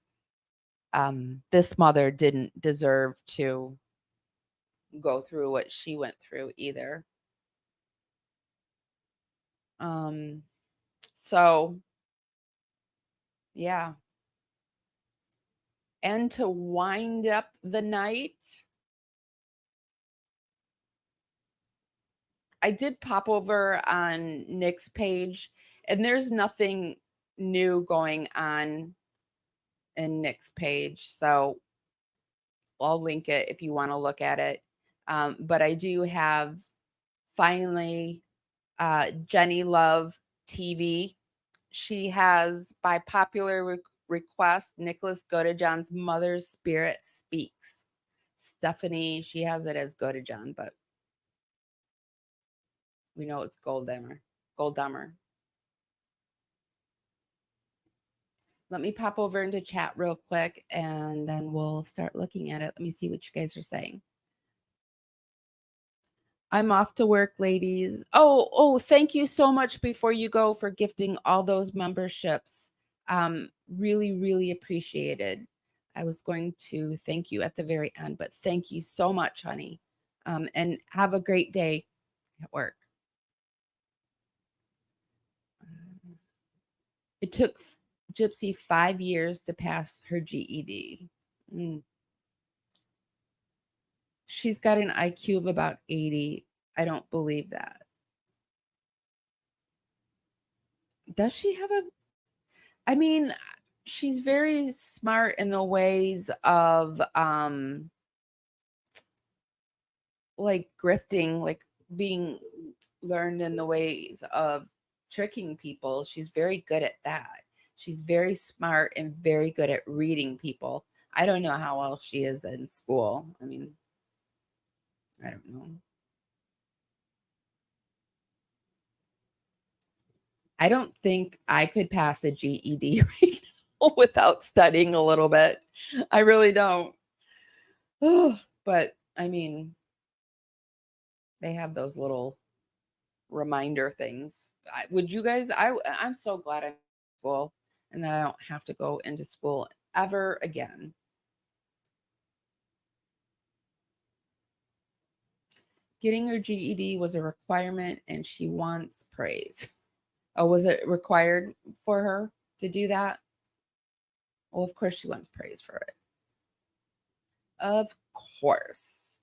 [SPEAKER 1] this mother didn't deserve to go through what she went through either. So, yeah. And to wind up the night, I did pop over on Nick's page, and there's nothing new going on in Nick's page. So I'll link it if you want to look at it. But I do have finally Jenny Love TV. She has, by popular request, Nicholas Godejohn's Mother's Spirit Speaks. Stephanie, she has it as Godejohn, but we know it's Goldammer. Let me pop over into chat real quick, and then we'll start looking at it. Let me see what you guys are saying. I'm off to work, ladies. Oh, thank you so much before you go for gifting all those memberships. Really, really appreciated. I was going to thank you at the very end, but thank you so much, honey. And have a great day at work. It took Gypsy 5 years to pass her GED. She's got an IQ of about 80. I don't believe that. Does she have a... I mean, she's very smart in the ways of like grifting, like being learned in the ways of tricking people. She's very good at that. She's very smart and very good at reading people. I don't know how well she is in school. I mean, I don't know. I don't think I could pass a GED right now without studying a little bit. I really don't. But I mean, they have those little reminder things. Would you guys? I'm so glad I'm in school and that I don't have to go into school ever again. Getting her GED was a requirement, and she wants praise. Oh, was it required for her to do that? Well, of course she wants praise for it. Of course.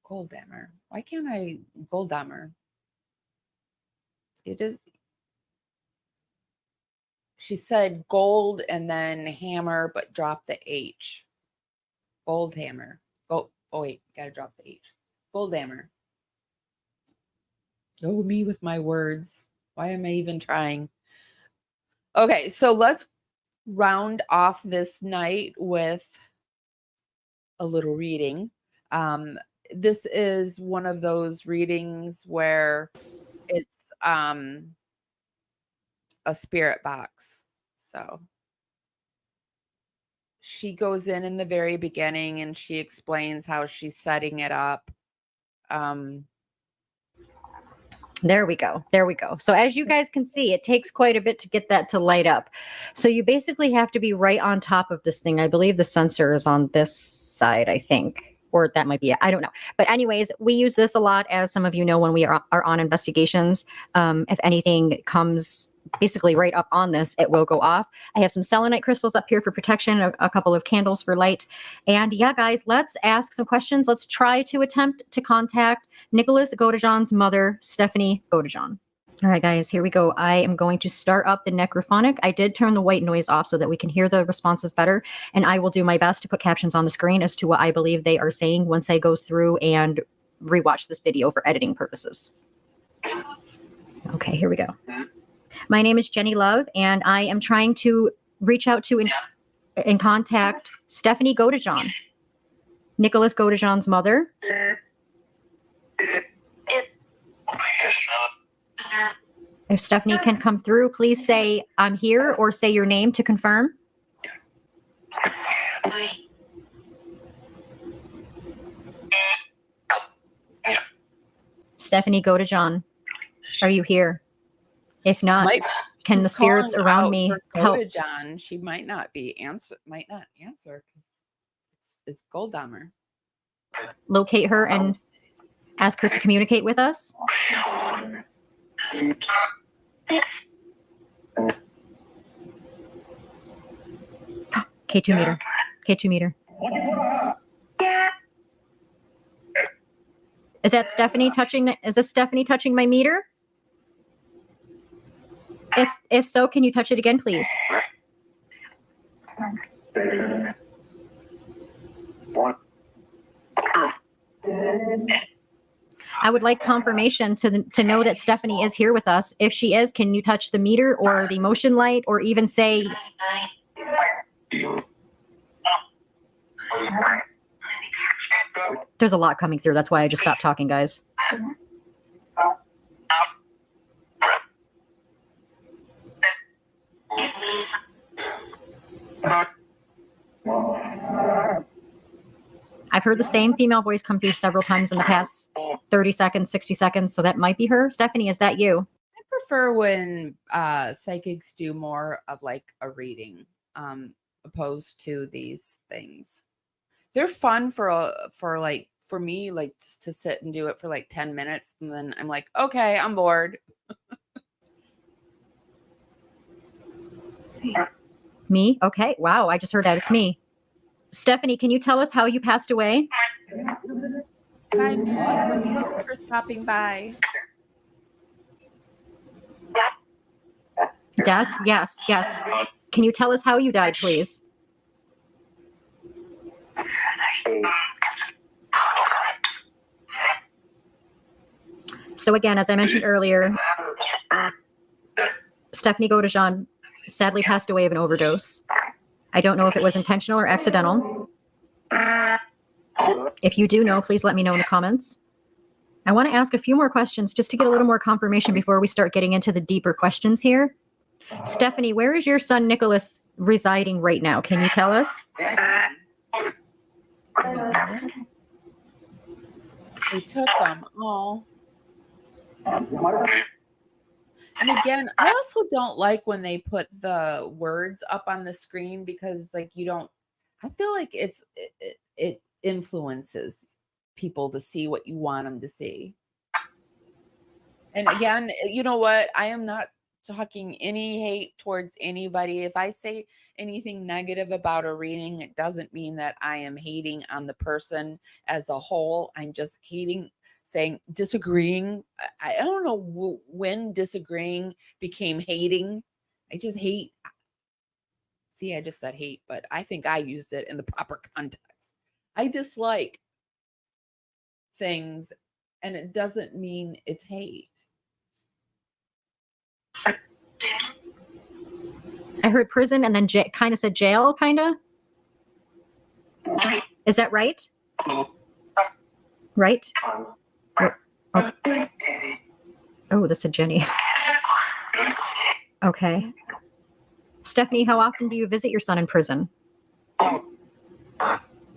[SPEAKER 1] Goldammer. Why can't I Goldammer? It is. She said gold and then hammer, but drop the H. Gold hammer. Oh wait, gotta drop the H. Goldammer. Oh, me with my words. Why am I even trying? Okay, so let's round off this night with a little reading. This is one of those readings where it's a spirit box. So she goes in the very beginning and she explains how she's setting it up.
[SPEAKER 11] There we go. There we go. So as you guys can see, it takes quite a bit to get that to light up. So you basically have to be right on top of this thing. I believe the sensor is on this side, I think. Or that might be it. I don't know. But anyways, we use this a lot, as some of you know, when we are on investigations. If anything comes basically right up on this, it will go off. I have some selenite crystals up here for protection, a couple of candles for light. And yeah, guys, let's ask some questions. Let's try to attempt to contact Nicholas Godejohn's mother, Stephanie Godejohn. All right, guys, here we go. I am going to start up the necrophonic. I did turn the white noise off so that we can hear the responses better. And I will do my best to put captions on the screen as to what I believe they are saying once I go through and rewatch this video for editing purposes. Okay, here we go. My name is Jenny Love, and I am trying to reach out to and contact Stephanie Godejohn, Nicholas Godejohn's mother. If Stephanie can come through, please say I'm here or say your name to confirm. Stephanie Godejohn, are you here? If not, can the spirits around me help?
[SPEAKER 1] Godejohn, she might not answer because it's Goldammer.
[SPEAKER 11] Locate her and ask her to communicate with us. K2 meter. K2 meter. Is that Stephanie touching? Is this Stephanie touching my meter? If so, can you touch it again, please? I would like confirmation to know that Stephanie is here with us. If she is, can you touch the meter or the motion light or even say... There's a lot coming through. That's why I just stopped talking, guys. I've heard the same female voice come through several times in the past 30 seconds, 60 seconds. So that might be her. Stephanie, is that you?
[SPEAKER 1] I prefer when psychics do more of like a reading opposed to these things. They're fun for me, like to sit and do it for like 10 minutes. And then I'm like, okay, I'm bored.
[SPEAKER 11] Me? Okay. Wow. I just heard that. It's me. Stephanie, can you tell us how you passed away?
[SPEAKER 1] Bye, Mary. Thanks for stopping by.
[SPEAKER 11] Death? Yes. Yes. Can you tell us how you died, please? So again, as I mentioned earlier, Stephanie Godejohn sadly passed away of an overdose. I don't know if it was intentional or accidental. If you do know, please let me know in the comments. I want to ask a few more questions just to get a little more confirmation before we start getting into the deeper questions here. Stephanie, where is your son Nicholas residing right now? Can you tell us?
[SPEAKER 1] They took them. Oh. And again, I also don't like when they put the words up on the screen because like I feel like it influences people to see what you want them to see. And again, you know what? I am not talking any hate towards anybody. If I say anything negative about a reading, it doesn't mean that I am hating on the person as a whole. I'm just disagreeing. I don't know when disagreeing became hating. I just hate. See, I just said hate, but I think I used it in the proper context. I dislike things, and it doesn't mean it's hate.
[SPEAKER 11] I heard prison and then kind of said jail, kind of. Is that right? Right? Oh, that's a Jenny. Okay. Stephanie, how often do you visit your son in prison?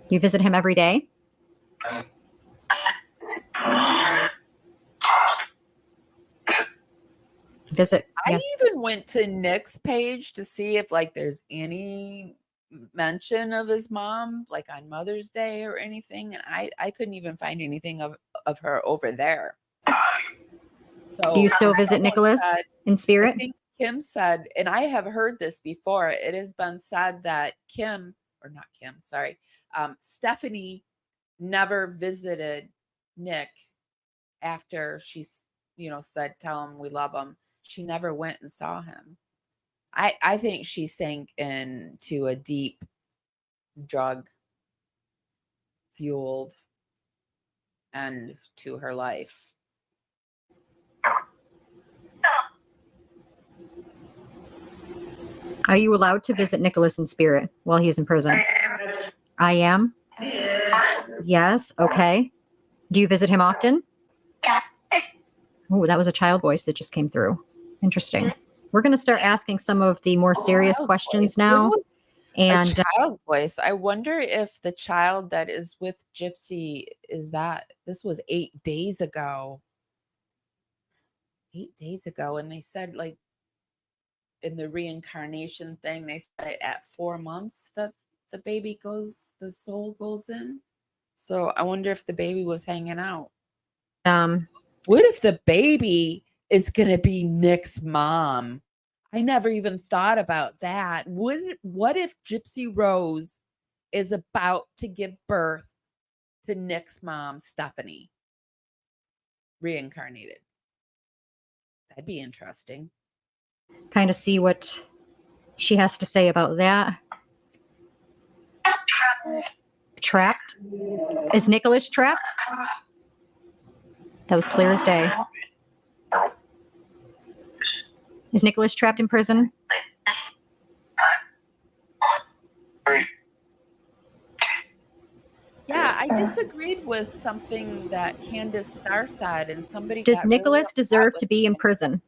[SPEAKER 11] You visit him every day? Visit.
[SPEAKER 1] I even went to Nick's page to see if like there's any mention of his mom, like on Mother's Day or anything, and I couldn't even find anything of her over there. So
[SPEAKER 11] do you still visit Nicholas in spirit?
[SPEAKER 1] I think Kim said, and I have heard this before, it has been said that Stephanie never visited Nick after she's, said, tell him we love him. She never went and saw him. I think she sank into a deep drug fueled end to her life.
[SPEAKER 11] Are you allowed to visit Nicholas in spirit while he's in prison? I am. Yes. Okay. Do you visit him often? Oh, that was a child voice that just came through. Interesting. We're going to start asking some of the more serious questions now. And
[SPEAKER 1] a child voice. I wonder if the child that is with Gypsy this was 8 days ago. 8 days ago. And they said, like, in the reincarnation thing, they said at 4 months that the soul goes in. So I wonder if the baby was hanging out. What if the baby is going to be Nick's mom? I never even thought about that. What if Gypsy Rose is about to give birth to Nick's mom, Stephanie, reincarnated? That'd be interesting.
[SPEAKER 11] kind of see what she has to say about that. Trapped? Is Nicholas trapped? That was clear as day. Is Nicholas trapped in prison?
[SPEAKER 1] Yeah, I disagreed with something that Candace Starr said, and somebody
[SPEAKER 11] Does
[SPEAKER 1] got really
[SPEAKER 11] Nicholas
[SPEAKER 1] upset
[SPEAKER 11] deserve
[SPEAKER 1] with
[SPEAKER 11] to be
[SPEAKER 1] me.
[SPEAKER 11] in prison?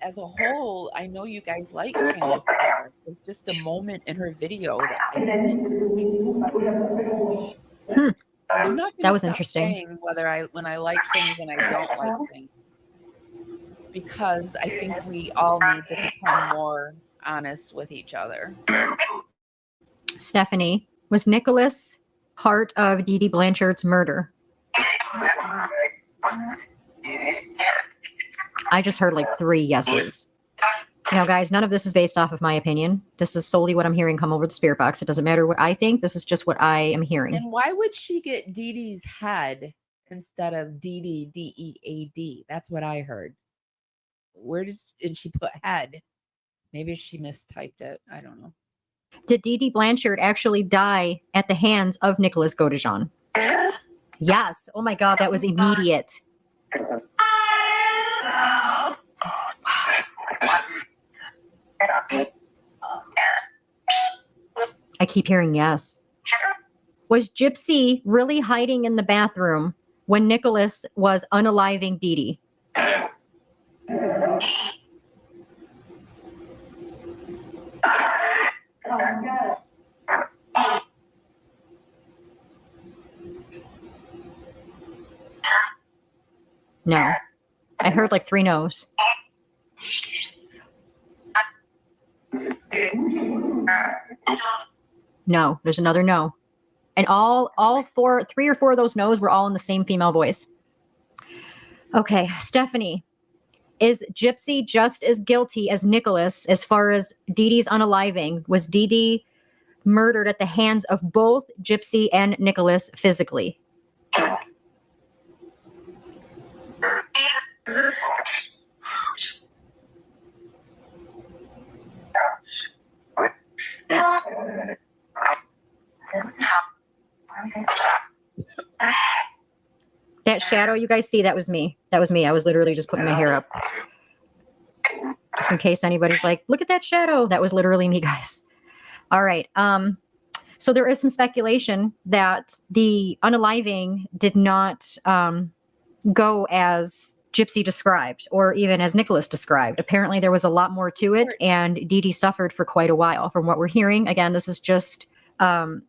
[SPEAKER 1] As a whole, I know you guys like Candace Starr. There's just a moment in her video that I I'm not
[SPEAKER 11] That
[SPEAKER 1] going to
[SPEAKER 11] was
[SPEAKER 1] stop
[SPEAKER 11] interesting.
[SPEAKER 1] saying when I like things and I don't like things, because I think we all need to become more honest with each other.
[SPEAKER 11] Stephanie, was Nicholas part of Dee Dee Blanchard's murder? I just heard like 3 yeses. Now, guys, none of this is based off of my opinion. This is solely what I'm hearing come over the spirit box. It doesn't matter what I think. This is just what I am hearing.
[SPEAKER 1] And why would she get Dee Dee's head instead of Dee Dee, Dead? That's what I heard. And she put head? Maybe she mistyped it. I don't know.
[SPEAKER 11] Did Dee Dee Blanchard actually die at the hands of Nicholas Godejohn? Yes. Oh my God, that was immediate. I keep hearing yes. Was Gypsy really hiding in the bathroom when Nicholas was unaliving Dee Dee? No. I heard like 3 no's. No, there's another no. And all 3 or 4 of those no's were all in the same female voice. Okay, Stephanie, Is Gypsy just as guilty as Nicholas as far as Dee Dee's unaliving? Was Dee Dee murdered at the hands of both Gypsy and Nicholas physically? That shadow you guys see, that was me. That was me. I was literally just putting my hair up. Just in case anybody's like, look at that shadow. That was literally me, guys. All right. So there is some speculation that the unaliving did not go as Gypsy described, or even as Nicholas described. Apparently there was a lot more to it, and Dee Dee suffered for quite a while. From what we're hearing, again, this is just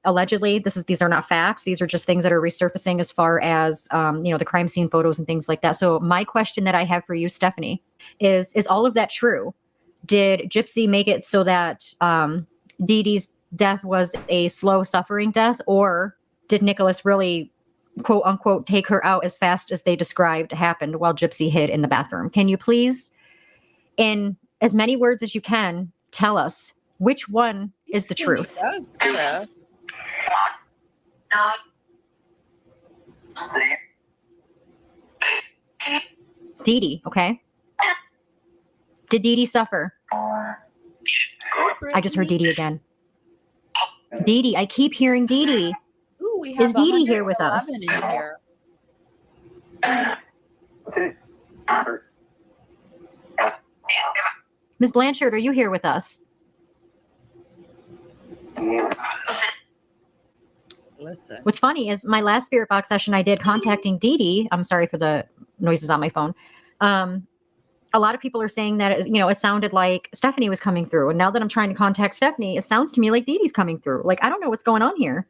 [SPEAKER 11] allegedly. These are not facts. These are just things that are resurfacing as far as the crime scene photos and things like that. So my question that I have for you, Stephanie, is all of that true? Did Gypsy make it so that Dee Dee's death was a slow suffering death, or did Nicholas really, quote unquote, take her out as fast as they described happened while Gypsy hid in the bathroom? Can you please, in as many words as you can, tell us which one is the truth?
[SPEAKER 1] Does, Chris.
[SPEAKER 11] Dee Dee, okay? Did Dee Dee suffer? I just heard Dee Dee again. Dee Dee, I keep hearing Dee Dee.
[SPEAKER 1] Ooh, we have
[SPEAKER 11] Is Dee Dee here with us?
[SPEAKER 1] 111 in here.
[SPEAKER 11] Ms. Blanchard, are you here with us?
[SPEAKER 1] Listen.
[SPEAKER 11] What's funny is my last spirit box session I did contacting Dee Dee. I'm sorry for the noises on my phone. A lot of people are saying that, it sounded like Stephanie was coming through. And now that I'm trying to contact Stephanie, it sounds to me like Dee Dee's coming through. Like, I don't know what's going on here.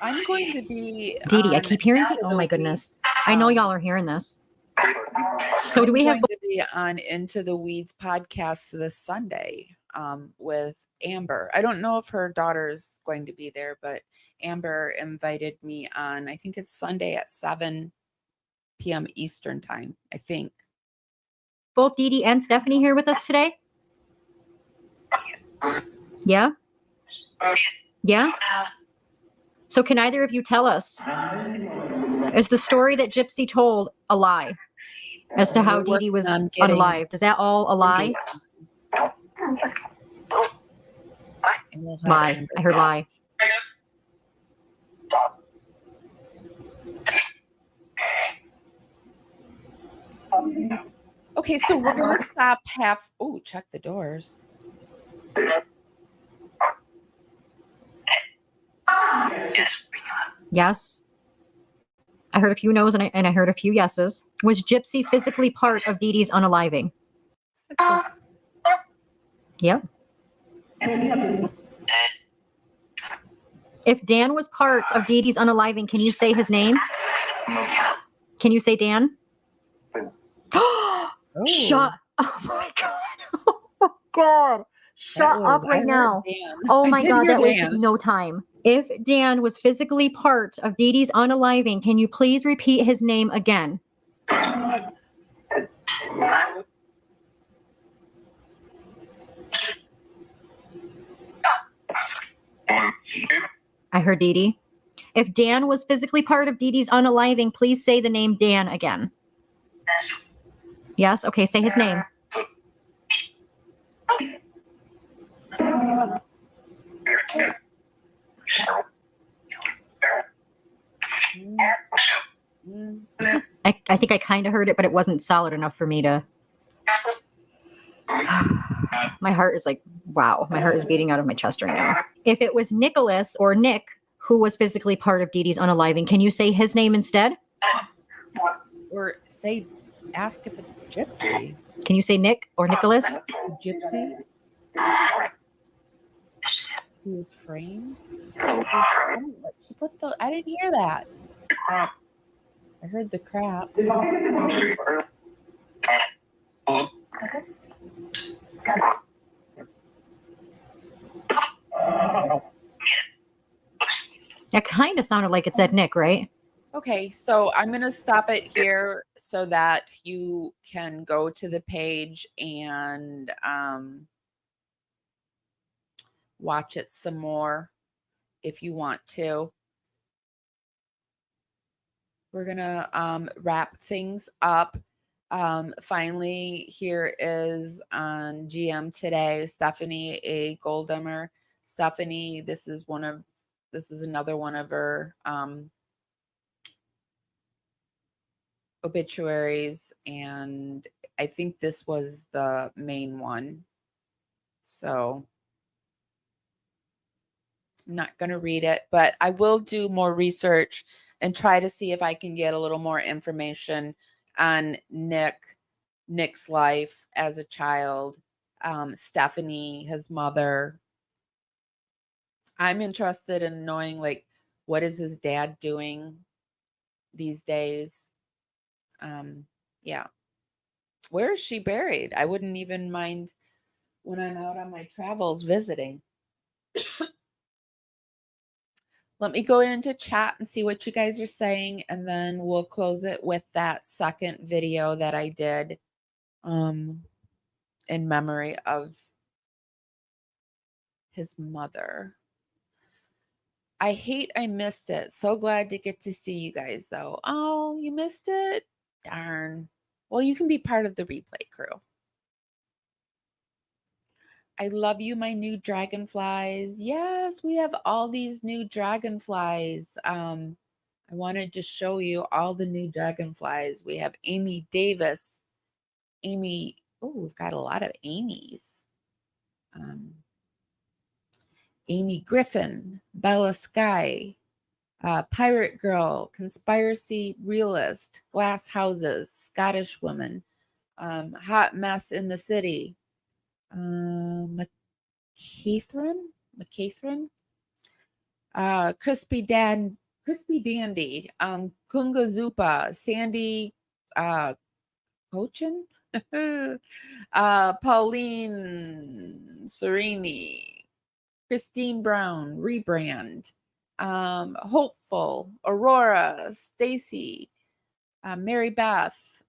[SPEAKER 1] I'm going to be
[SPEAKER 11] Dee Dee, I keep hearing. Oh my goodness. I know y'all are hearing this. So do we have
[SPEAKER 1] going to be on Into the Weeds podcast this Sunday with Amber. I don't know if her daughter's going to be there, but Amber invited me on, I think it's Sunday at 7 p.m. Eastern time, I think.
[SPEAKER 11] both Dee Dee and Stephanie here with us today? Yeah? Yeah? So can either of you tell us, is the story that Gypsy told a lie as to how Dee Dee was unalived? Is that all a lie? Lie. I heard lie.
[SPEAKER 1] Okay, so we're going to stop half. Oh, check the doors.
[SPEAKER 11] Yes. I heard a few no's and I heard a few yeses. Was Gypsy physically part of Dee Dee's unaliving? Yep. If Dan was part of Dee Dee's unaliving, can you say his name? Can you say Dan?
[SPEAKER 1] Oh.
[SPEAKER 11] Shut. Oh my God. Oh God. Shut up right now. Oh my God, that wasted no time. If Dan was physically part of Dee Dee's unaliving, can you please repeat his name again?
[SPEAKER 12] I
[SPEAKER 11] heard Dee Dee. If Dan was physically part of Dee Dee's unaliving, please say the name Dan again. Yes? Okay, say his name. I think I kind of heard it, but it wasn't solid enough for me to... My heart is like, wow. My heart is beating out of my chest right now. If it was Nicholas or Nick who was physically part of Dee Dee's unaliving, can you say his name instead?
[SPEAKER 1] Or ask if it's Gypsy.
[SPEAKER 11] Can you say Nick or Nicholas?
[SPEAKER 1] Gypsy? Who was framed? She put the... I didn't hear that. I heard the crap. That kind of sounded like it said Nick, right? Okay, so I'm going to stop it here so that you can go to the page and watch it some more if you want to. We're going to wrap things up. Finally, here is on GM today, Stephanie Goldammer. Stephanie, this is another one of her obituaries, and I think this was the main one. So I'm not going to read it, but I will do more research and try to see if I can get a little more information on Nick's life as a child, Stephanie, his mother. I'm interested in knowing, like, what is his dad doing these days? Yeah. Where is she buried? I wouldn't even mind when I'm out on my travels visiting. Let me go into chat and see what you guys are saying, and then we'll close it with that second video that I did in memory of his mother. I hate I missed it. So glad to get to see you guys, though. Oh, you missed it? Darn. Well, you can be part of the replay crew. I love you, my new dragonflies. Yes, we have all these new dragonflies. I wanted to show you all the new dragonflies. We have Amy Davis. Amy, oh, we've got a lot of Amy's. Amy Griffin, Bella Sky, Pirate Girl, Conspiracy Realist, Glass Houses, Scottish Woman, Hot Mess in the City, McCathron, Crispy Dandy, Kunga Zupa, Sandy Cochin, Pauline Serini, Christine Brown, Rebrand, Hopeful, Aurora, Stacy, Mary Beth,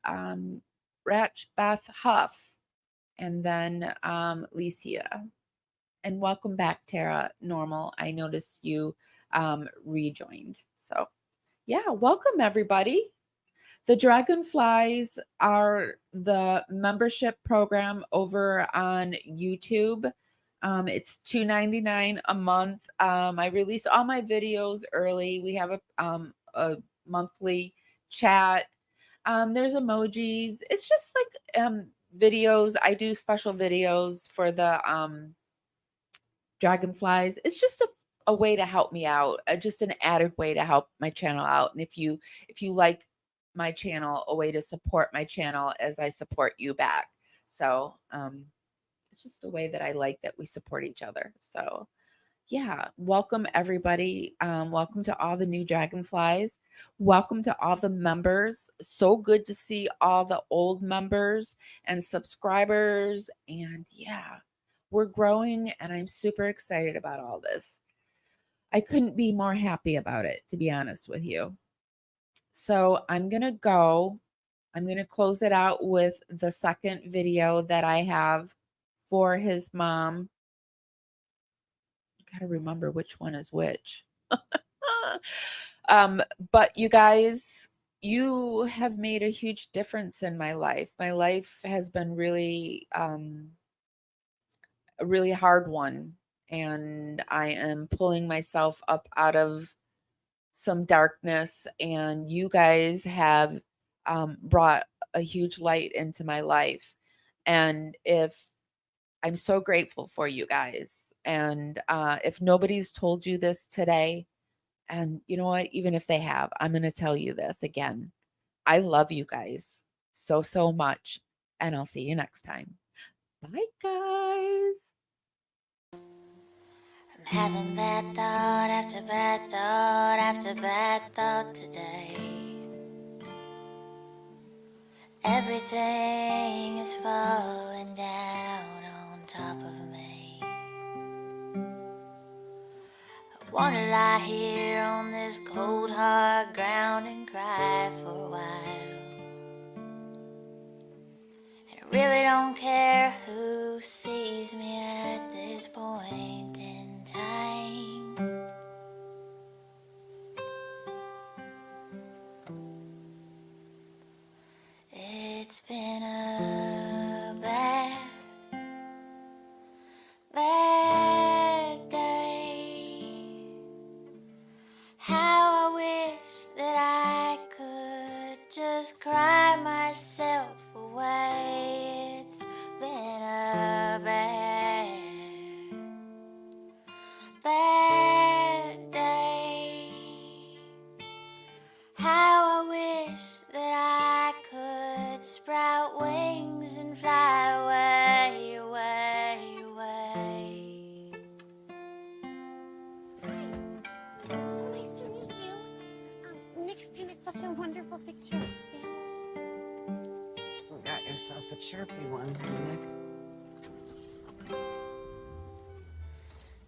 [SPEAKER 1] Ratch Beth Huff, and then Licia. And welcome back, Tara Normal. I noticed you rejoined. So yeah, welcome everybody. The Dragonflies are the membership program over on YouTube. It's $2.99 a month. I release all my videos early. We have a monthly chat. There's emojis. It's just like videos. I do special videos for the Dragonflies. It's just a way to help me out, just an added way to help my channel out. And if you like my channel, a way to support my channel as I support you back. So it's just a way that I like that we support each other. So yeah, welcome everybody. Welcome to all the new Dragonflies. Welcome to all the members. So good to see all the old members and subscribers. And yeah, we're growing and I'm super excited about all this. I couldn't be more happy about it, to be honest with you. So I'm going to close it out with the second video that I have for his mom. Got to remember which one is which. But you guys, you have made a huge difference in my life. My life has been really, a really hard one. And I am pulling myself up out of some darkness. And you guys have brought a huge light into my life. And I'm so grateful for you guys. And if nobody's told you this today, and you know what, even if they have, I'm going to tell you this again. I love you guys so, so much. And I'll see you next time. Bye, guys.
[SPEAKER 2] I'm having bad thought after bad thought after bad thought today. Everything is falling down on top of me. I wanna lie here on this cold hard ground and cry for a while. And I really don't care who sees me at this point in time. It's been a bad day. How I wish that I could just cry myself away. It's been a bad day. How I wish that I could sprout wings and fly away, away, away.
[SPEAKER 3] So nice to meet you. Nick painted such a wonderful picture of Stan.
[SPEAKER 12] You got yourself a chirpy one, Nick.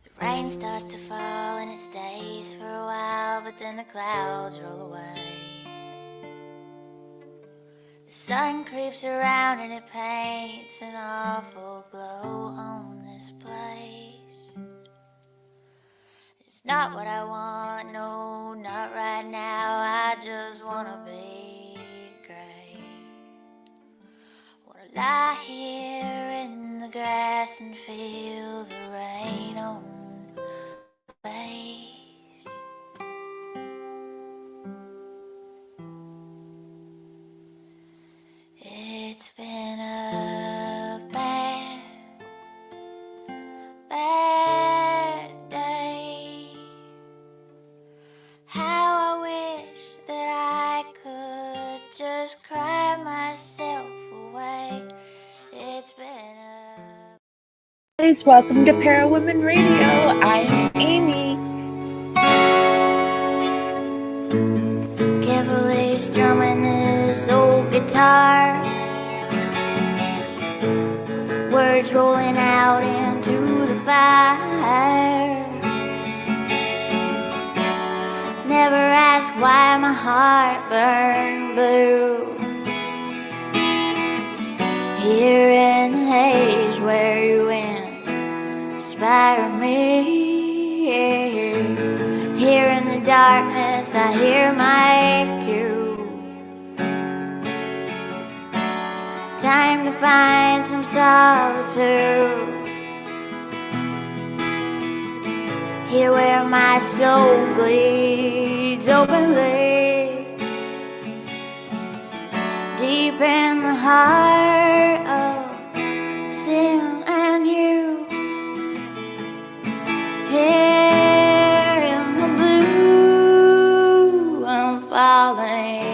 [SPEAKER 2] The rain starts to fall and it stays for a while, but then the clouds roll away. The sun creeps around and it paints an awful glow on this place. It's not what I want, no, not right now. I just wanna be great. Wanna lie here in the grass and feel the rain on my face. It's been a bad day. How I wish that I could just cry myself away. It's been a...
[SPEAKER 1] Guys, welcome to Parawomenradio. I'm Amy.
[SPEAKER 2] Carefully strumming this old guitar, words rolling out into the fire. Never ask why my heart burned blue. Here in the haze where you inspire me. Here in the darkness I hear my cue. Time to find some solitude. Here where my soul bleeds openly, deep in the heart of sin and you. Here in the blue I'm falling.